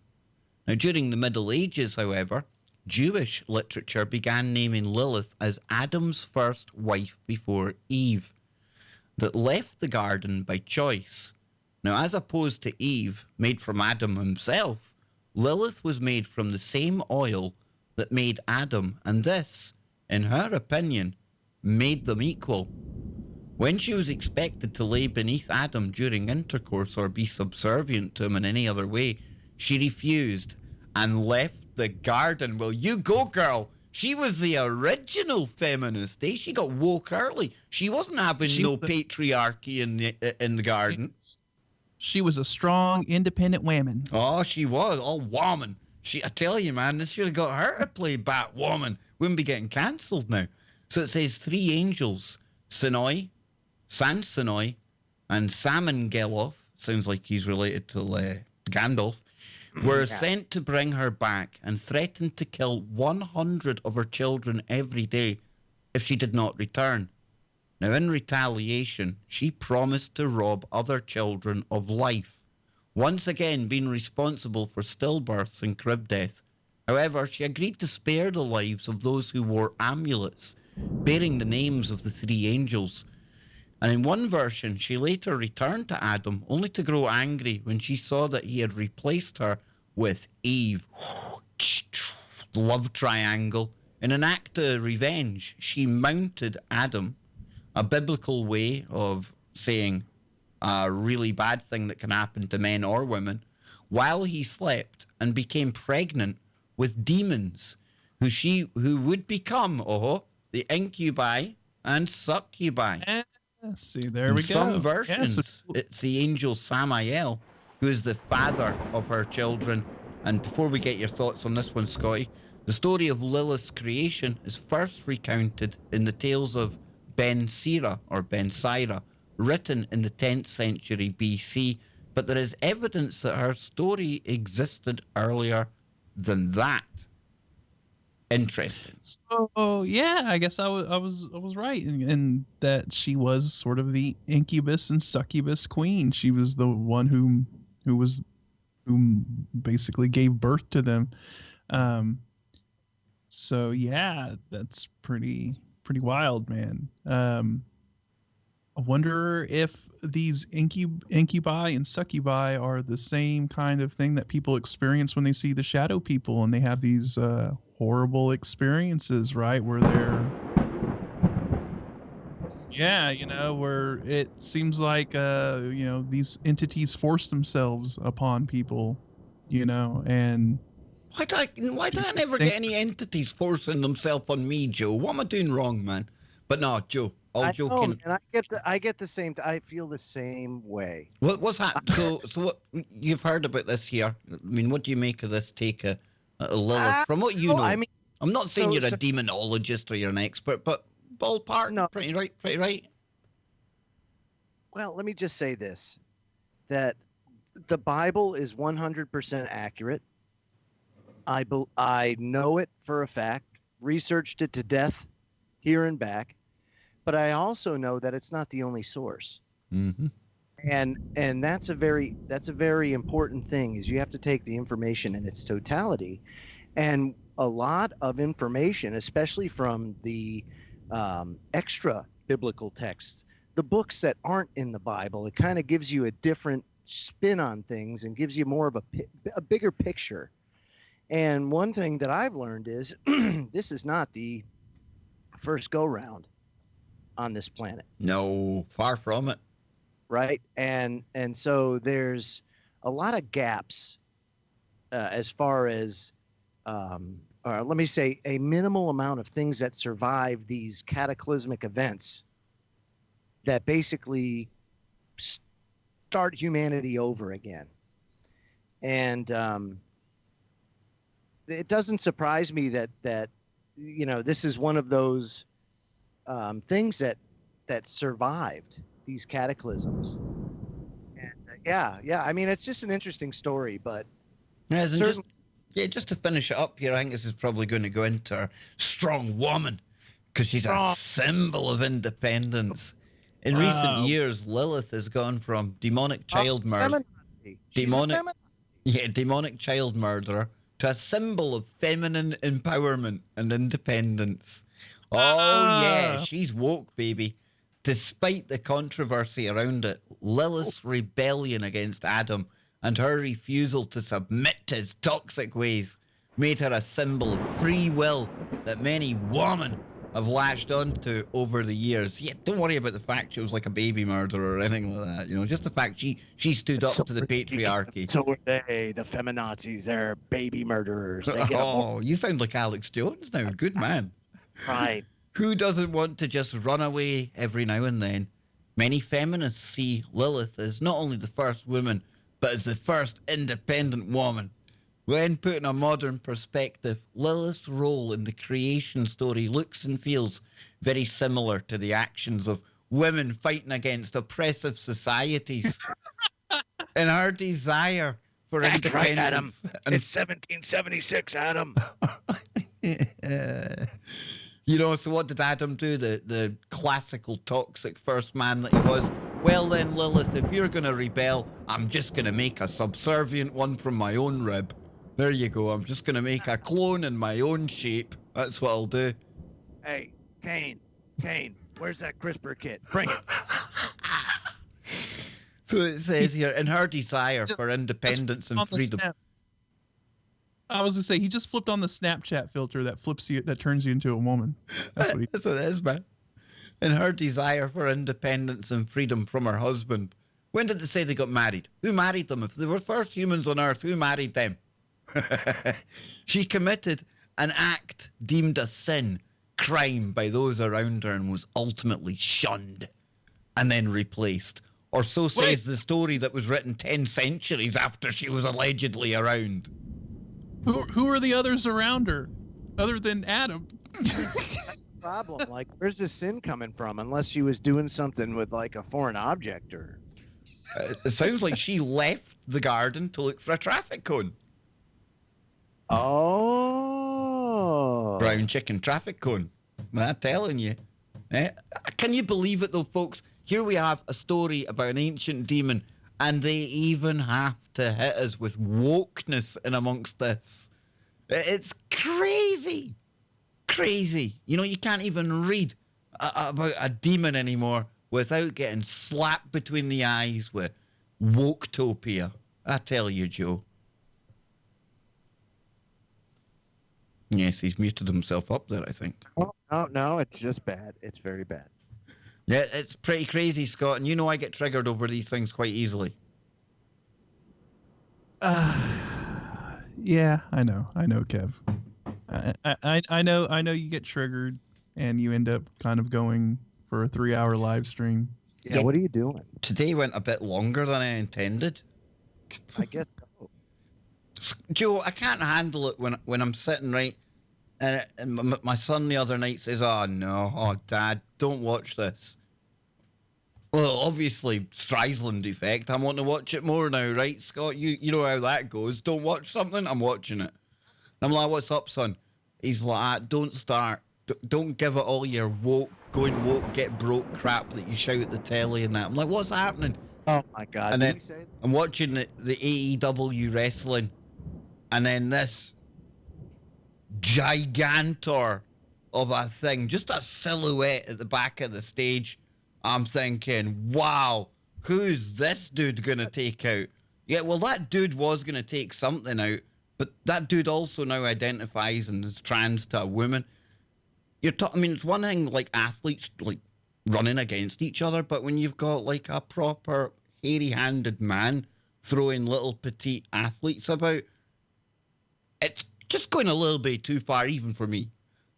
Speaker 1: Now, during the Middle Ages, however, Jewish literature began naming Lilith as Adam's first wife before Eve, that left the garden by choice. Now, as opposed to Eve, made from Adam himself, Lilith was made from the same oil that made Adam, and this, in her opinion, made them equal. When she was expected to lay beneath Adam during intercourse or be subservient to him in any other way, she refused and left the garden. Well, you go, girl. She was the original feminist, eh? She got woke early. She wasn't having patriarchy in the garden.
Speaker 2: She was a strong, independent woman.
Speaker 1: Oh, she was. All woman. I tell you, man, this should have got her to play Batwoman. Wouldn't be getting cancelled now. So it says 3 angels, Sinoi, Sansonoi, and Samangeloth, sounds like he's related to Gandalf, were sent to bring her back and threatened to kill 100 of her children every day if she did not return. Now, in retaliation, she promised to rob other children of life, once again being responsible for stillbirths and crib death. However, she agreed to spare the lives of those who wore amulets bearing the names of the 3 angels. And in one version, she later returned to Adam, only to grow angry when she saw that he had replaced her with Eve. Love triangle. In an act of revenge, she mounted Adam, a biblical way of saying a really bad thing that can happen to men or women, while he slept, and became pregnant with demons who would become the incubi and succubi.
Speaker 2: See, there we go.
Speaker 1: In some versions, it's the angel Samael, who is the father of her children. And before we get your thoughts on this one, Scotty, the story of Lilith's creation is first recounted in the tales of Ben Sira, written in the 10th century BC, but there is evidence that her story existed earlier than that. Interesting.
Speaker 2: So yeah, I guess I was right in that she was sort of the incubus and succubus queen. She was the one who basically gave birth to them. So yeah, that's pretty wild, man. I wonder if these incubi and succubi are the same kind of thing that people experience when they see the shadow people, and they have these horrible experiences, right? Where they're, yeah, where it seems like, these entities force themselves upon people, and
Speaker 1: Why do I never get any entities forcing themselves on me, Joe? What am I doing wrong, man? But no, Joe, all
Speaker 3: I know,
Speaker 1: joking.
Speaker 3: and I get the same. I feel the same way.
Speaker 1: What's happened? So what you've heard about this here? I mean, what do you make of this take of Lilith? From what you know,
Speaker 3: I mean,
Speaker 1: I'm not saying
Speaker 3: so-
Speaker 1: you're a
Speaker 3: so-
Speaker 1: demonologist or you're an expert, but ballpark,
Speaker 3: No.
Speaker 1: pretty right, pretty right.
Speaker 3: Well, let me just say this: that the Bible is 100% accurate. I know it for a fact. Researched it to death, here and back. But I also know that it's not the only source.
Speaker 1: Mm-hmm.
Speaker 3: And that's a very important thing, is you have to take the information in its totality. And a lot of information, especially from the extra biblical texts, the books that aren't in the Bible, it kind of gives you a different spin on things and gives you more of a bigger picture. And one thing that I've learned is this is not the first go round on this planet.
Speaker 1: No, far from it.
Speaker 3: Right. And so there's a lot of gaps as far as, or let me say, a minimal amount of things that survive these cataclysmic events that basically start humanity over again. And it doesn't surprise me that this is one of those things that survived these cataclysms. And yeah. I mean, it's just an interesting story, but
Speaker 1: Yeah,
Speaker 3: certain-
Speaker 1: just to finish it up here, I think this is probably going to go into our strong woman, because she's a symbol of independence. In recent years, Lilith has gone from demonic child murder, demonic child murderer, to a symbol of feminine empowerment and independence. Oh yeah, she's woke, baby. Despite the controversy around it, Lilith's rebellion against Adam and her refusal to submit to his toxic ways made her a symbol of free will that many women have latched onto over the years. Yeah, don't worry about the fact she was like a baby murderer or anything like that. Just the fact she stood up to the patriarchy.
Speaker 3: So were they, the feminazis. They're baby murderers. They get
Speaker 1: You sound like Alex Jones now. Good man.
Speaker 3: right.
Speaker 1: Who doesn't want to just run away every now and then? Many feminists see Lilith as not only the first woman, but as the first independent woman. When put in a modern perspective, Lilith's role in the creation story looks and feels very similar to the actions of women fighting against oppressive societies. And her desire for independence.
Speaker 3: Right, Adam. It's 1776, Adam.
Speaker 1: So what did Adam do? The classical toxic first man that he was. Well then, Lilith, if you're going to rebel, I'm just going to make a subservient one from my own rib. There you go. I'm just going to make a clone in my own shape. That's what I'll do.
Speaker 3: Hey, Kane, where's that CRISPR kit? Bring it.
Speaker 1: So it says here, in her desire for independence and freedom.
Speaker 2: I was gonna say, he just flipped on the Snapchat filter that turns you into a woman. That's what
Speaker 1: That's what it is, man. In her desire for independence and freedom from her husband. When did it say they got married? Who married them? If they were first humans on Earth, who married them? She committed an act deemed a sin, crime by those around her, and was ultimately shunned and then replaced. Or so says the story that was written 10 centuries after she was allegedly around.
Speaker 2: Who are the others around her, other than Adam?
Speaker 3: Problem. Like, where's the sin coming from? Unless she was doing something with like a foreign object or.
Speaker 1: It sounds like she left the garden to look for a traffic cone.
Speaker 3: Oh.
Speaker 1: Brown chicken traffic cone. I'm telling you. Can you believe it though, folks? Here we have a story about an ancient demon, and they even have to hit us with wokeness in amongst this. It's crazy. You can't even read about a demon anymore without getting slapped between the eyes with Woketopia. I tell you, Joe. Yes, he's muted himself up there, I think.
Speaker 3: Oh, no, it's just bad. It's very bad.
Speaker 1: Yeah, it's pretty crazy, Scott. And you know I get triggered over these things quite easily.
Speaker 2: Yeah, I know, Kev. I know you get triggered and you end up kind of going for a 3-hour live stream.
Speaker 3: Yeah, what are you doing?
Speaker 1: Today went a bit longer than I intended.
Speaker 3: I guess so.
Speaker 1: Joe, I can't handle it when I'm sitting right, and my son the other night says, "Oh no, oh Dad, don't watch this." Well, obviously, Streisand effect. I want to watch it more now, right, Scott? You know how that goes. Don't watch something, I'm watching it. I'm like, "What's up, son?" He's like, "Don't start. Don't give it all your woke, get broke crap that you shout at the telly and that." I'm like, "What's happening?"
Speaker 3: Oh my God!
Speaker 1: And
Speaker 3: Did
Speaker 1: then
Speaker 3: he say that?
Speaker 1: I'm watching the AEW wrestling, and then this gigantor of a thing, just a silhouette at the back of the stage. I'm thinking, wow, who's this dude going to take out? Yeah, well, that dude was going to take something out, but that dude also now identifies and is trans to a woman. I mean, it's one thing like athletes like running against each other, but when you've got like a proper hairy-handed man throwing little petite athletes about, it's just going a little bit too far even for me.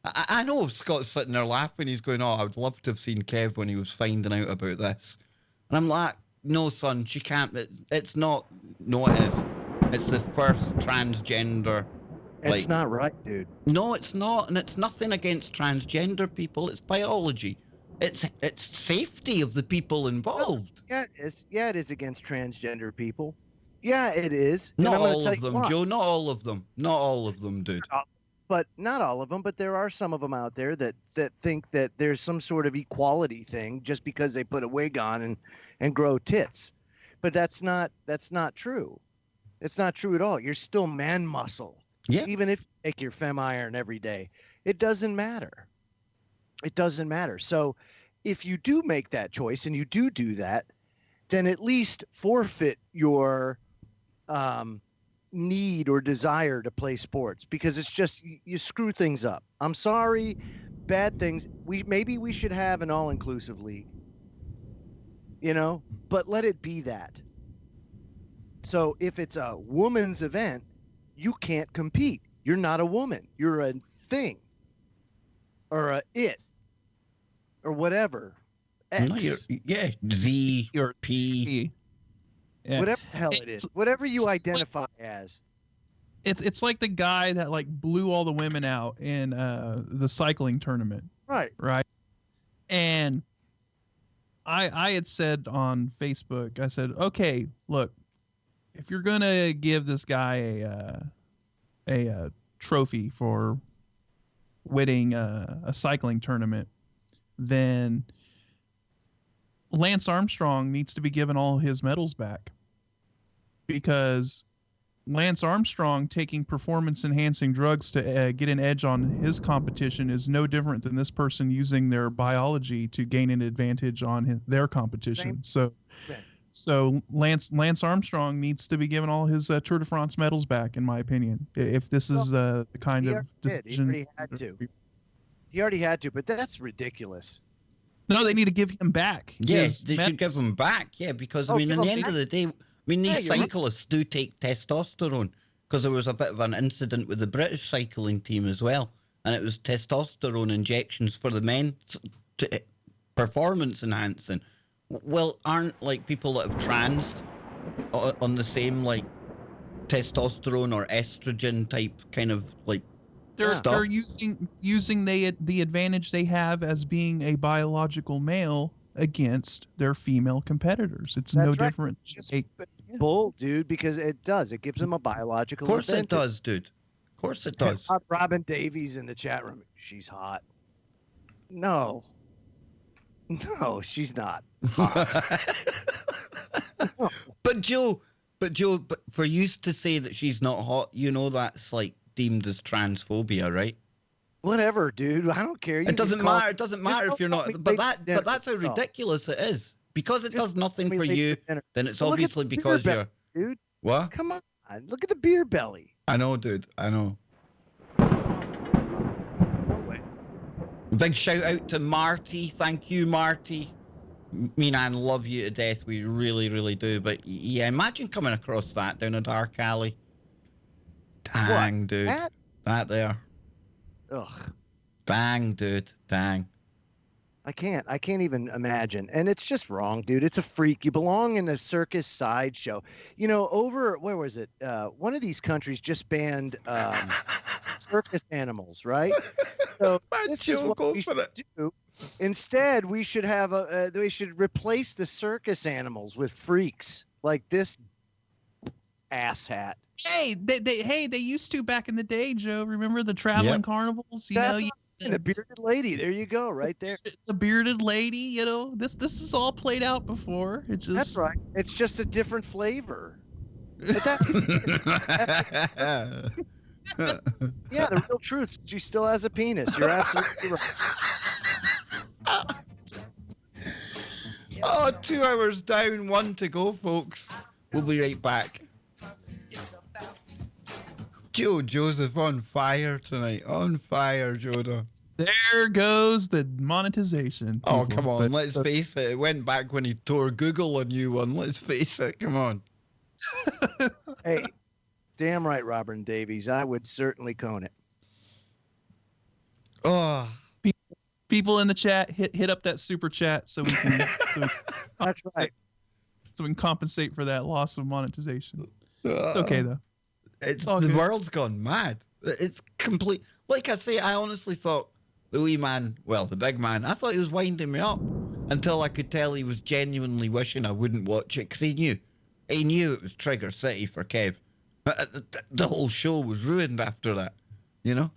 Speaker 1: I know Scott's sitting there laughing. He's going, "Oh, I would love to have seen Kev when he was finding out about this." And I'm like, "No, son, she can't. It's not. No, it is. It's the first transgender."
Speaker 3: It's not right, dude.
Speaker 1: No, it's not. And it's nothing against transgender people. It's biology. It's safety of the people involved.
Speaker 3: Yeah, it is. Yeah, it is against transgender people. Yeah, it is. And
Speaker 1: Not
Speaker 3: I'm gonna
Speaker 1: all
Speaker 3: tell
Speaker 1: of
Speaker 3: you
Speaker 1: them,
Speaker 3: why.
Speaker 1: Joe. Not all of them. Not all of them, dude.
Speaker 3: But not all of them. But there are some of them out there that think that there's some sort of equality thing just because they put a wig on and grow tits. But that's not true. It's not true at all. You're still man muscle.
Speaker 1: Yeah.
Speaker 3: Even if you take your fem iron every day, it doesn't matter. It doesn't matter. So if you do make that choice and you do that, then at least forfeit your need or desire to play sports, because it's just you screw things up. I'm sorry, bad things. Maybe we should have an all-inclusive league, but let it be that. So if it's a woman's event, you can't compete. You're not a woman. You're a thing or a it or whatever. X.
Speaker 1: No, Z
Speaker 2: Or
Speaker 1: P.
Speaker 2: Yeah.
Speaker 3: Whatever the hell it is. Whatever you identify as.
Speaker 2: It's like the guy that like blew all the women out in the cycling tournament.
Speaker 3: Right.
Speaker 2: And I had said on Facebook, I said, okay, look, if you're gonna give this guy a trophy for winning a cycling tournament, then Lance Armstrong needs to be given all his medals back, because Lance Armstrong taking performance-enhancing drugs to get an edge on his competition is no different than this person using their biology to gain an advantage on their competition. So Lance Armstrong needs to be given all his Tour de France medals back, in my opinion. If this is the kind of decision,
Speaker 3: he already had to. He already had to, but that's ridiculous.
Speaker 2: No, they need to give him back.
Speaker 1: Yes, they should give him back. Yeah, because I mean,
Speaker 3: give
Speaker 1: at the
Speaker 3: him
Speaker 1: end of
Speaker 3: back.
Speaker 1: the day, these
Speaker 3: you're right.
Speaker 1: cyclists do take testosterone, because there was a bit of an incident with the British cycling team as well, and it was testosterone injections for the men, performance enhancing. Well, aren't like people that have transed on the same like testosterone or estrogen type kind of like stuff?
Speaker 2: They're using the advantage they have as being a biological male against their female competitors. It's no
Speaker 3: That's right.
Speaker 2: different.
Speaker 3: Just bull, dude, because it does. It gives them a biological
Speaker 1: Of course it
Speaker 3: advantage.
Speaker 1: does, dude. Of course it does.
Speaker 3: Robin Davies in the chat room. She's hot. No, she's not hot.
Speaker 1: But Joe, for you to say that she's not hot, that's like deemed as transphobia, right?
Speaker 3: Whatever, dude. I don't care. You
Speaker 1: It doesn't
Speaker 3: can call-
Speaker 1: matter. It doesn't matter
Speaker 3: just
Speaker 1: if you're
Speaker 3: don't call
Speaker 1: not.
Speaker 3: me
Speaker 1: But
Speaker 3: late
Speaker 1: that.
Speaker 3: for dinner.
Speaker 1: But that's how
Speaker 3: That's all.
Speaker 1: ridiculous it is. Because it
Speaker 3: Just
Speaker 1: does nothing
Speaker 3: call me
Speaker 1: for
Speaker 3: late
Speaker 1: you,
Speaker 3: dinner.
Speaker 1: then it's
Speaker 3: Well, look at
Speaker 1: obviously
Speaker 3: the beer
Speaker 1: because
Speaker 3: belly,
Speaker 1: you're
Speaker 3: dude.
Speaker 1: what?
Speaker 3: Come on. Look at the beer belly.
Speaker 1: I know, dude. I know.
Speaker 3: No way.
Speaker 1: Big shout out to Marty. Thank you, Marty. Me and I love you to death. We really, really do. But yeah, imagine coming across that down a dark alley. Dang, dude. That there.
Speaker 3: Ugh.
Speaker 1: Dang, dude. Dang.
Speaker 3: I can't even imagine. And it's just wrong, dude. It's a freak. You belong in a circus sideshow. You know, where was it? One of these countries just banned circus animals, right? So
Speaker 1: Man,
Speaker 3: this
Speaker 1: Joe,
Speaker 3: is what
Speaker 1: go
Speaker 3: we
Speaker 1: for
Speaker 3: should do. Instead, we should have they should replace the circus animals with freaks like this asshat.
Speaker 2: Hey, they used to back in the day, Joe. Remember the traveling carnivals? You know,
Speaker 3: And a bearded lady. There you go, right there.
Speaker 2: the bearded lady. You know, this is all played out before. It just
Speaker 3: That's right. It's just a different flavor. But that, yeah, the real truth. She still has a penis. You're absolutely right.
Speaker 1: Oh, 2 hours down, 1 to go, folks. We'll be right back. Joe Joseph on fire tonight. On fire, Joda.
Speaker 2: there goes the monetization.
Speaker 1: Oh,
Speaker 2: people.
Speaker 1: come on.
Speaker 2: But-
Speaker 1: Let's face it. It went back when he tore Google a new one. Let's face it. Come on.
Speaker 3: Hey, damn right, Robert Davies. I would certainly cone it.
Speaker 1: Oh,
Speaker 2: People in the chat, hit up that super chat so we can
Speaker 3: That's right.
Speaker 2: so we can compensate for that loss of monetization. It's okay though.
Speaker 1: It's
Speaker 2: all
Speaker 1: the
Speaker 2: good.
Speaker 1: world's gone mad. It's complete. Like I say, I honestly thought the wee man, well, the big man, I thought he was winding me up until I could tell he was genuinely wishing I wouldn't watch it because he knew it was Trigger City for Kev. The whole show was ruined after that, you know.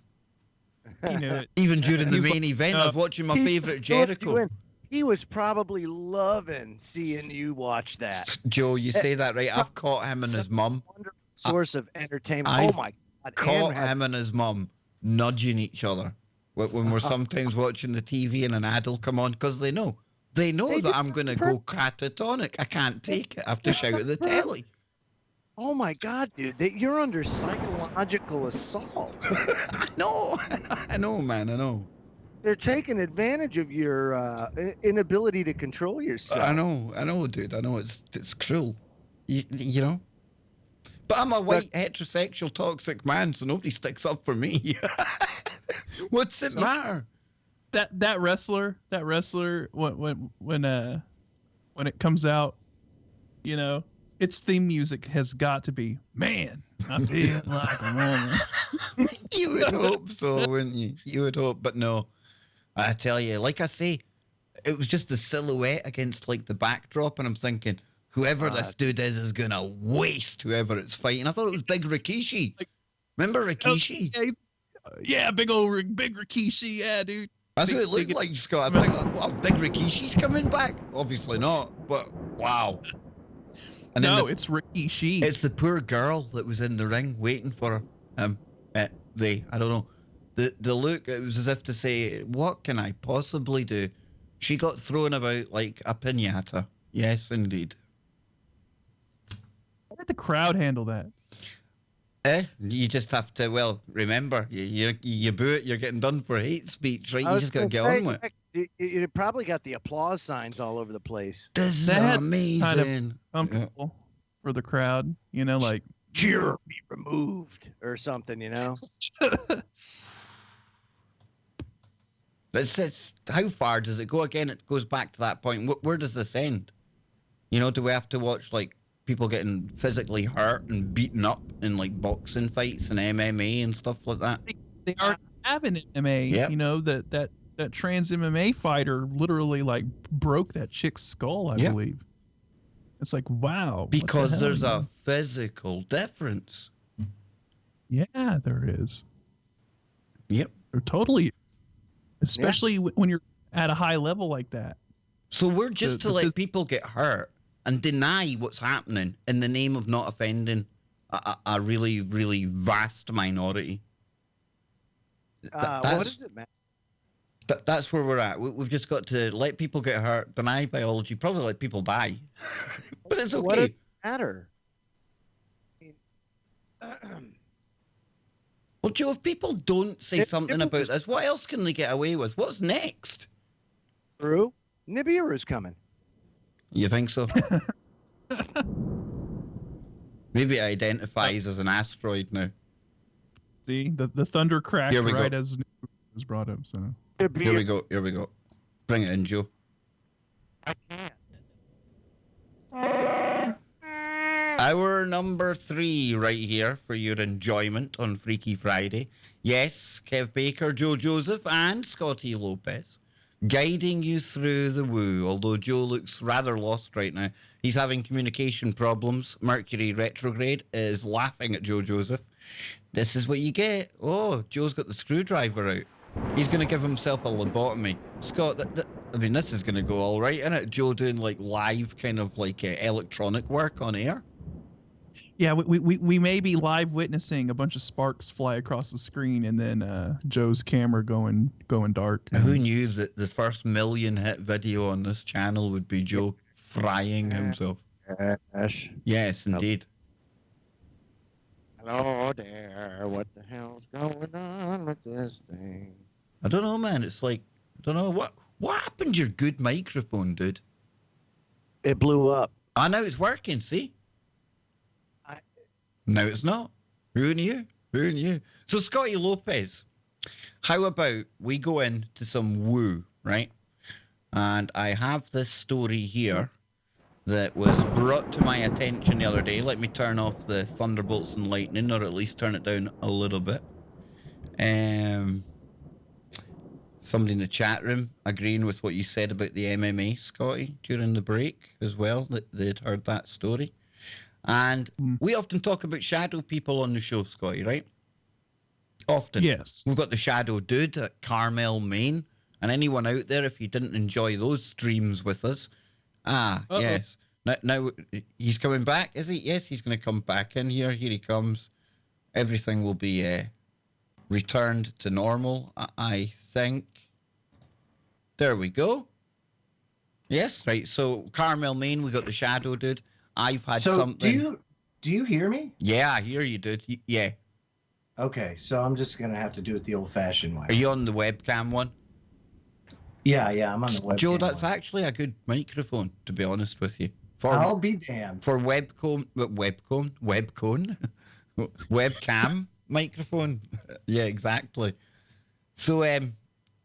Speaker 2: You know it.
Speaker 1: Even during the
Speaker 2: He's
Speaker 1: main event, I was watching my
Speaker 3: He
Speaker 1: favorite
Speaker 3: just loved you
Speaker 1: Jericho.
Speaker 3: in. He was probably loving seeing you watch that.
Speaker 1: Joe, you say that right. I've caught him and his mum.
Speaker 3: Wonderful source of entertainment.
Speaker 1: I've
Speaker 3: Oh my God.
Speaker 1: Caught
Speaker 3: And
Speaker 1: him and his mum nudging each other when we're sometimes watching the TV and an ad will come on because they know
Speaker 3: They
Speaker 1: that
Speaker 3: do
Speaker 1: I'm going to go catatonic. I can't take it. I have to shout at the telly.
Speaker 3: Oh my God, dude. You're under psychological assault.
Speaker 1: I know, man. I know.
Speaker 3: They're taking advantage of your inability to control yourself.
Speaker 1: I know, dude. I know it's cruel. You know. But I'm a white heterosexual toxic man, so nobody sticks up for me. What's it matter?
Speaker 2: That wrestler when it comes out, you know, its theme music has got to be, man, I feel like a woman.
Speaker 1: You would hope so, wouldn't you? You would hope, but no. I tell you, like I say, it was just the silhouette against like the backdrop, and I'm thinking, whoever this dude is gonna waste whoever it's fighting. I thought it was Big Rikishi. Remember Rikishi?
Speaker 2: Yeah, big Rikishi, yeah, dude.
Speaker 1: That's what it looked like, Scott. I think, wow, Big Rikishi's coming back. Obviously not, but wow. And then
Speaker 2: No, it's Rikishi.
Speaker 1: it's the poor girl that was in the ring waiting for him. I don't know. The look, it was as if to say, what can I possibly do? She got thrown about like a piñata. Yes, indeed.
Speaker 2: How did the crowd handle that?
Speaker 1: You just have to, well, remember, you boo it, you're getting done for hate speech, right?
Speaker 3: I
Speaker 1: You
Speaker 3: was
Speaker 1: just got to
Speaker 3: gonna
Speaker 1: get
Speaker 3: say,
Speaker 1: on with it.
Speaker 3: You probably got the applause signs all over the place.
Speaker 1: This is
Speaker 2: That's
Speaker 1: amazing.
Speaker 2: kind of Uncomfortable for the crowd, you know, like
Speaker 3: Cheer be removed or something, you know?
Speaker 1: It's how far does it go? Again, it goes back to that point. Where does this end? You know, do we have to watch like people getting physically hurt and beaten up in like boxing fights and MMA and stuff like that?
Speaker 2: they already have an MMA.
Speaker 1: Yep.
Speaker 2: You know, that trans MMA fighter literally like broke that chick's skull, I
Speaker 1: Yep.
Speaker 2: believe. It's like, wow. what the
Speaker 1: Because
Speaker 2: hell,
Speaker 1: there's
Speaker 2: you
Speaker 1: a
Speaker 2: know?
Speaker 1: physical difference.
Speaker 2: Yeah, there is.
Speaker 1: Yep.
Speaker 2: There totally is. Especially when you're at a high level like that.
Speaker 1: So we're just to let
Speaker 2: because-
Speaker 1: people get hurt and deny what's happening in the name of not offending a really, really vast minority.
Speaker 3: What
Speaker 1: That's
Speaker 3: is it, man?
Speaker 1: that's where we're at. We've just got to let people get hurt, deny biology, probably let people die, but it's
Speaker 3: What does
Speaker 1: okay.
Speaker 3: it matter?
Speaker 1: Well, Joe, if people don't say something about
Speaker 3: Nibiru's
Speaker 1: this, what else can they get away with? What's next?
Speaker 3: True. Nibiru's coming.
Speaker 1: You think so? Maybe it identifies as an asteroid now.
Speaker 2: See, the thunder cracked
Speaker 1: Here we
Speaker 2: right
Speaker 1: go.
Speaker 2: as news was brought up. So
Speaker 1: Here we go. Here we go. Bring it in, Joe.
Speaker 3: I can't.
Speaker 1: Hour number 3 right here for your enjoyment on Freaky Friday. Yes, Kev Baker, Joe Joseph, and Scotty Lopez guiding you through the woo, although Joe looks rather lost right now. He's having communication problems. Mercury retrograde is laughing at Joe Joseph. This is what you get. Oh, Joe's got the screwdriver out. He's going to give himself a lobotomy. Scott, I mean, this is going to go all right, isn't it? Joe doing like live kind of like electronic work on air.
Speaker 2: yeah, we may be live witnessing a bunch of sparks fly across the screen, and then Joe's camera going dark.
Speaker 1: Who knew that the first million hit video on this channel would be Joe frying himself?
Speaker 3: Ash.
Speaker 1: Yes, indeed.
Speaker 3: Hello there. What the hell's going on with this thing?
Speaker 1: I don't know, man. It's like, I don't know. What happened to your good microphone, dude?
Speaker 3: It blew up.
Speaker 1: I know it's working, see? No, it's not. Who knew? Who knew? So, Scotty Lopez, how about we go into some woo, right? And I have this story here that was brought to my attention the other day. Let me turn off the thunderbolts and lightning, or at least turn it down a little bit. Somebody in the chat room agreeing with what you said about the MMA, Scotty, during the break as well, that they'd heard that story. And we often talk about shadow people on the show, Scotty, right? Often.
Speaker 2: Yes.
Speaker 1: We've got the shadow dude at Carmel, Maine. And anyone out there, if you didn't enjoy those streams with us, yes. Now he's coming back, is he? Yes, he's going to come back in here. Here he comes. Everything will be returned to normal, I think. There we go. Yes, right. So Carmel, Maine, we got the shadow dude. I've had something.
Speaker 6: Do you hear me?
Speaker 1: Yeah, I hear you, dude. Yeah.
Speaker 6: Okay, so I'm just gonna have to do it the old-fashioned way.
Speaker 1: Are you on the webcam one?
Speaker 6: Yeah, I'm on the webcam.
Speaker 1: Joe, that's
Speaker 6: one.
Speaker 1: actually a good microphone, to be honest with you.
Speaker 6: I'll be damned.
Speaker 1: For webcam microphone. Yeah, exactly. So,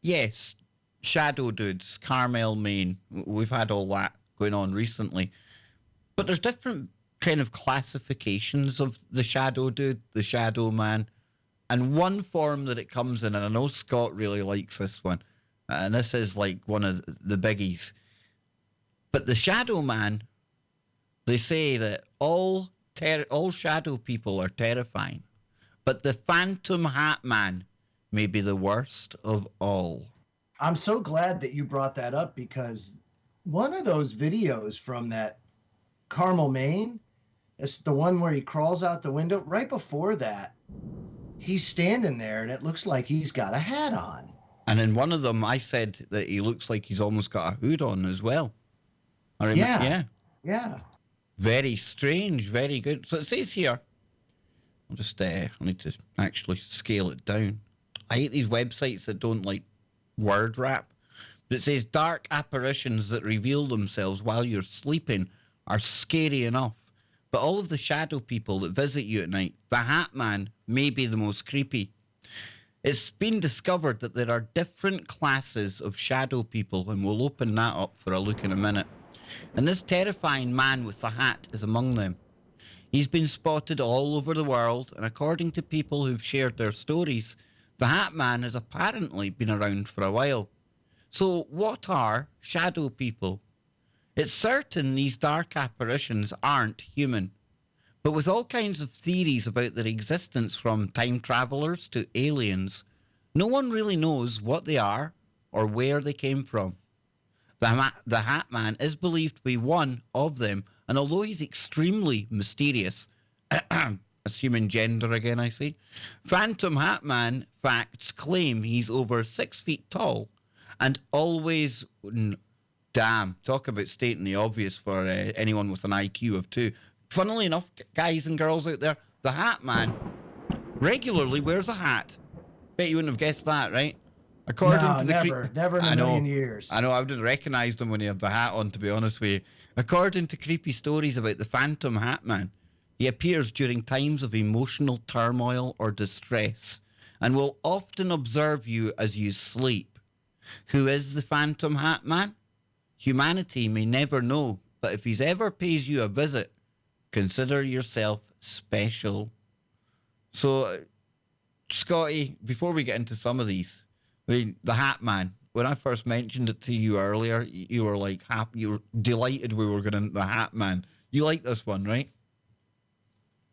Speaker 1: yes, shadow dudes, Carmel, Maine. We've had all that going on recently. But there's different kind of classifications of the shadow dude, the shadow man. And one form that it comes in, and I know Scott really likes this one, and this is like one of the biggies. But the shadow man, they say that all shadow people are terrifying, but the phantom hat man may be the worst of all.
Speaker 6: I'm so glad that you brought that up because one of those videos from that Carmel, Maine, is the one where he crawls out the window. Right before that, he's standing there and it looks like he's got a hat on.
Speaker 1: And in one of them, I said that he looks like he's almost got a hood on as well. Yeah. Very strange, very good. So it says here, I'll just, I need to actually scale it down. I hate these websites that don't like word wrap. But it says dark apparitions that reveal themselves while you're sleeping are scary enough. But all of the shadow people that visit you at night, the Hat Man may be the most creepy. It's been discovered that there are different classes of shadow people, and we'll open that up for a look in a minute. And this terrifying man with the hat is among them. He's been spotted all over the world, and according to people who've shared their stories, the Hat Man has apparently been around for a while. So what are shadow people? It's certain these dark apparitions aren't human, but with all kinds of theories about their existence, from time travelers to aliens, no one really knows what they are or where they came from. The Hat Man is believed to be one of them, and although he's extremely mysterious, assuming gender again, I see. Phantom Hat Man facts claim he's over 6 feet tall and always. Damn, talk about stating the obvious for anyone with an IQ of 2. Funnily enough, guys and girls out there, the Hat Man regularly wears a hat. Bet you wouldn't have guessed that, right? According to the
Speaker 6: never in a million years.
Speaker 1: I know, I would have recognised him when he had the hat on, to be honest with you. According to creepy stories about the Phantom Hat Man, he appears during times of emotional turmoil or distress and will often observe you as you sleep. Who is the Phantom Hat Man? Humanity may never know, but if he ever pays you a visit, consider yourself special. So, Scotty, before we get into some of these, I mean, the Hat Man, when I first mentioned it to you earlier, you were like happy, you were delighted we were going to the Hat Man. You like this one, right?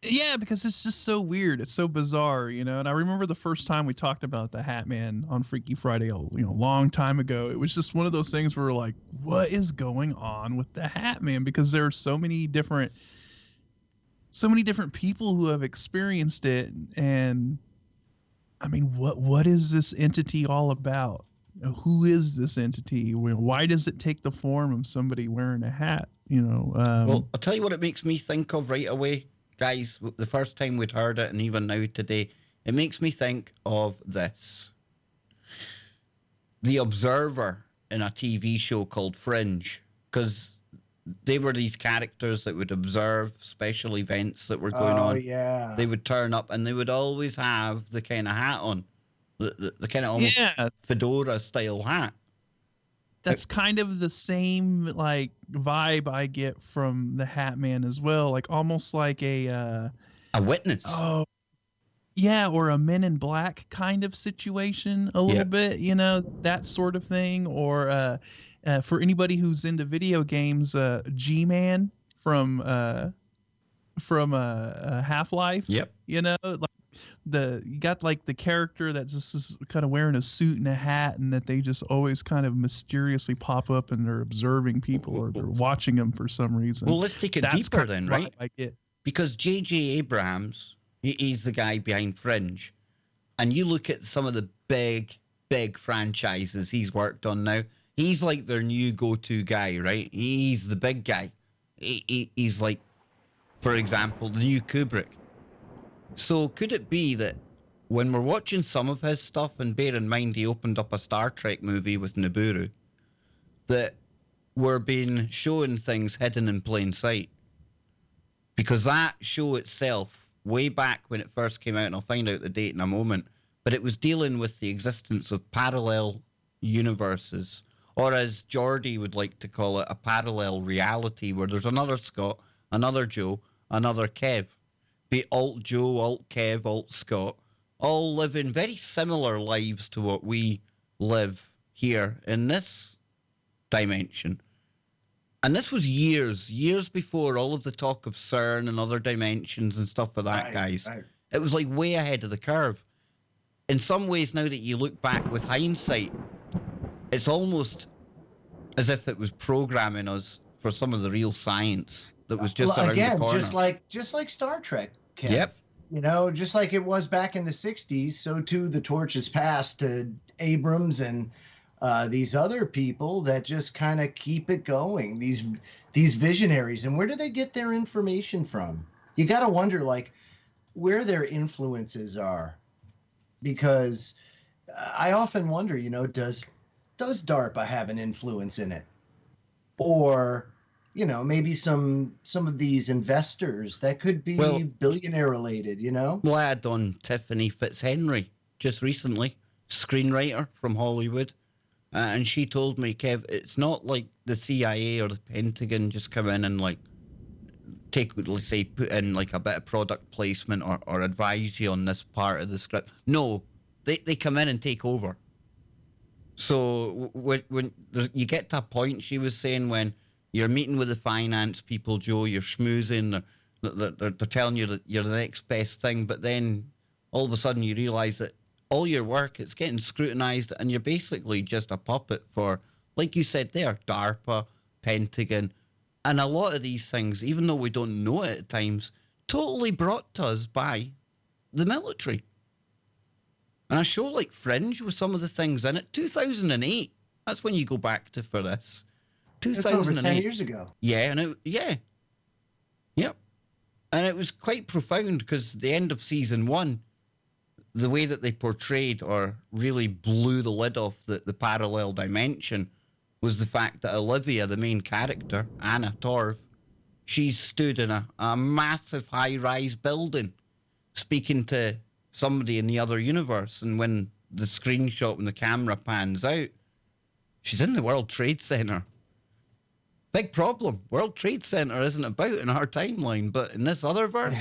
Speaker 2: Yeah, because it's just so weird. It's so bizarre, you know. And I remember the first time we talked about the Hat Man on Freaky Friday, a long time ago. It was just one of those things where we're like, what is going on with the Hat Man? Because there are so many different people who have experienced it. And I mean, what is this entity all about? Who is this entity? Why does it take the form of somebody wearing a hat?
Speaker 1: Well, I'll tell you what it makes me think of right away. Guys, the first time we'd heard it, and even now today, it makes me think of this. The Observer in a TV show called Fringe, because they were these characters that would observe special events that were going on.
Speaker 6: Yeah.
Speaker 1: They would turn up, and they would always have the kind of hat on, the kind of almost fedora-style hat.
Speaker 2: That's kind of the same like vibe I get from the Hat Man as well, like almost like a
Speaker 1: witness.
Speaker 2: Oh, yeah, or a Men in Black kind of situation, a little bit, that sort of thing. Or for anybody who's into video games, G-Man from Half-Life.
Speaker 1: Yep.
Speaker 2: Like you got like the character that just is kind of wearing a suit and a hat, and that they just always kind of mysteriously pop up and they're observing people or they're watching them for some reason.
Speaker 1: Well, let's take it deeper then, right?
Speaker 2: I get.
Speaker 1: Because J.J. Abrams, he's the guy behind Fringe, and you look at some of the big franchises he's worked on now. He's like their new go-to guy, right? He's the big guy. He's like, for example, the new Kubrick. So could it be that when we're watching some of his stuff, and bear in mind he opened up a Star Trek movie with Nibiru, that we're being shown things hidden in plain sight? Because that show itself, way back when it first came out, and I'll find out the date in a moment, but it was dealing with the existence of parallel universes, or as Geordie would like to call it, a parallel reality, where there's another Scott, another Joe, another Kev. Be Alt Joe, Alt Kev, Alt Scott, all living very similar lives to what we live here in this dimension. And this was years before all of the talk of CERN and other dimensions and stuff like that, guys. Right. It was like way ahead of the curve. In some ways, now that you look back with hindsight, it's almost as if it was programming us for some of the real science that was just around the corner.
Speaker 6: just like Star Trek, Kev. Yep. Just like it was back in the 60s, so too the torch is passed to Abrams and these other people that just kind of keep it going, these visionaries. And where do they get their information from? You got to wonder, like, where their influences are. Because I often wonder, does DARPA have an influence in it? Or maybe some of these investors that could be billionaire related,
Speaker 1: Well, I had on Tiffany Fitzhenry just recently, screenwriter from Hollywood. And she told me, Kev, it's not like the CIA or the Pentagon just come in and like let's say, put in like a bit of product placement or advise you on this part of the script. No, they come in and take over. So when you get to a point, she was saying, when you're meeting with the finance people, Joe, you're schmoozing, they're telling you that you're the next best thing, but then all of a sudden you realize that all your work, it's getting scrutinized, and you're basically just a puppet for, like you said there, DARPA, Pentagon, and a lot of these things, even though we don't know it at times, totally brought to us by the military. And a show like Fringe with some of the things in it, 2008, that's when you go back to for this.
Speaker 6: That's over 10
Speaker 1: 2008.
Speaker 6: years ago.
Speaker 1: Yeah, and yep. And it was quite profound because the end of season 1, the way that they portrayed or really blew the lid off the parallel dimension was the fact that Olivia, the main character, Anna Torv, she stood in a massive high-rise building speaking to somebody in the other universe. And when the screenshot, when the camera pans out, she's in the World Trade Center. Big problem. World Trade Center isn't about in our timeline, but in this other verse,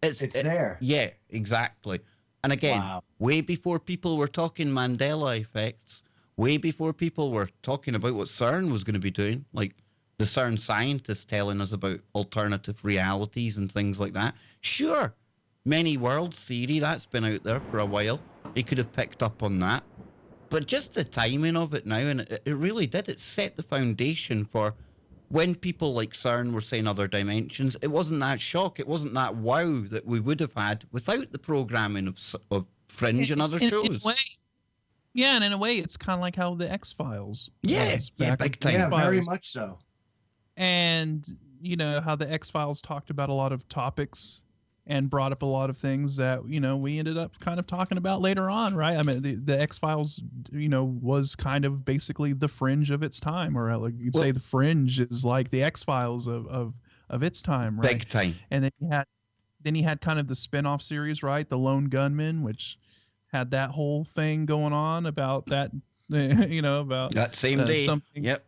Speaker 1: it's
Speaker 6: there.
Speaker 1: Yeah, exactly. And again,
Speaker 6: Wow.
Speaker 1: way before people were talking Mandela effects, way before people were talking about what CERN was going to be doing, like the CERN scientists telling us about alternative realities and things like that. Sure, many worlds theory, that's been out there for a while. They could have picked up on that. But just the timing of it now, and it really did, it set the foundation for when people like CERN were saying other dimensions, it wasn't that shock, it wasn't that wow that we would have had without the programming of Fringe and other shows.
Speaker 2: In a way, yeah, and in a way, it's kind of like how the X-Files
Speaker 1: Yeah,
Speaker 2: was
Speaker 1: yeah,
Speaker 2: back
Speaker 1: big
Speaker 2: with
Speaker 1: time.
Speaker 2: the
Speaker 6: Yeah, very
Speaker 2: X-Files.
Speaker 6: much so.
Speaker 2: And, you know, how the X-Files talked about a lot of topics and brought up a lot of things that, you know, we ended up kind of talking about later on, right? I mean, the X-Files, you know, was kind of basically the Fringe of its time, or like you'd say the Fringe is like the X-Files of its time, right?
Speaker 1: Big time.
Speaker 2: And then you had kind of the spin-off series, right? The Lone Gunman, which had that whole thing going on about that, you know, about
Speaker 1: That same day.
Speaker 2: something.
Speaker 1: Yep.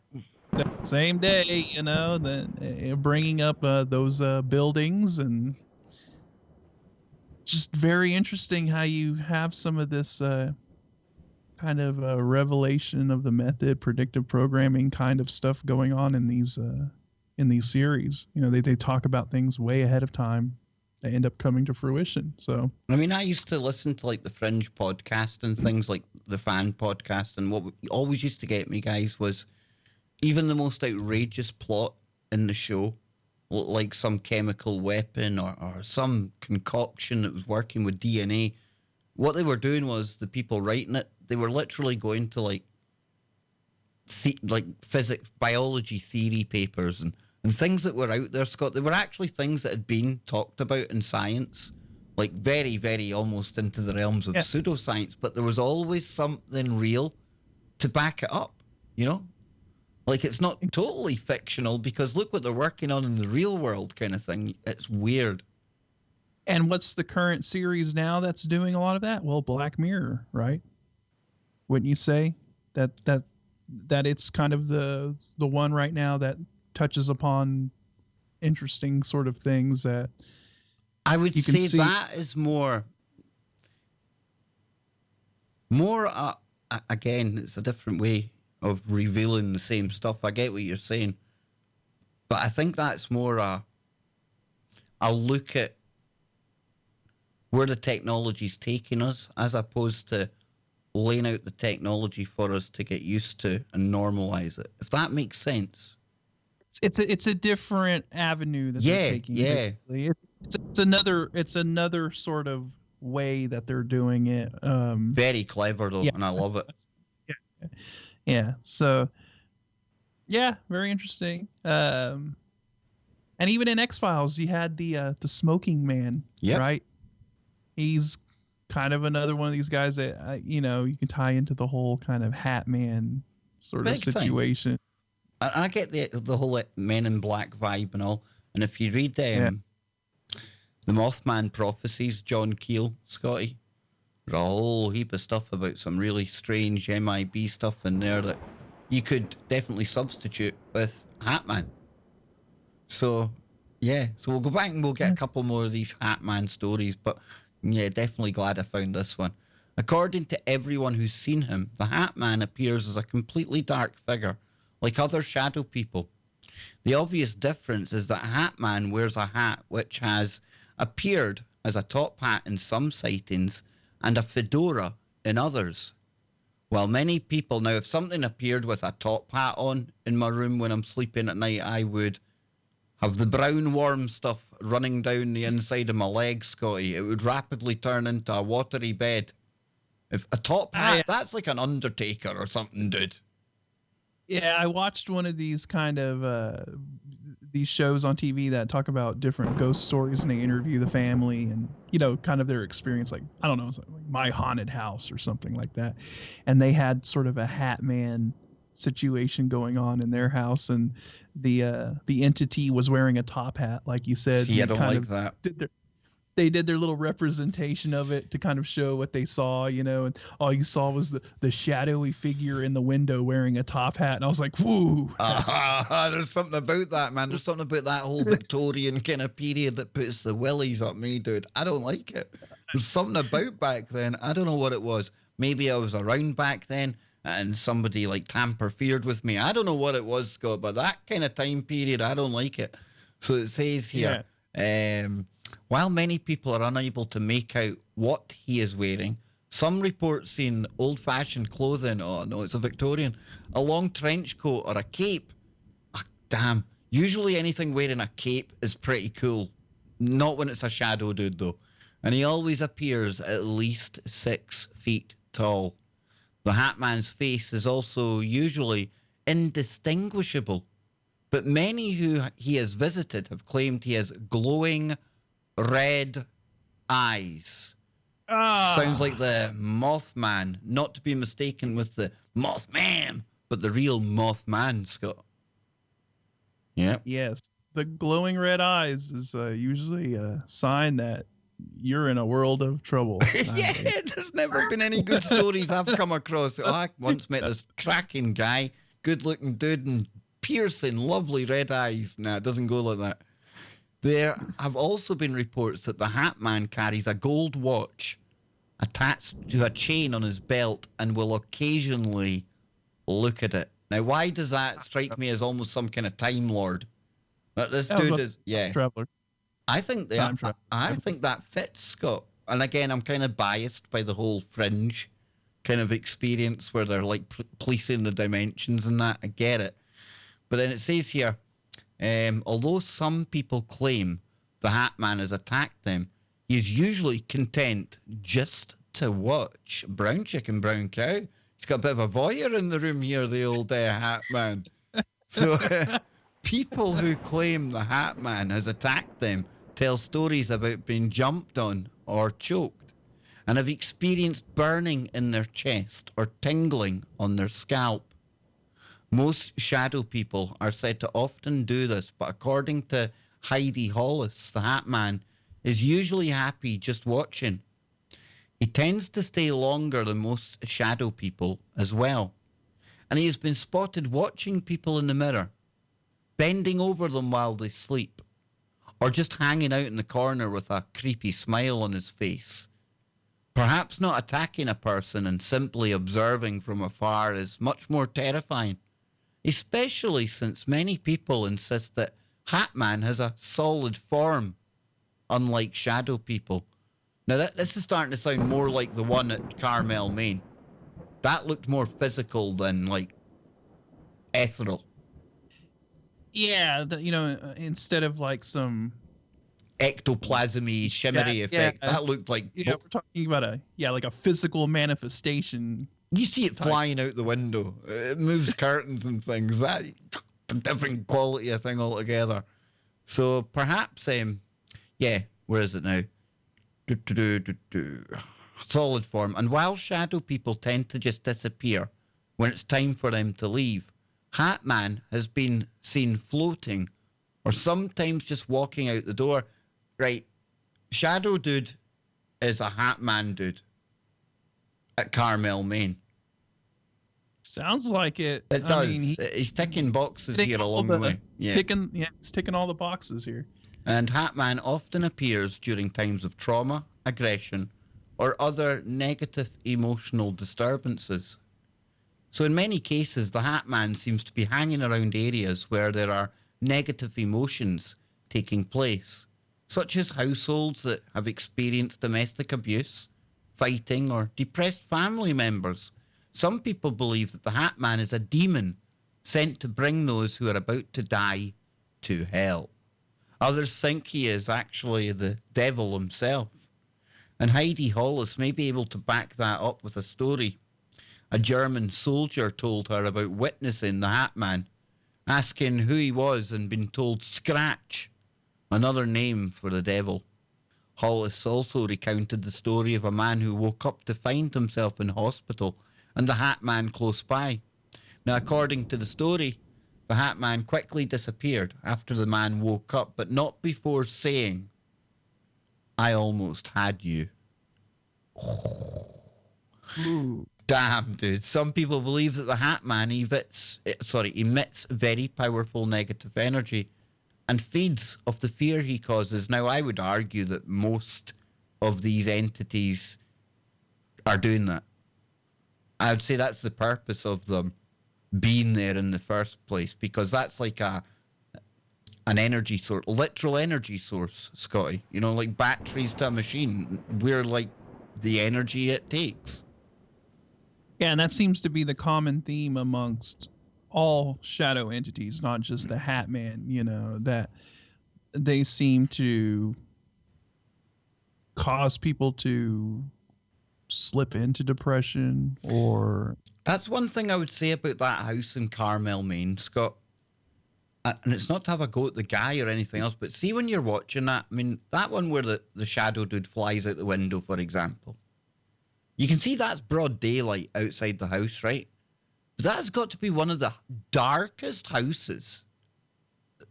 Speaker 2: That same day, you know, then bringing up those buildings, and just very interesting how you have some of this kind of revelation of the method, predictive programming kind of stuff going on in these series. You know, they talk about things way ahead of time that end up coming to fruition. So
Speaker 1: I mean, I used to listen to like the Fringe podcast and things like the fan podcast, and what always used to get me, guys, was even the most outrageous plot in the show, like some chemical weapon or some concoction that was working with DNA. What they were doing was, the people writing it, they were literally going to like physics, biology theory papers and things that were out there, Scott. They were actually things that had been talked about in science, like very, very almost into the realms of pseudoscience, but there was always something real to back it up, you know? Like, it's not totally fictional because look what they're working on in the real world kind of thing. It's weird.
Speaker 2: And what's the current series now that's doing a lot of that? Well, Black Mirror, right? Wouldn't you say that it's kind of the one right now that touches upon interesting sort of things that
Speaker 1: I would
Speaker 2: you can
Speaker 1: say
Speaker 2: see.
Speaker 1: that is more again, it's a different way of revealing the same stuff. I get what you're saying, but I think that's more a look at where the technology's taking us, as opposed to laying out the technology for us to get used to and normalize it. If that makes sense.
Speaker 2: It's a different avenue that they're taking.
Speaker 1: Yeah.
Speaker 2: Basically. It's another sort of way that they're doing it.
Speaker 1: Very clever though, and I love it.
Speaker 2: Yeah. So, yeah, very interesting. And even in X-Files, you had the smoking man, right? He's kind of another one of these guys that you know, you can tie into the whole kind of Hat Man sort of situation.
Speaker 1: I get the whole Men in Black vibe and all. And if you read the Mothman Prophecies, John Keel, Scotty, there's a whole heap of stuff about some really strange MIB stuff in there that you could definitely substitute with Hatman. So, yeah. So we'll go back and we'll get a couple more of these Hatman stories. But, yeah, definitely glad I found this one. According to everyone who's seen him, the Hatman appears as a completely dark figure, like other shadow people. The obvious difference is that Hatman wears a hat which has appeared as a top hat in some sightings and a fedora in others. While many people, now if something appeared with a top hat on in my room when I'm sleeping at night, I would have the brown worm stuff running down the inside of my legs, Scotty, it would rapidly turn into a watery bed. If a top hat, that's like an Undertaker or something, dude.
Speaker 2: Yeah, I watched one of these kind of these shows on TV that talk about different ghost stories, and they interview the family and, you know, kind of their experience, like, I don't know, like My Haunted House or something like that. And they had sort of a Hat Man situation going on in their house, and the entity was wearing a top hat, like you said.
Speaker 1: See, I don't like that.
Speaker 2: They did their little representation of it to kind of show what they saw, you know, and all you saw was the shadowy figure in the window wearing a top hat. And I was like, whoo.
Speaker 1: There's something about that, man. There's something about that whole Victorian kind of period that puts the willies up me, dude. I don't like it. There's something about back then. I don't know what it was. Maybe I was around back then and somebody like tamper-feared with me. I don't know what it was, Scott, but that kind of time period, I don't like it. So it says here, while many people are unable to make out what he is wearing, some reports seen old-fashioned clothing, oh no, it's a Victorian, a long trench coat or a cape. Oh, damn. Usually anything wearing a cape is pretty cool. Not when it's a shadow dude, though. And he always appears at least 6 feet tall. The Hat Man's face is also usually indistinguishable, but many who he has visited have claimed he has glowing red eyes. Sounds like the Mothman, not to be mistaken with the Mothman, but the real Mothman, Scott. Yeah.
Speaker 2: Yes. The glowing red eyes is usually a sign that you're in a world of trouble.
Speaker 1: Yeah, there's never been any good stories I've come across. Oh, I once met this cracking guy, good-looking dude, and piercing, lovely red eyes. Nah, it doesn't go like that. There have also been reports that the Hat Man carries a gold watch attached to a chain on his belt and will occasionally look at it. Now, why does that strike me as almost some kind of Time Lord? That this dude is,
Speaker 2: traveler.
Speaker 1: I think I think that fits, Scott. And again, I'm kind of biased by the whole Fringe kind of experience where they're like policing the dimensions and that. I get it. But then it says here, although some people claim the Hat Man has attacked them, he is usually content just to watch. Brown chicken, brown cow. He's got a bit of a voyeur in the room here, the old Hat Man. So people who claim the Hat Man has attacked them tell stories about being jumped on or choked and have experienced burning in their chest or tingling on their scalp. Most shadow people are said to often do this, but according to Heidi Hollis, the Hat Man is usually happy just watching. He tends to stay longer than most shadow people as well. And he has been spotted watching people in the mirror, bending over them while they sleep, or just hanging out in the corner with a creepy smile on his face. Perhaps not attacking a person and simply observing from afar is much more terrifying, especially since many people insist that Hat Man has a solid form, unlike shadow people. Now, this is starting to sound more like the one at Carmel, Maine. That looked more physical than, like, ethereal.
Speaker 2: Yeah, instead of like some
Speaker 1: ectoplasmy, shimmery effect, that looked like...
Speaker 2: Yeah, we're talking about a physical manifestation.
Speaker 1: You see it flying out the window. It moves curtains and things. That's a different quality of thing altogether. So perhaps, where is it now? Solid form. And while shadow people tend to just disappear when it's time for them to leave, Hat Man has been seen floating or sometimes just walking out the door. Right, Shadow Dude is a Hat Man dude at Carmel, Maine.
Speaker 2: Sounds like it.
Speaker 1: It does. He's ticking boxes here along the way.
Speaker 2: Yeah. He's ticking all the boxes here.
Speaker 1: And Hat Man often appears during times of trauma, aggression, or other negative emotional disturbances. So in many cases, the Hat Man seems to be hanging around areas where there are negative emotions taking place, such as households that have experienced domestic abuse, fighting, or depressed family members. Some people believe that the Hat Man is a demon sent to bring those who are about to die to hell. Others think he is actually the devil himself. And Heidi Hollis may be able to back that up with a story. A German soldier told her about witnessing the Hat Man, asking who he was and being told Scratch, another name for the devil. Hollis also recounted the story of a man who woke up to find himself in hospital and the Hat Man close by. Now, according to the story, the Hat Man quickly disappeared after the man woke up, but not before saying, "I almost had you."
Speaker 2: Ooh.
Speaker 1: Damn, dude. Some people believe that the Hat Man emits very powerful negative energy and feeds off the fear he causes. Now, I would argue that most of these entities are doing that. I would say that's the purpose of them being there in the first place, because that's like an energy source, literal energy source, Scotty. You know, like batteries to a machine. We're like the energy it takes.
Speaker 2: Yeah, and that seems to be the common theme amongst all shadow entities, not just the Hat Man, you know, that they seem to cause people to slip into depression or...
Speaker 1: That's one thing I would say about that house in Carmel, Maine, Scott. And it's not to have a go at the guy or anything else, but see when you're watching that, I mean, that one where the shadow dude flies out the window, for example. You can see that's broad daylight outside the house, right? But that's got to be one of the darkest houses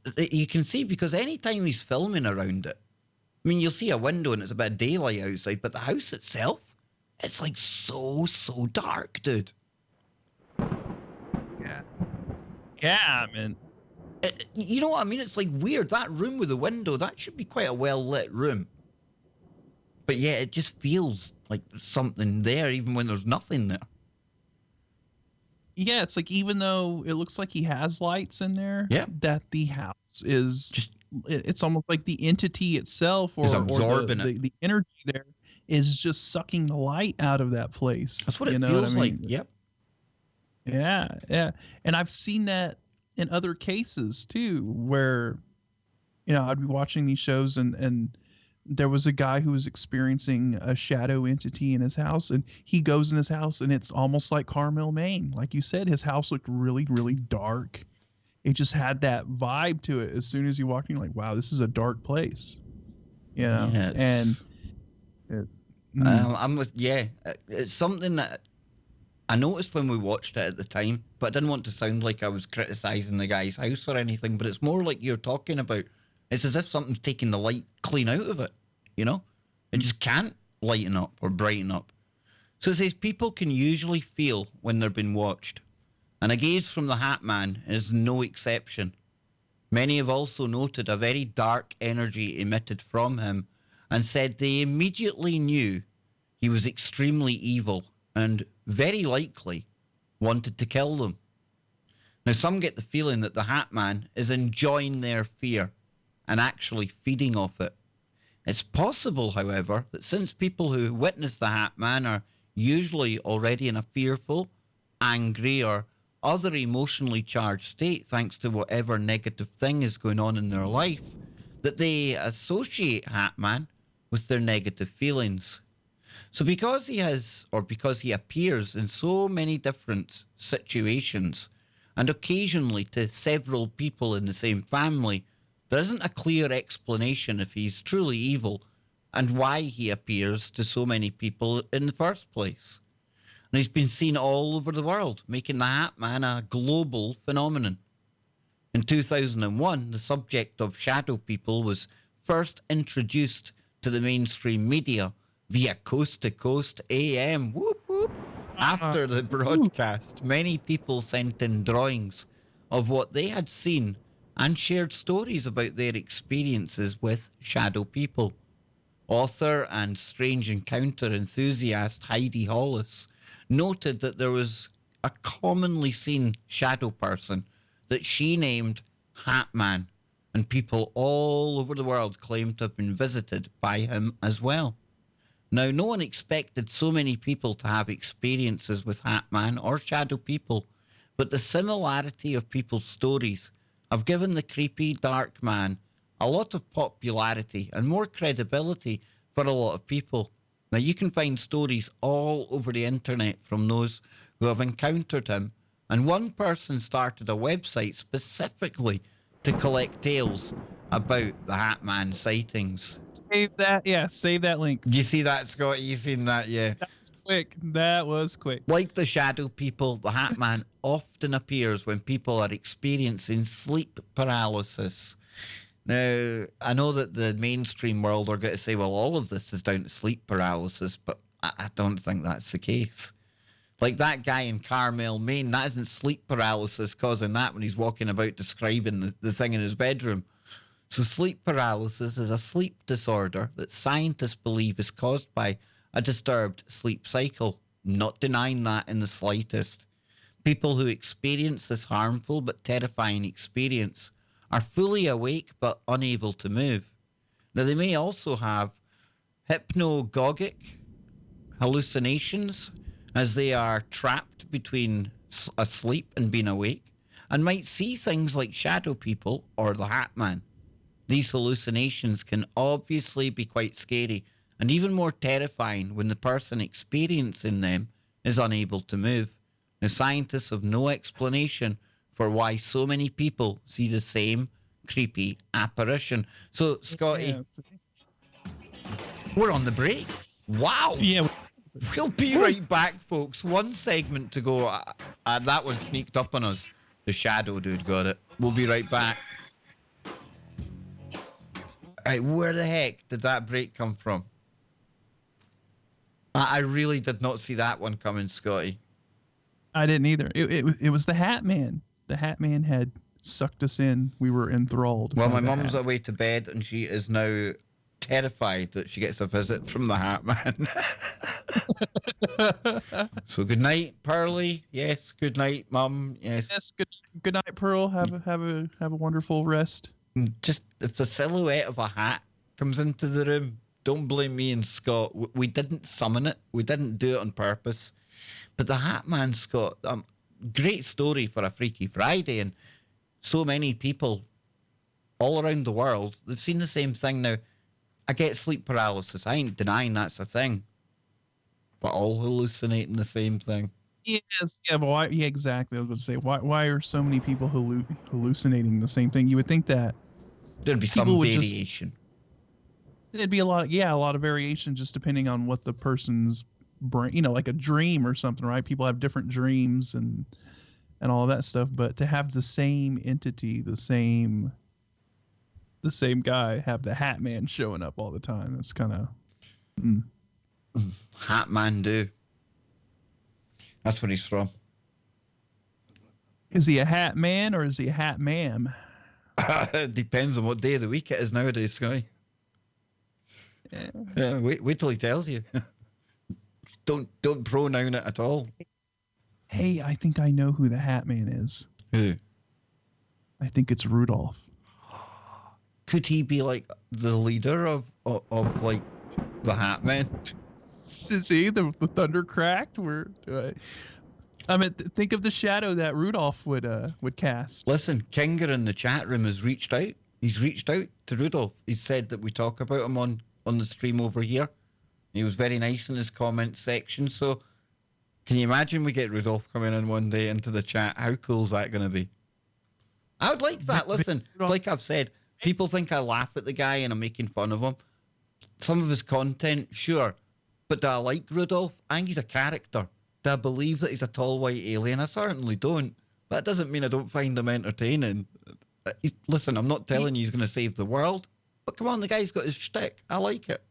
Speaker 1: that you can see, because anytime he's filming around it, I mean, you'll see a window and it's a bit of daylight outside, but the house itself, it's like so dark, dude.
Speaker 2: Yeah. Yeah, man.
Speaker 1: You know what I mean? It's like weird. That room with the window, that should be quite a well-lit room. But yeah, it just feels like there's something there even when there's nothing there.
Speaker 2: Yeah, it's like even though it looks like he has lights in there,
Speaker 1: yeah,
Speaker 2: that the house is
Speaker 1: just,
Speaker 2: it's almost like the entity itself or
Speaker 1: absorbing
Speaker 2: or the energy there is just sucking the light out of that place.
Speaker 1: That's what it feels like. Yep.
Speaker 2: Yeah, yeah. And I've seen that in other cases too, where, you know, I'd be watching these shows and there was a guy who was experiencing a shadow entity in his house, and he goes in his house and it's almost like Carmel, Maine. Like you said, his house looked really, really dark. It just had that vibe to it. As soon as you walked in, like, wow, this is a dark place. You know,
Speaker 1: yes.
Speaker 2: And
Speaker 1: I'm with, it's something that I noticed when we watched it at the time, but I didn't want to sound like I was criticizing the guy's house or anything, but it's more like you're talking about, it's as if something's taking the light clean out of it, you know? It just can't lighten up or brighten up. So it says people can usually feel when they're being watched, and a gaze from the Hat Man is no exception. Many have also noted a very dark energy emitted from him and said they immediately knew he was extremely evil and very likely wanted to kill them. Now, some get the feeling that the Hat Man is enjoying their fear and actually feeding off it. It's possible, however, that since people who witness the Hat Man are usually already in a fearful, angry, or other emotionally charged state thanks to whatever negative thing is going on in their life, that they associate Hat Man with their negative feelings. So because he appears in so many different situations and occasionally to several people in the same family, there isn't a clear explanation if he's truly evil and why he appears to so many people in the first place. And he's been seen all over the world, making the Hat Man a global phenomenon. In 2001, the subject of shadow people was first introduced to the mainstream media via Coast to Coast AM. Whoop, whoop. After the broadcast, many people sent in drawings of what they had seen and shared stories about their experiences with shadow people. Author and strange encounter enthusiast Heidi Hollis noted that there was a commonly seen shadow person that she named Hat Man, and people all over the world claimed to have been visited by him as well. Now, no one expected so many people to have experiences with Hat Man or shadow people, but the similarity of people's stories have given the creepy, dark man a lot of popularity and more credibility for a lot of people. Now, you can find stories all over the internet from those who have encountered him, and one person started a website specifically to collect tales about the Hat Man sightings.
Speaker 2: Save that. Yeah, save that link.
Speaker 1: You see that, Scott? You seen that? Yeah.
Speaker 2: That was quick. That was quick.
Speaker 1: Like the shadow people, the Hat Man often appears when people are experiencing sleep paralysis. Now, I know that the mainstream world are going to say, well, all of this is down to sleep paralysis, but I don't think that's the case. Like that guy in Carmel, Maine, that isn't sleep paralysis causing that when he's walking about describing the thing in his bedroom. So sleep paralysis is a sleep disorder that scientists believe is caused by a disturbed sleep cycle. Not denying that in the slightest. People who experience this harmful but terrifying experience are fully awake but unable to move. Now, they may also have hypnagogic hallucinations as they are trapped between asleep and being awake, and might see things like shadow people or the Hat Man. These hallucinations can obviously be quite scary and even more terrifying when the person experiencing them is unable to move. Now, scientists have no explanation for why so many people see the same creepy apparition. So, Scotty, we're on the break. Wow.
Speaker 2: Yeah.
Speaker 1: We'll be right back, folks. One segment to go. That one sneaked up on us. The shadow dude got it. We'll be right back. Right, where the heck did that break come from? I really did not see that one coming, Scotty.
Speaker 2: I didn't either. It was the Hat Man. The Hat Man had sucked us in. We were enthralled.
Speaker 1: Well,
Speaker 2: by
Speaker 1: my
Speaker 2: the
Speaker 1: mum's
Speaker 2: hat.
Speaker 1: away to bed, and she is now terrified that she gets a visit from the Hat Man. So good night, Pearly. Yes, good night, Mum. Yes.
Speaker 2: Yes. Good night, Pearl. Have a wonderful rest.
Speaker 1: Just if the silhouette of a hat comes into the room, don't blame me and Scott. We didn't summon it. We didn't do it on purpose. But the Hat Man, Scott, great story for a Freaky Friday, and so many people all around the world, they've seen the same thing. Now, I get sleep paralysis. I ain't denying that's a thing. But all hallucinating the same thing.
Speaker 2: Yes. Yeah. But why? Yeah. Exactly. I was going to say, why are so many people hallucinating the same thing? You would think that
Speaker 1: There'd be some variation.
Speaker 2: There'd be a lot of variation just depending on what the person's brain, like a dream or something, right? People have different dreams and all that stuff, but to have the same entity, the same guy have the Hat Man showing up all the time, that's kind of
Speaker 1: Hat Man do. That's where he's from.
Speaker 2: Is he a Hat Man or is he a Hat Ma'am?
Speaker 1: It depends on what day of the week it is nowadays, Scotty. Yeah, wait till he tells you. Don't pronoun it at all.
Speaker 2: Hey, I think I know who the Hat Man is.
Speaker 1: Who?
Speaker 2: I think it's Rudolph.
Speaker 1: Could he be like the leader of like the Hat Man?
Speaker 2: See, the thunder cracked. Think of the shadow that Rudolph would cast.
Speaker 1: Listen, Kinger in the chat room has reached out. He's reached out to Rudolph. He said that we talk about him on the stream over here. He was very nice in his comment section. So, can you imagine we get Rudolph coming in one day into the chat? How cool is that going to be? I would like that. Listen, like I've said, people think I laugh at the guy and I'm making fun of him. Some of his content, sure. But do I like Rudolph? I think he's a character. Do I believe that he's a tall white alien? I certainly don't. That doesn't mean I don't find him entertaining. Listen, I'm not telling you he's going to save the world. But come on, the guy's got his shtick. I like it.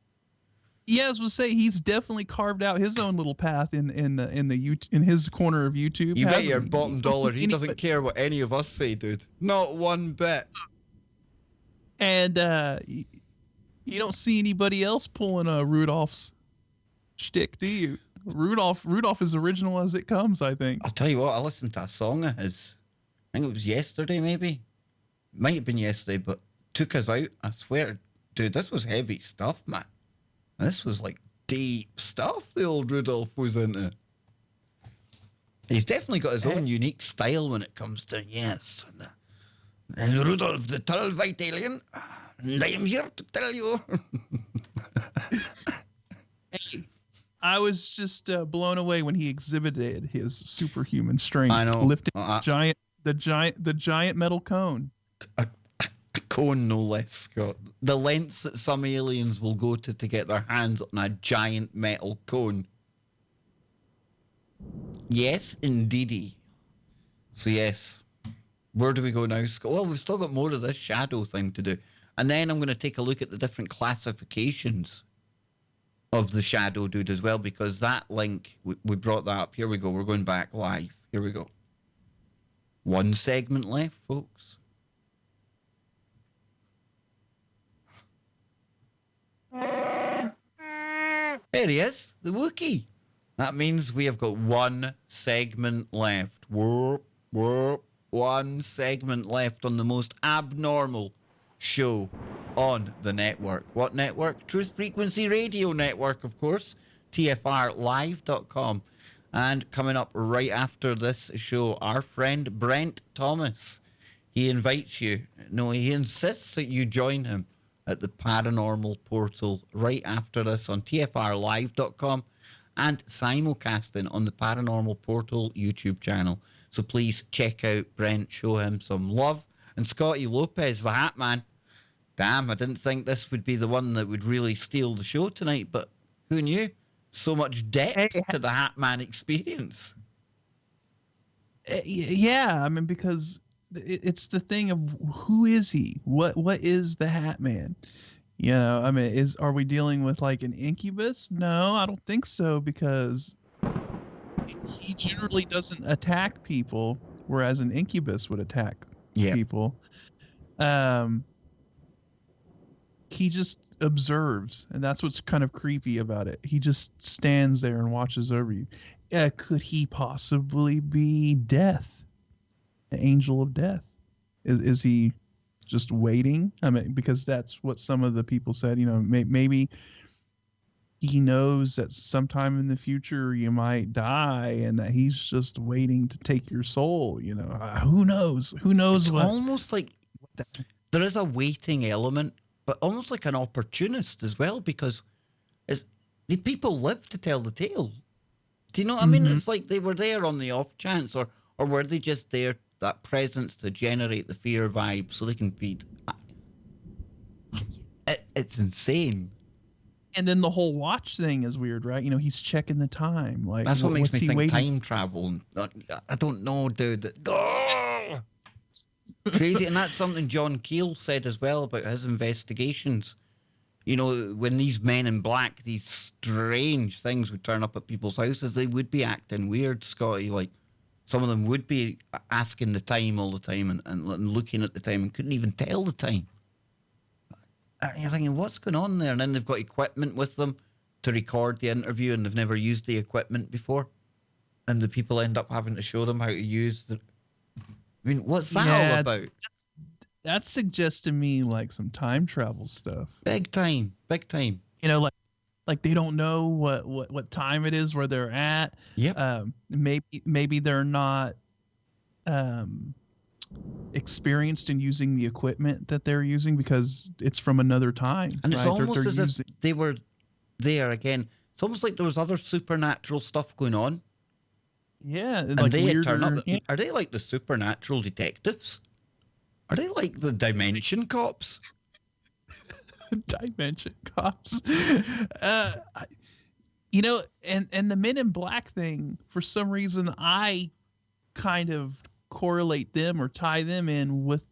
Speaker 2: Yeah, I was going to say he's definitely carved out his own little path in his corner of YouTube.
Speaker 1: You bet your bottom dollar he doesn't care what any of us say, dude. Not one bit.
Speaker 2: And you don't see anybody else pulling Rudolph's shtick, do you? Rudolph is original as it comes, I think.
Speaker 1: I'll tell you what, I listened to a song of his. I think it was yesterday, maybe. Might have been yesterday, but took us out. I swear, dude, this was heavy stuff, man. This was like deep stuff the old Rudolph was into. He's definitely got his own unique style when it comes to, yes. And Rudolph the tall white alien. and I am here to tell you.
Speaker 2: Hey, I was just blown away when he exhibited his superhuman strength,
Speaker 1: I know.
Speaker 2: lifting the giant metal cone.
Speaker 1: A cone, no less, Scott. The lengths that some aliens will go to get their hands on a giant metal cone. Yes, indeedy. So yes, where do we go now, Scott? Well, we've still got more of this shadow thing to do. And then I'm going to take a look at the different classifications of the shadow dude as well, because that link, we brought that up. Here we go. We're going back live. Here we go. One segment left, folks. There he is, the Wookiee. That means we have got one segment left. Whoop, whoop. One segment left on the most abnormal show on the network. What network? Truth Frequency Radio Network, of course. TFRlive.com. And coming up right after this show, our friend Brent Thomas. He invites you, no, he insists that you join him at the Paranormal Portal right after this on TFRlive.com and simulcasting on the Paranormal Portal YouTube channel. So please check out Brent, show him some love. And Scotty Lopez, the Hat Man. Damn, I didn't think this would be the one that would really steal the show tonight, but who knew? So much depth to the Hat Man experience.
Speaker 2: Yeah, I mean, because it's the thing of who is he? What is the Hat Man? You know, I mean, are we dealing with like an incubus? No, I don't think so, because he generally doesn't attack people, whereas an incubus would attack people. He just observes, and that's what's kind of creepy about it. He just stands there and watches over you. Could he possibly be Death, the angel of death? Is he just waiting? I mean, because that's what some of the people said. You know, maybe he knows that sometime in the future you might die, and that he's just waiting to take your soul. You know, who knows? Who knows?
Speaker 1: It's
Speaker 2: what?
Speaker 1: Almost like there is a waiting element, but almost like an opportunist as well, because the people live to tell the tale. Do you know what I mean? It's like they were there on the off chance, or were they just there, that presence to generate the fear vibe so they can feed? It's insane.
Speaker 2: And then the whole watch thing is weird, right? You know, he's checking the time. Like,
Speaker 1: that's what makes me think
Speaker 2: waiting?
Speaker 1: Time travel. I don't know, dude. Crazy. And that's something John Keel said as well about his investigations. You know, when these men in black, these strange things would turn up at people's houses, they would be acting weird, Scotty. Like, some of them would be asking the time all the time and looking at the time and couldn't even tell the time. And you're thinking, what's going on there? And then they've got equipment with them to record the interview, and they've never used the equipment before. And the people end up having to show them how to use the... I mean, what's that all about?
Speaker 2: That suggests to me like some time travel stuff.
Speaker 1: Big time. You
Speaker 2: know, like they don't know what time it is where they're at.
Speaker 1: Yep.
Speaker 2: Maybe they're not experienced in using the equipment that they're using because it's from another time.
Speaker 1: And
Speaker 2: right?
Speaker 1: it's almost as if they were there again. It's almost like there was other supernatural stuff going on.
Speaker 2: Yeah,
Speaker 1: and
Speaker 2: like
Speaker 1: they had turned up.
Speaker 2: Yeah.
Speaker 1: Are they like the supernatural detectives? Are they like the dimension cops?
Speaker 2: Dimension cops. You know, and the Men in Black thing, for some reason, I kind of correlate them or tie them in with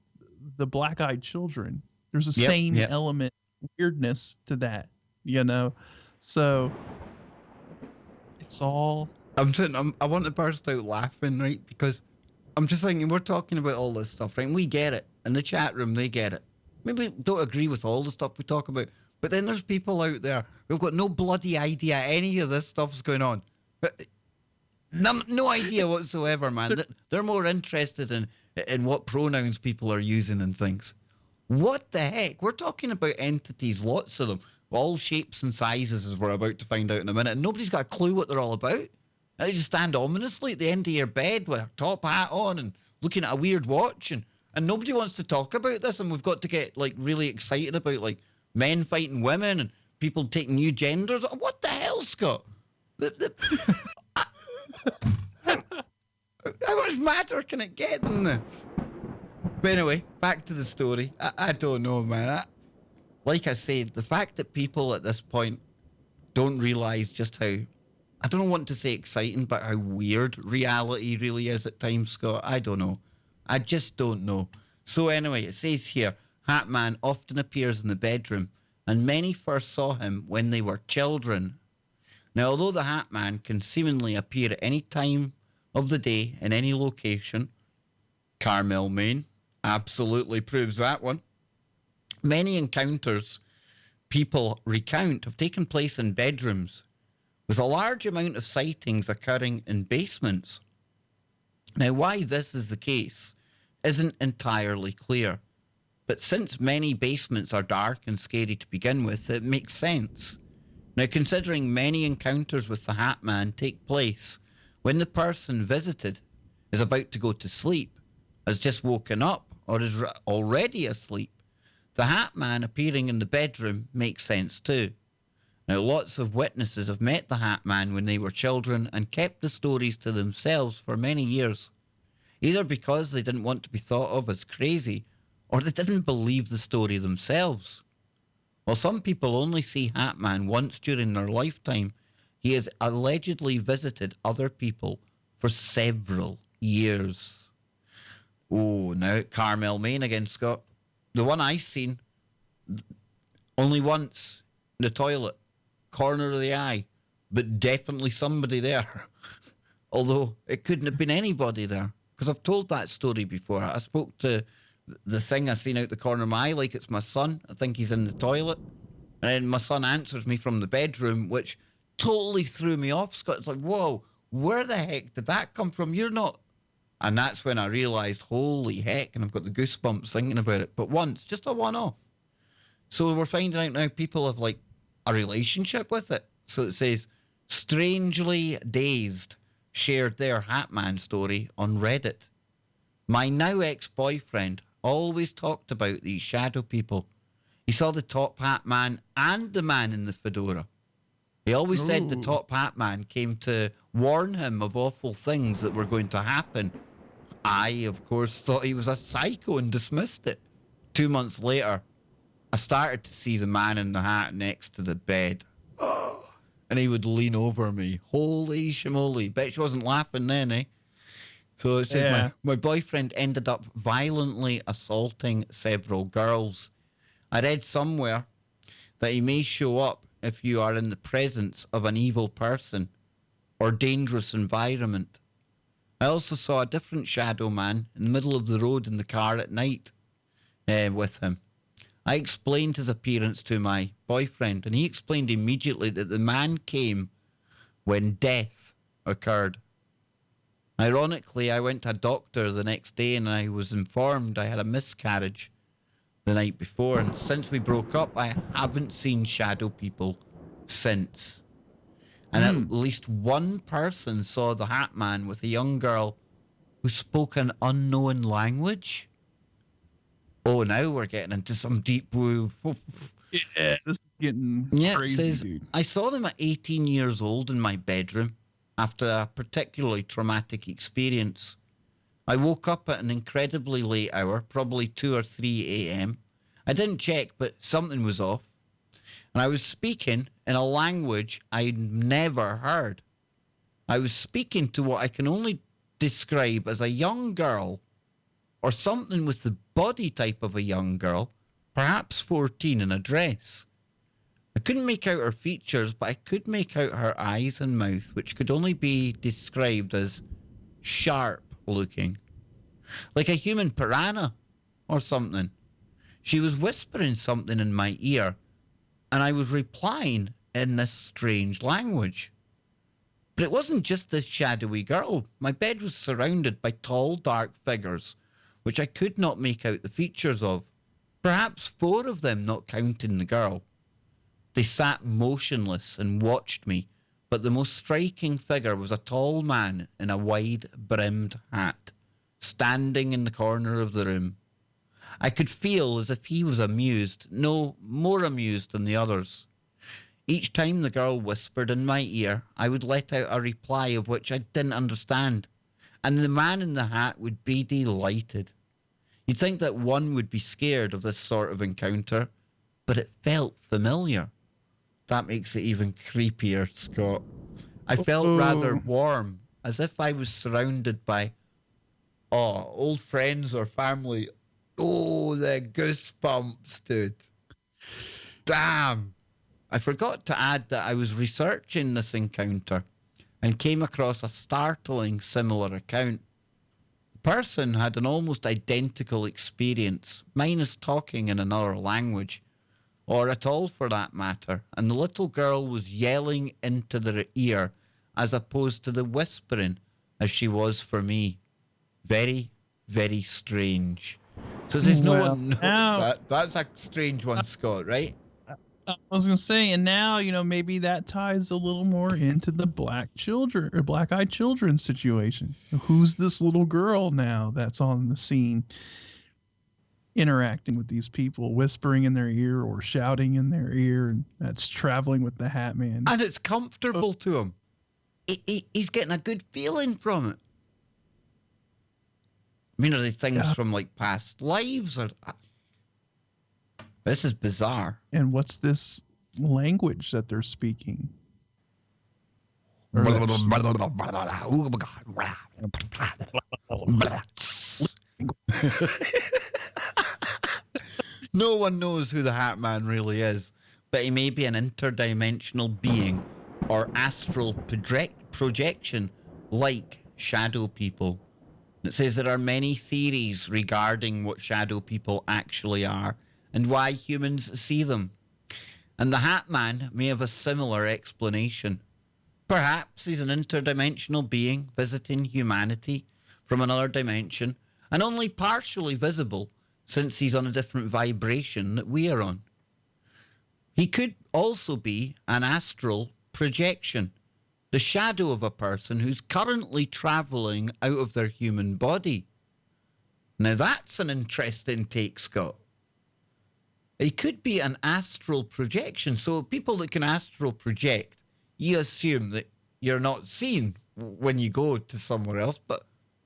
Speaker 2: the Black-Eyed Children. There's a same element, weirdness to that, you know? So it's all...
Speaker 1: I want to burst out laughing, right? Because I'm just thinking, we're talking about all this stuff, right? And we get it. In the chat room, they get it. Maybe don't agree with all the stuff we talk about, but then there's people out there who've got no bloody idea any of this stuff's going on. No idea whatsoever, man. They're more interested in what pronouns people are using and things. What the heck? We're talking about entities, lots of them, all shapes and sizes, as we're about to find out in a minute, and nobody's got a clue what they're all about. They just stand ominously at the end of your bed with a top hat on and looking at a weird watch and and nobody wants to talk about this, and we've got to get like really excited about like men fighting women and people taking new genders. What the hell, Scott? How much madder can it get than this? But anyway, back to the story. I don't know, man. Like I said, the fact that people at this point don't realize just how, I don't want to say exciting, but how weird reality really is at times, Scott. I don't know. I just don't know. So anyway, it says here, Hat Man often appears in the bedroom, and many first saw him when they were children. Now, although the Hat Man can seemingly appear at any time of the day in any location, Carmel, Maine absolutely proves that one. Many encounters people recount have taken place in bedrooms, with a large amount of sightings occurring in basements. Now, why this is the case isn't entirely clear, but since many basements are dark and scary to begin with, it makes sense. Now, considering many encounters with the Hat Man take place when the person visited is about to go to sleep, has just woken up, or is already asleep, the Hat Man appearing in the bedroom makes sense too. Now, lots of witnesses have met the Hat Man when they were children and kept the stories to themselves for many years, either because they didn't want to be thought of as crazy, or they didn't believe the story themselves. While some people only see Hat Man once during their lifetime, he has allegedly visited other people for several years. Oh, now at Carmel, Maine again, Scott. The one I seen, only once in the toilet, corner of the eye, but definitely somebody there. Although it couldn't have been anybody there, because I've told that story before. I spoke to the thing I seen out the corner of my eye like it's my son. I think he's in the toilet. And then my son answers me from the bedroom, which totally threw me off, Scott. It's like, whoa, where the heck did that come from? You're not... And that's when I realised, holy heck, and I've got the goosebumps thinking about it. But once, just a one-off. So we're finding out now people have, like, a relationship with it. So it says, strangely dazed, shared their Hat Man story on Reddit. My now ex-boyfriend always talked about these shadow people. He saw the top Hat Man and the man in the fedora. He always said the top Hat Man came to warn him of awful things that were going to happen. I, of course, thought he was a psycho and dismissed it. 2 months later, I started to see the man in the hat next to the bed. And he would lean over me. Holy shimoly. Bet she wasn't laughing then, eh? So it says my boyfriend ended up violently assaulting several girls. I read somewhere that he may show up if you are in the presence of an evil person or dangerous environment. I also saw a different shadow man in the middle of the road in the car at night with him. I explained his appearance to my boyfriend, and he explained immediately that the man came when death occurred. Ironically, I went to a doctor the next day and I was informed I had a miscarriage the night before, and since we broke up, I haven't seen shadow people since. And at least one person saw the Hat Man with a young girl who spoke an unknown language. Oh, now we're getting into some deep woo.
Speaker 2: Yeah, this is getting crazy,
Speaker 1: it says,
Speaker 2: dude.
Speaker 1: I saw them at 18 years old in my bedroom after a particularly traumatic experience. I woke up at an incredibly late hour, probably 2 or 3 a.m. I didn't check, but something was off. And I was speaking in a language I'd never heard. I was speaking to what I can only describe as a young girl, or something with the body type of a young girl, perhaps 14 in a dress. I couldn't make out her features, but I could make out her eyes and mouth, which could only be described as sharp looking. Like a human piranha or something. She was whispering something in my ear, and I was replying in this strange language. But it wasn't just this shadowy girl. My bed was surrounded by tall, dark figures, which I could not make out the features of. Perhaps 4 of them, not counting the girl. They sat motionless and watched me, but the most striking figure was a tall man in a wide-brimmed hat, standing in the corner of the room. I could feel as if he was amused, no, more amused than the others. Each time the girl whispered in my ear, I would let out a reply of which I didn't understand, and the man in the hat would be delighted. You'd think that one would be scared of this sort of encounter, but it felt familiar. That makes it even creepier, Scott. I felt rather warm, as if I was surrounded by, old friends or family. Oh, the goosebumps, dude. Damn. I forgot to add that I was researching this encounter and came across a startling similar account. The person had an almost identical experience, minus talking in another language, or at all for that matter, and the little girl was yelling into their ear as opposed to the whispering as she was for me. Very, very strange. So there's no one knows that's a strange one, Scott, right?
Speaker 2: I was gonna say, and now maybe that ties a little more into the black-eyed children situation. Who's this little girl now that's on the scene, interacting with these people, whispering in their ear or shouting in their ear, and that's traveling with the Hat Man?
Speaker 1: And it's comfortable to him. He's getting a good feeling from it. I mean, are they things from like past lives or? This is bizarre.
Speaker 2: And what's this language that they're speaking?
Speaker 1: No one knows who the Hat Man really is, but he may be an interdimensional being or astral projection like shadow people. It says there are many theories regarding what shadow people actually are and why humans see them. And the Hat Man may have a similar explanation. Perhaps he's an interdimensional being visiting humanity from another dimension and only partially visible since he's on a different vibration that we are on. He could also be an astral projection, the shadow of a person who's currently travelling out of their human body. Now that's an interesting take, Scott. It could be an astral projection. So people that can astral project, you assume that you're not seen when you go to somewhere else. But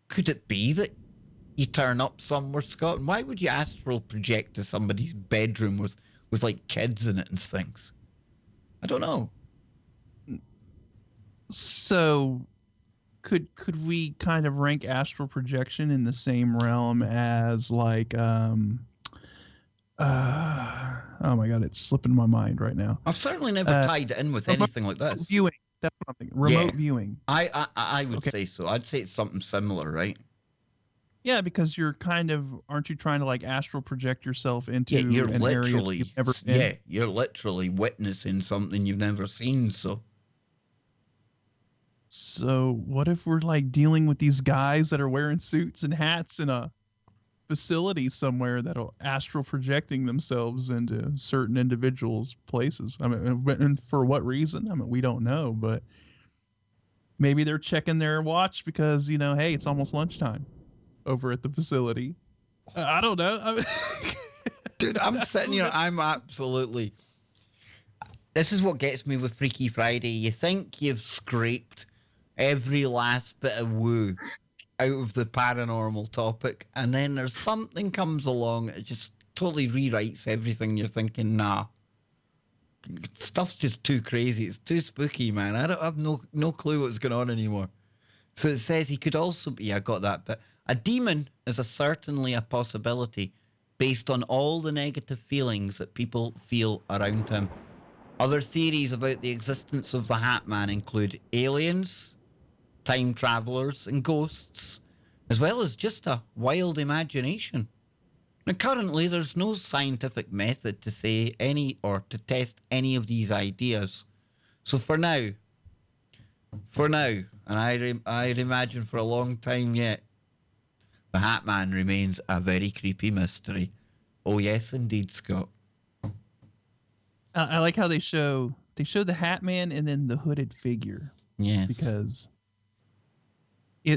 Speaker 1: could it be that you turn up somewhere, Scott? And why would you astral project to somebody's bedroom with like kids in it and things? I don't know.
Speaker 2: So could we kind of rank astral projection in the same realm as like oh my god, it's slipping my mind right now.
Speaker 1: I've certainly never tied it in with anything like this.
Speaker 2: Viewing, that's what I'm thinking. Remote viewing.
Speaker 1: I would say so. I'd say it's something similar, right?
Speaker 2: Yeah, because aren't you trying to like astral project yourself into
Speaker 1: you're
Speaker 2: an area you've never been?
Speaker 1: Yeah, you're literally witnessing something you've never seen.
Speaker 2: So what if we're like dealing with these guys that are wearing suits and hats in a facility somewhere that are astral projecting themselves into certain individuals' places? I mean, and for what reason? I mean, we don't know, but maybe they're checking their watch because, hey, it's almost lunchtime over at the facility. I don't know.
Speaker 1: Dude, I'm sitting here. I'm absolutely. This is what gets me with Freaky Friday. You think you've scraped every last bit of woo out of the paranormal topic, and then there's something comes along, it just totally rewrites everything. You're thinking, nah, stuff's just too crazy. It's too spooky, man. I don't have no clue what's going on anymore. So it says he could also be, I got that bit. A demon is certainly a possibility based on all the negative feelings that people feel around him. Other theories about the existence of the Hat Man include aliens, time travelers, and ghosts, as well as just a wild imagination. Now, currently, there's no scientific method to say any or to test any of these ideas. So for now, and I'd imagine for a long time yet, the Hat Man remains a very creepy mystery. Oh yes, indeed, Scott.
Speaker 2: I like how they show the Hat Man and then the hooded figure.
Speaker 1: Yes.
Speaker 2: Because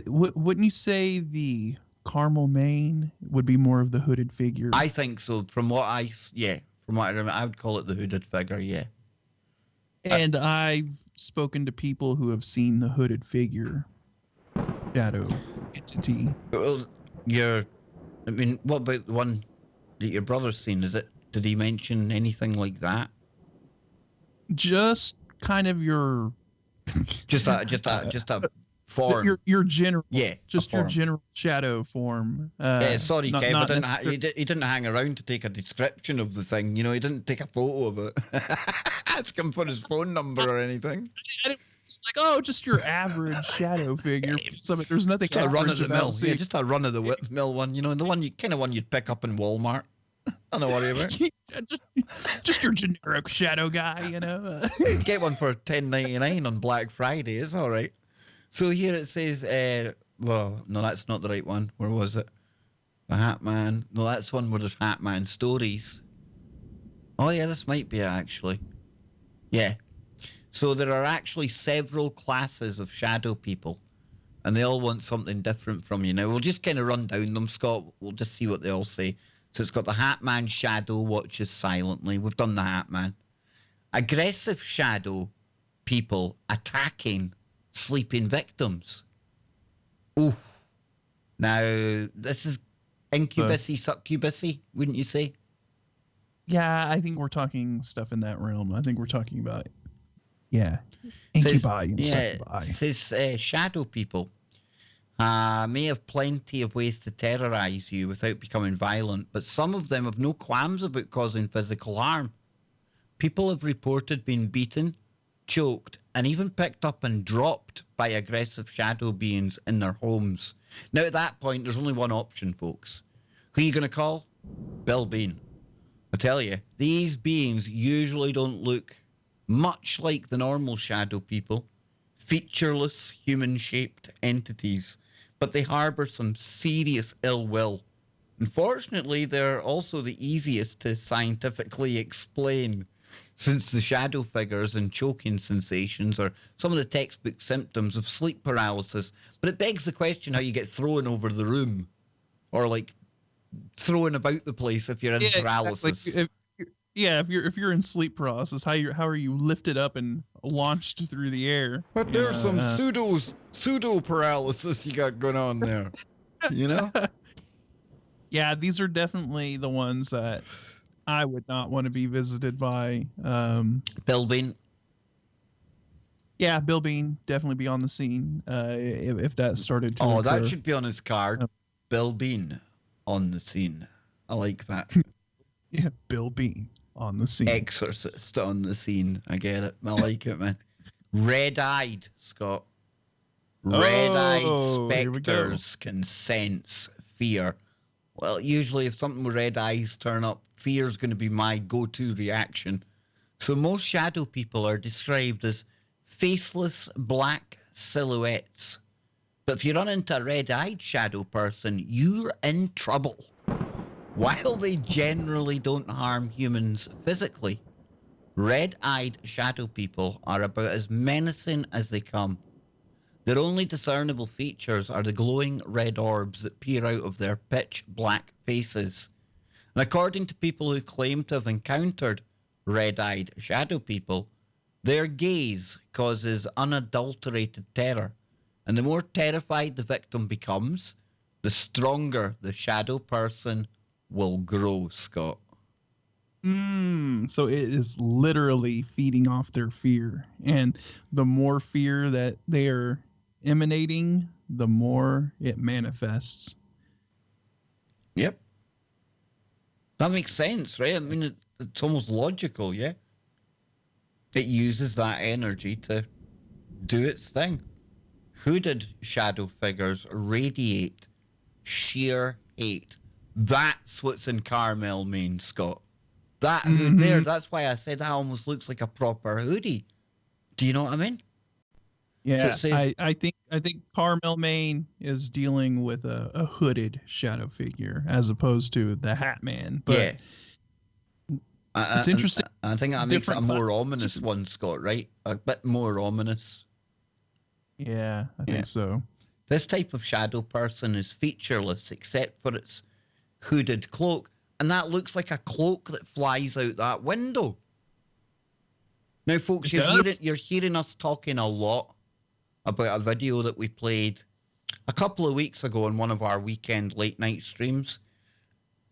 Speaker 2: wouldn't you say the Caramel Mane would be more of the hooded figure.
Speaker 1: I think so. From what I remember, I would call it the hooded figure. Yeah.
Speaker 2: And I've spoken to people who have seen the hooded figure shadow entity.
Speaker 1: Well, what about the one that your brother's seen? Did he mention anything like that?
Speaker 2: Just kind of your
Speaker 1: Just a form.
Speaker 2: Your general,
Speaker 1: Yeah,
Speaker 2: just your general shadow form.
Speaker 1: Sorry, Kev,
Speaker 2: not
Speaker 1: he didn't hang around to take a description of the thing. You know, he didn't take a photo of it. Ask him for his phone number or anything.
Speaker 2: I didn't, just your average shadow figure. There's nothing.
Speaker 1: Just a run of the mill. Yeah, just a run of the mill one. You know, the one you'd pick up in Walmart. I don't worry about it.
Speaker 2: just your generic shadow guy. You know,
Speaker 1: get one for $10.99 on Black Friday. It's all right. So here it says, well, no, that's not the right one. Where was it? The Hat Man. No, that's one where there's Hat Man stories. Oh, yeah, this might be it, actually. Yeah. So there are actually several classes of shadow people, and they all want something different from you. Now, we'll just kind of run down them, Scott. We'll just see what they all say. So it's got the Hat Man shadow watches silently. We've done the Hat Man. Aggressive shadow people attacking sleeping victims. Oof. Now, this is incubusy, succubusy, wouldn't you say?
Speaker 2: Yeah, I think we're talking stuff in that realm. I think we're talking about, incubi and succubi.
Speaker 1: It says shadow people may have plenty of ways to terrorize you without becoming violent, but some of them have no qualms about causing physical harm. People have reported being beaten, choked, and even picked up and dropped by aggressive shadow beings in their homes. Now, at that point, there's only one option, folks. Who are you going to call? Bill Bean. I tell you, these beings usually don't look much like the normal shadow people, featureless, human-shaped entities, but they harbor some serious ill will. Unfortunately, they're also the easiest to scientifically explain, since the shadow figures and choking sensations are some of the textbook symptoms of sleep paralysis. But it begs the question how you get thrown over the room, or like thrown about the place if you're in paralysis.
Speaker 2: Exactly. If you're in sleep paralysis, how are you lifted up and launched through the air?
Speaker 1: But there's some pseudo paralysis you got going on there. You know?
Speaker 2: Yeah, these are definitely the ones that I would not want to be visited by.
Speaker 1: Bill Bean.
Speaker 2: Yeah, Bill Bean definitely be on the scene if that started to occur.
Speaker 1: That should be on his card. Bill Bean on the scene. I like that.
Speaker 2: Yeah, Bill Bean on the scene.
Speaker 1: Exorcist on the scene. I get it. I like it, man. Red-eyed, Scott. Red-eyed specters can sense fear. Well, usually if something with red eyes turn up, fear is going to be my go-to reaction. So most shadow people are described as faceless black silhouettes. But if you run into a red-eyed shadow person, you're in trouble. While they generally don't harm humans physically, red-eyed shadow people are about as menacing as they come. Their only discernible features are the glowing red orbs that peer out of their pitch black faces. And according to people who claim to have encountered red-eyed shadow people, their gaze causes unadulterated terror. And the more terrified the victim becomes, the stronger the shadow person will grow, Scott.
Speaker 2: So it is literally feeding off their fear. And the more fear that they are emanating, the more it manifests.
Speaker 1: Yep. That makes sense, right? I mean, it's almost logical, yeah? It uses that energy to do its thing. Hooded shadow figures radiate sheer hate. That's what's in Carmel, Maine, Scott. That hood there, that's why I said that almost looks like a proper hoodie. Do you know what I mean?
Speaker 2: Yeah,
Speaker 1: So it says,
Speaker 2: I think Carmel Maine is dealing with a hooded shadow figure as opposed to the Hat Man. But
Speaker 1: yeah.
Speaker 2: It's interesting.
Speaker 1: I think that makes it a more ominous one, Scott, right? A bit more ominous.
Speaker 2: Yeah, I think so.
Speaker 1: This type of shadow person is featureless except for its hooded cloak. And that looks like a cloak that flies out that window. Now, folks, you're hearing us talking a lot about a video that we played a couple of weeks ago on one of our weekend late night streams.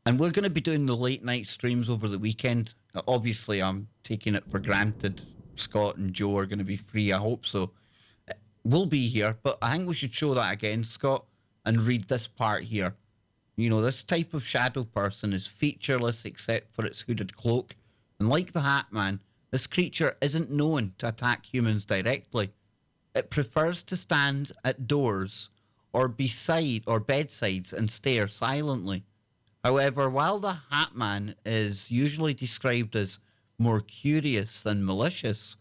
Speaker 1: And we're going to be doing the late night streams over the weekend. Obviously, I'm taking it for granted Scott and Joe are going to be free. I hope so. We'll be here, but I think we should show that again, Scott, and read this part here. You know, this type of shadow person is featureless except for its hooded cloak. And like the Hat Man, this creature isn't known to attack humans directly. It prefers to stand at doors or beside or bedsides and stare silently. However, while the Hat Man is usually described as more curious than malicious,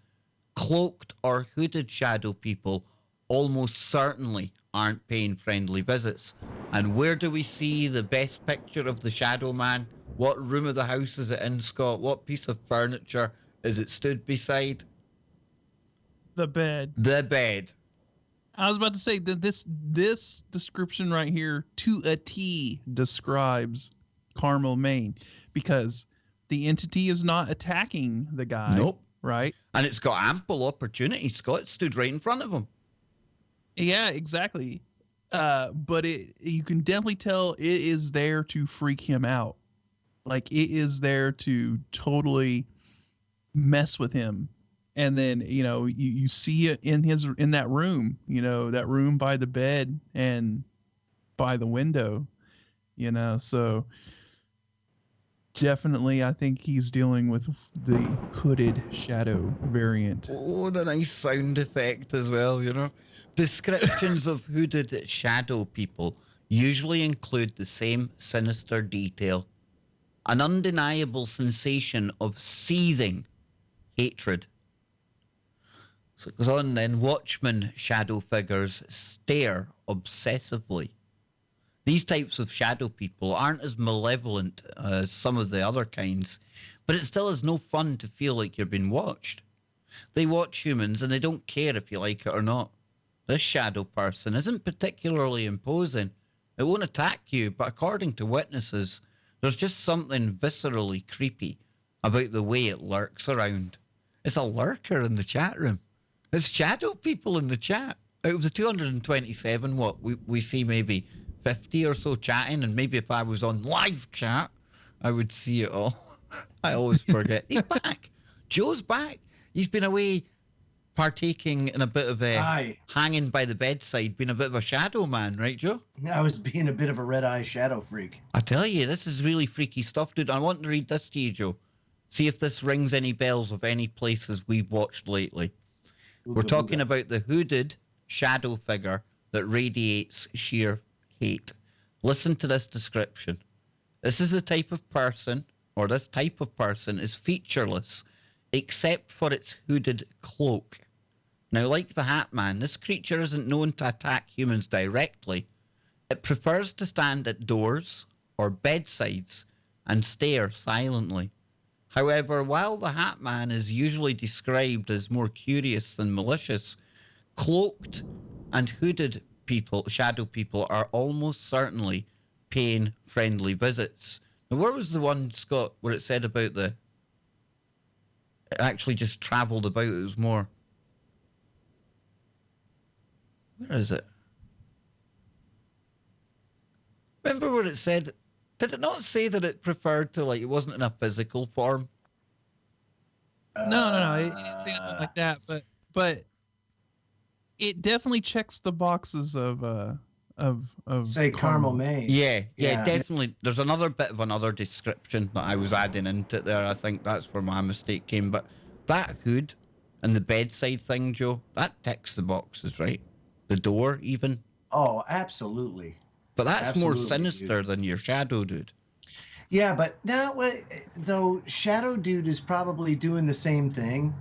Speaker 1: cloaked or hooded shadow people almost certainly aren't paying friendly visits. And where do we see the best picture of the Shadow Man? What room of the house is it in, Scott? What piece of furniture is it stood beside?
Speaker 2: The bed.
Speaker 1: The bed.
Speaker 2: I was about to say that this description right here to a T describes Carmel, Maine, because the entity is not attacking the guy.
Speaker 1: Nope.
Speaker 2: Right?
Speaker 1: And it's got ample opportunity, Scott. It stood right in front of him.
Speaker 2: Yeah, exactly. But you can definitely tell it is there to freak him out. Like, it is there to totally mess with him. And then, you know, you see it in that room, you know, that room by the bed and by the window, you know, so definitely I think he's dealing with the hooded shadow variant.
Speaker 1: Oh, the nice sound effect as well, you know. Descriptions of hooded shadow people usually include the same sinister detail. An undeniable sensation of seething hatred. So it goes on then. Watchmen shadow figures stare obsessively. These types of shadow people aren't as malevolent as some of the other kinds, but it still is no fun to feel like you're being watched. They watch humans and they don't care if you like it or not. This shadow person isn't particularly imposing. It won't attack you, but according to witnesses, there's just something viscerally creepy about the way it lurks around. It's a lurker in the chat room. It's shadow people in the chat. Out of the 227, we see maybe 50 or so chatting, and maybe if I was on live chat, I would see it all. I always forget. He's back. Joe's back. He's been away partaking in a bit of a hanging by the bedside, being a bit of a shadow man, right, Joe?
Speaker 6: I was being a bit of a red-eye shadow freak.
Speaker 1: I tell you, this is really freaky stuff, dude. I want to read this to you, Joe. See if this rings any bells of any places we've watched lately. We're talking about the hooded shadow figure that radiates sheer hate. Listen to this description. This is the type of person, or this type of person is featureless, except for its hooded cloak. Now, like the Hat Man, this creature isn't known to attack humans directly. It prefers to stand at doors or bedsides and stare silently. However, while the Hat Man is usually described as more curious than malicious, cloaked and hooded people, shadow people, are almost certainly paying friendly visits. Now, where was the one, Scott, where it said about it actually just travelled about? It was more... Where is it? Remember where it said... Did it not say that it preferred to, like, it wasn't in a physical form?
Speaker 2: No. It didn't say anything like that, but it definitely checks the boxes of
Speaker 6: say Carmel, Maine.
Speaker 1: Yeah, definitely. There's another bit of another description that I was adding into there. I think that's where my mistake came. But that hood and the bedside thing, Joe, that ticks the boxes, right? The door, even.
Speaker 6: Oh, absolutely.
Speaker 1: But that's
Speaker 6: Absolutely,
Speaker 1: more sinister
Speaker 6: dude.
Speaker 1: than your shadow dude.
Speaker 6: Yeah, but now, though, Shadow Dude is probably doing the same thing,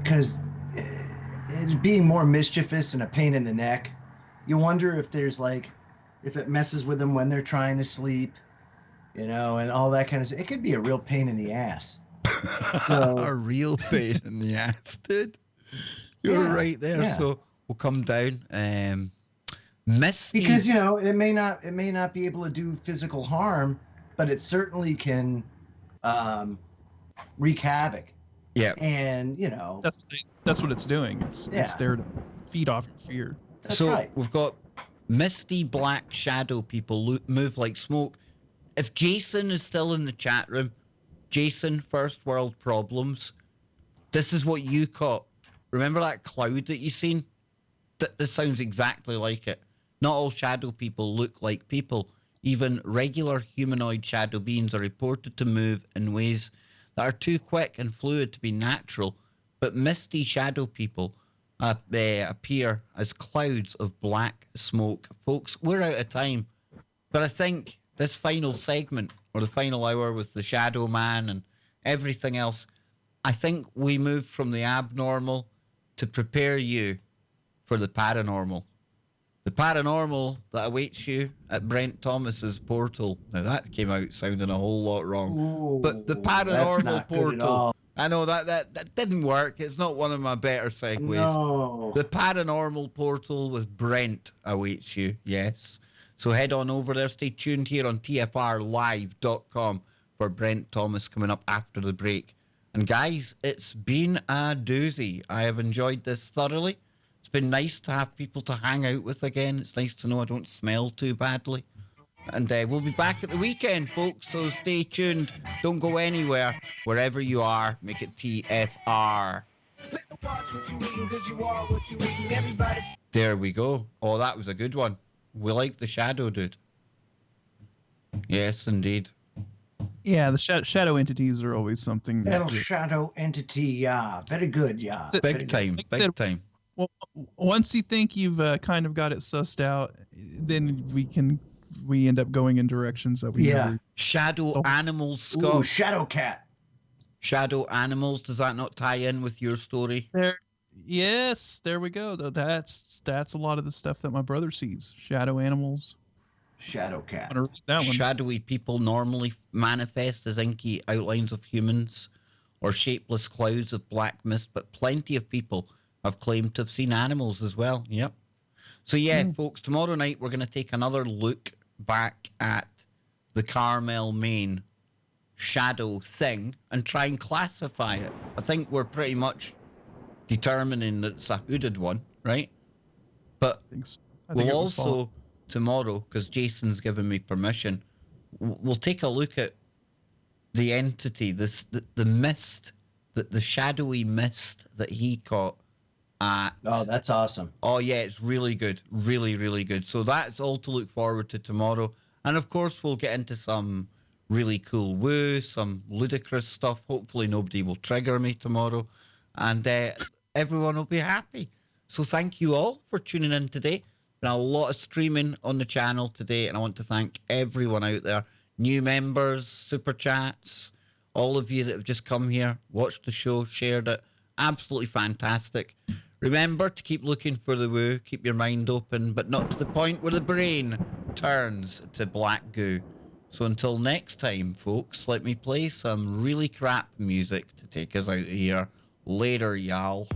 Speaker 6: because it being more mischievous and a pain in the neck. You wonder if there's if it messes with them when they're trying to sleep, you know, and all that kind of stuff. It could be a real pain in the ass.
Speaker 1: A real pain in the ass, dude. You're right there.
Speaker 6: Yeah.
Speaker 1: So will come down. Misty.
Speaker 6: Because it may not be able to do physical harm, but it certainly can wreak havoc.
Speaker 1: Yeah.
Speaker 6: And
Speaker 2: that's what it's doing. It's there to feed off your fear.
Speaker 6: That's
Speaker 1: so
Speaker 6: right.
Speaker 1: we've got misty black shadow people move like smoke. If Jason is still in the chat room, Jason, first world problems. This is what you caught. Remember that cloud that you seen? This sounds exactly like it. Not all shadow people look like people. Even regular humanoid shadow beings are reported to move in ways that are too quick and fluid to be natural, but misty shadow people appear as clouds of black smoke. Folks, we're out of time, but I think this final segment, or the final hour with the Shadow Man and everything else, I think we moved from the abnormal to prepare you for the paranormal. The paranormal that awaits you at Brent Thomas's portal. Now that came out sounding a whole lot wrong.
Speaker 6: Ooh,
Speaker 1: but the
Speaker 6: that's
Speaker 1: paranormal
Speaker 6: not good at
Speaker 1: portal.
Speaker 6: all.
Speaker 1: I know that didn't work. It's not one of my better segues.
Speaker 6: No.
Speaker 1: The paranormal portal with Brent awaits you, yes. So head on over there. Stay tuned here on tfrlive.com for Brent Thomas coming up after the break. And guys, it's been a doozy. I have enjoyed this thoroughly. It's been nice to have people to hang out with again. It's nice to know I don't smell too badly. And we'll be back at the weekend, folks, so stay tuned. Don't go anywhere. Wherever you are, make it TFR. There we go. Oh, that was a good one. We like the shadow dude. Yes, indeed.
Speaker 2: Yeah, the shadow entities are always something.
Speaker 6: El shadow entity, yeah. Very good, yeah.
Speaker 1: Big time, big time.
Speaker 2: Well, once you think you've kind of got it sussed out, then we end up going in directions that we never.
Speaker 1: Shadow animals, Scott.
Speaker 6: Ooh, shadow cat.
Speaker 1: Shadow animals. Does that not tie in with your story?
Speaker 2: Yes, there we go. That's a lot of the stuff that my brother sees. Shadow animals.
Speaker 6: Shadow cat.
Speaker 2: I'm gonna read that one.
Speaker 1: Shadowy people normally manifest as inky outlines of humans or shapeless clouds of black mist, but plenty of people have claimed to have seen animals as well. Yep. So yeah, folks, tomorrow night we're going to take another look back at the Carmel, Maine shadow thing and try and classify it. I think we're pretty much determining that it's a hooded one, right? But
Speaker 2: I think
Speaker 1: we'll
Speaker 2: it would
Speaker 1: also,
Speaker 2: fall.
Speaker 1: tomorrow, because Jason's given me permission, we'll take a look at the entity, the mist, the shadowy mist that he caught at...
Speaker 6: Oh, that's awesome.
Speaker 1: Oh, yeah, it's really good. Really, really good. So that's all to look forward to tomorrow. And, of course, we'll get into some really cool woo, some ludicrous stuff. Hopefully nobody will trigger me tomorrow. And everyone will be happy. So thank you all for tuning in today. Been a lot of streaming on the channel today, and I want to thank everyone out there. New members, super chats, all of you that have just come here, watched the show, shared it. Absolutely fantastic. Remember to keep looking for the woo, keep your mind open, but not to the point where the brain turns to black goo. So until next time, folks, let me play some really crap music to take us out of here. Later, y'all.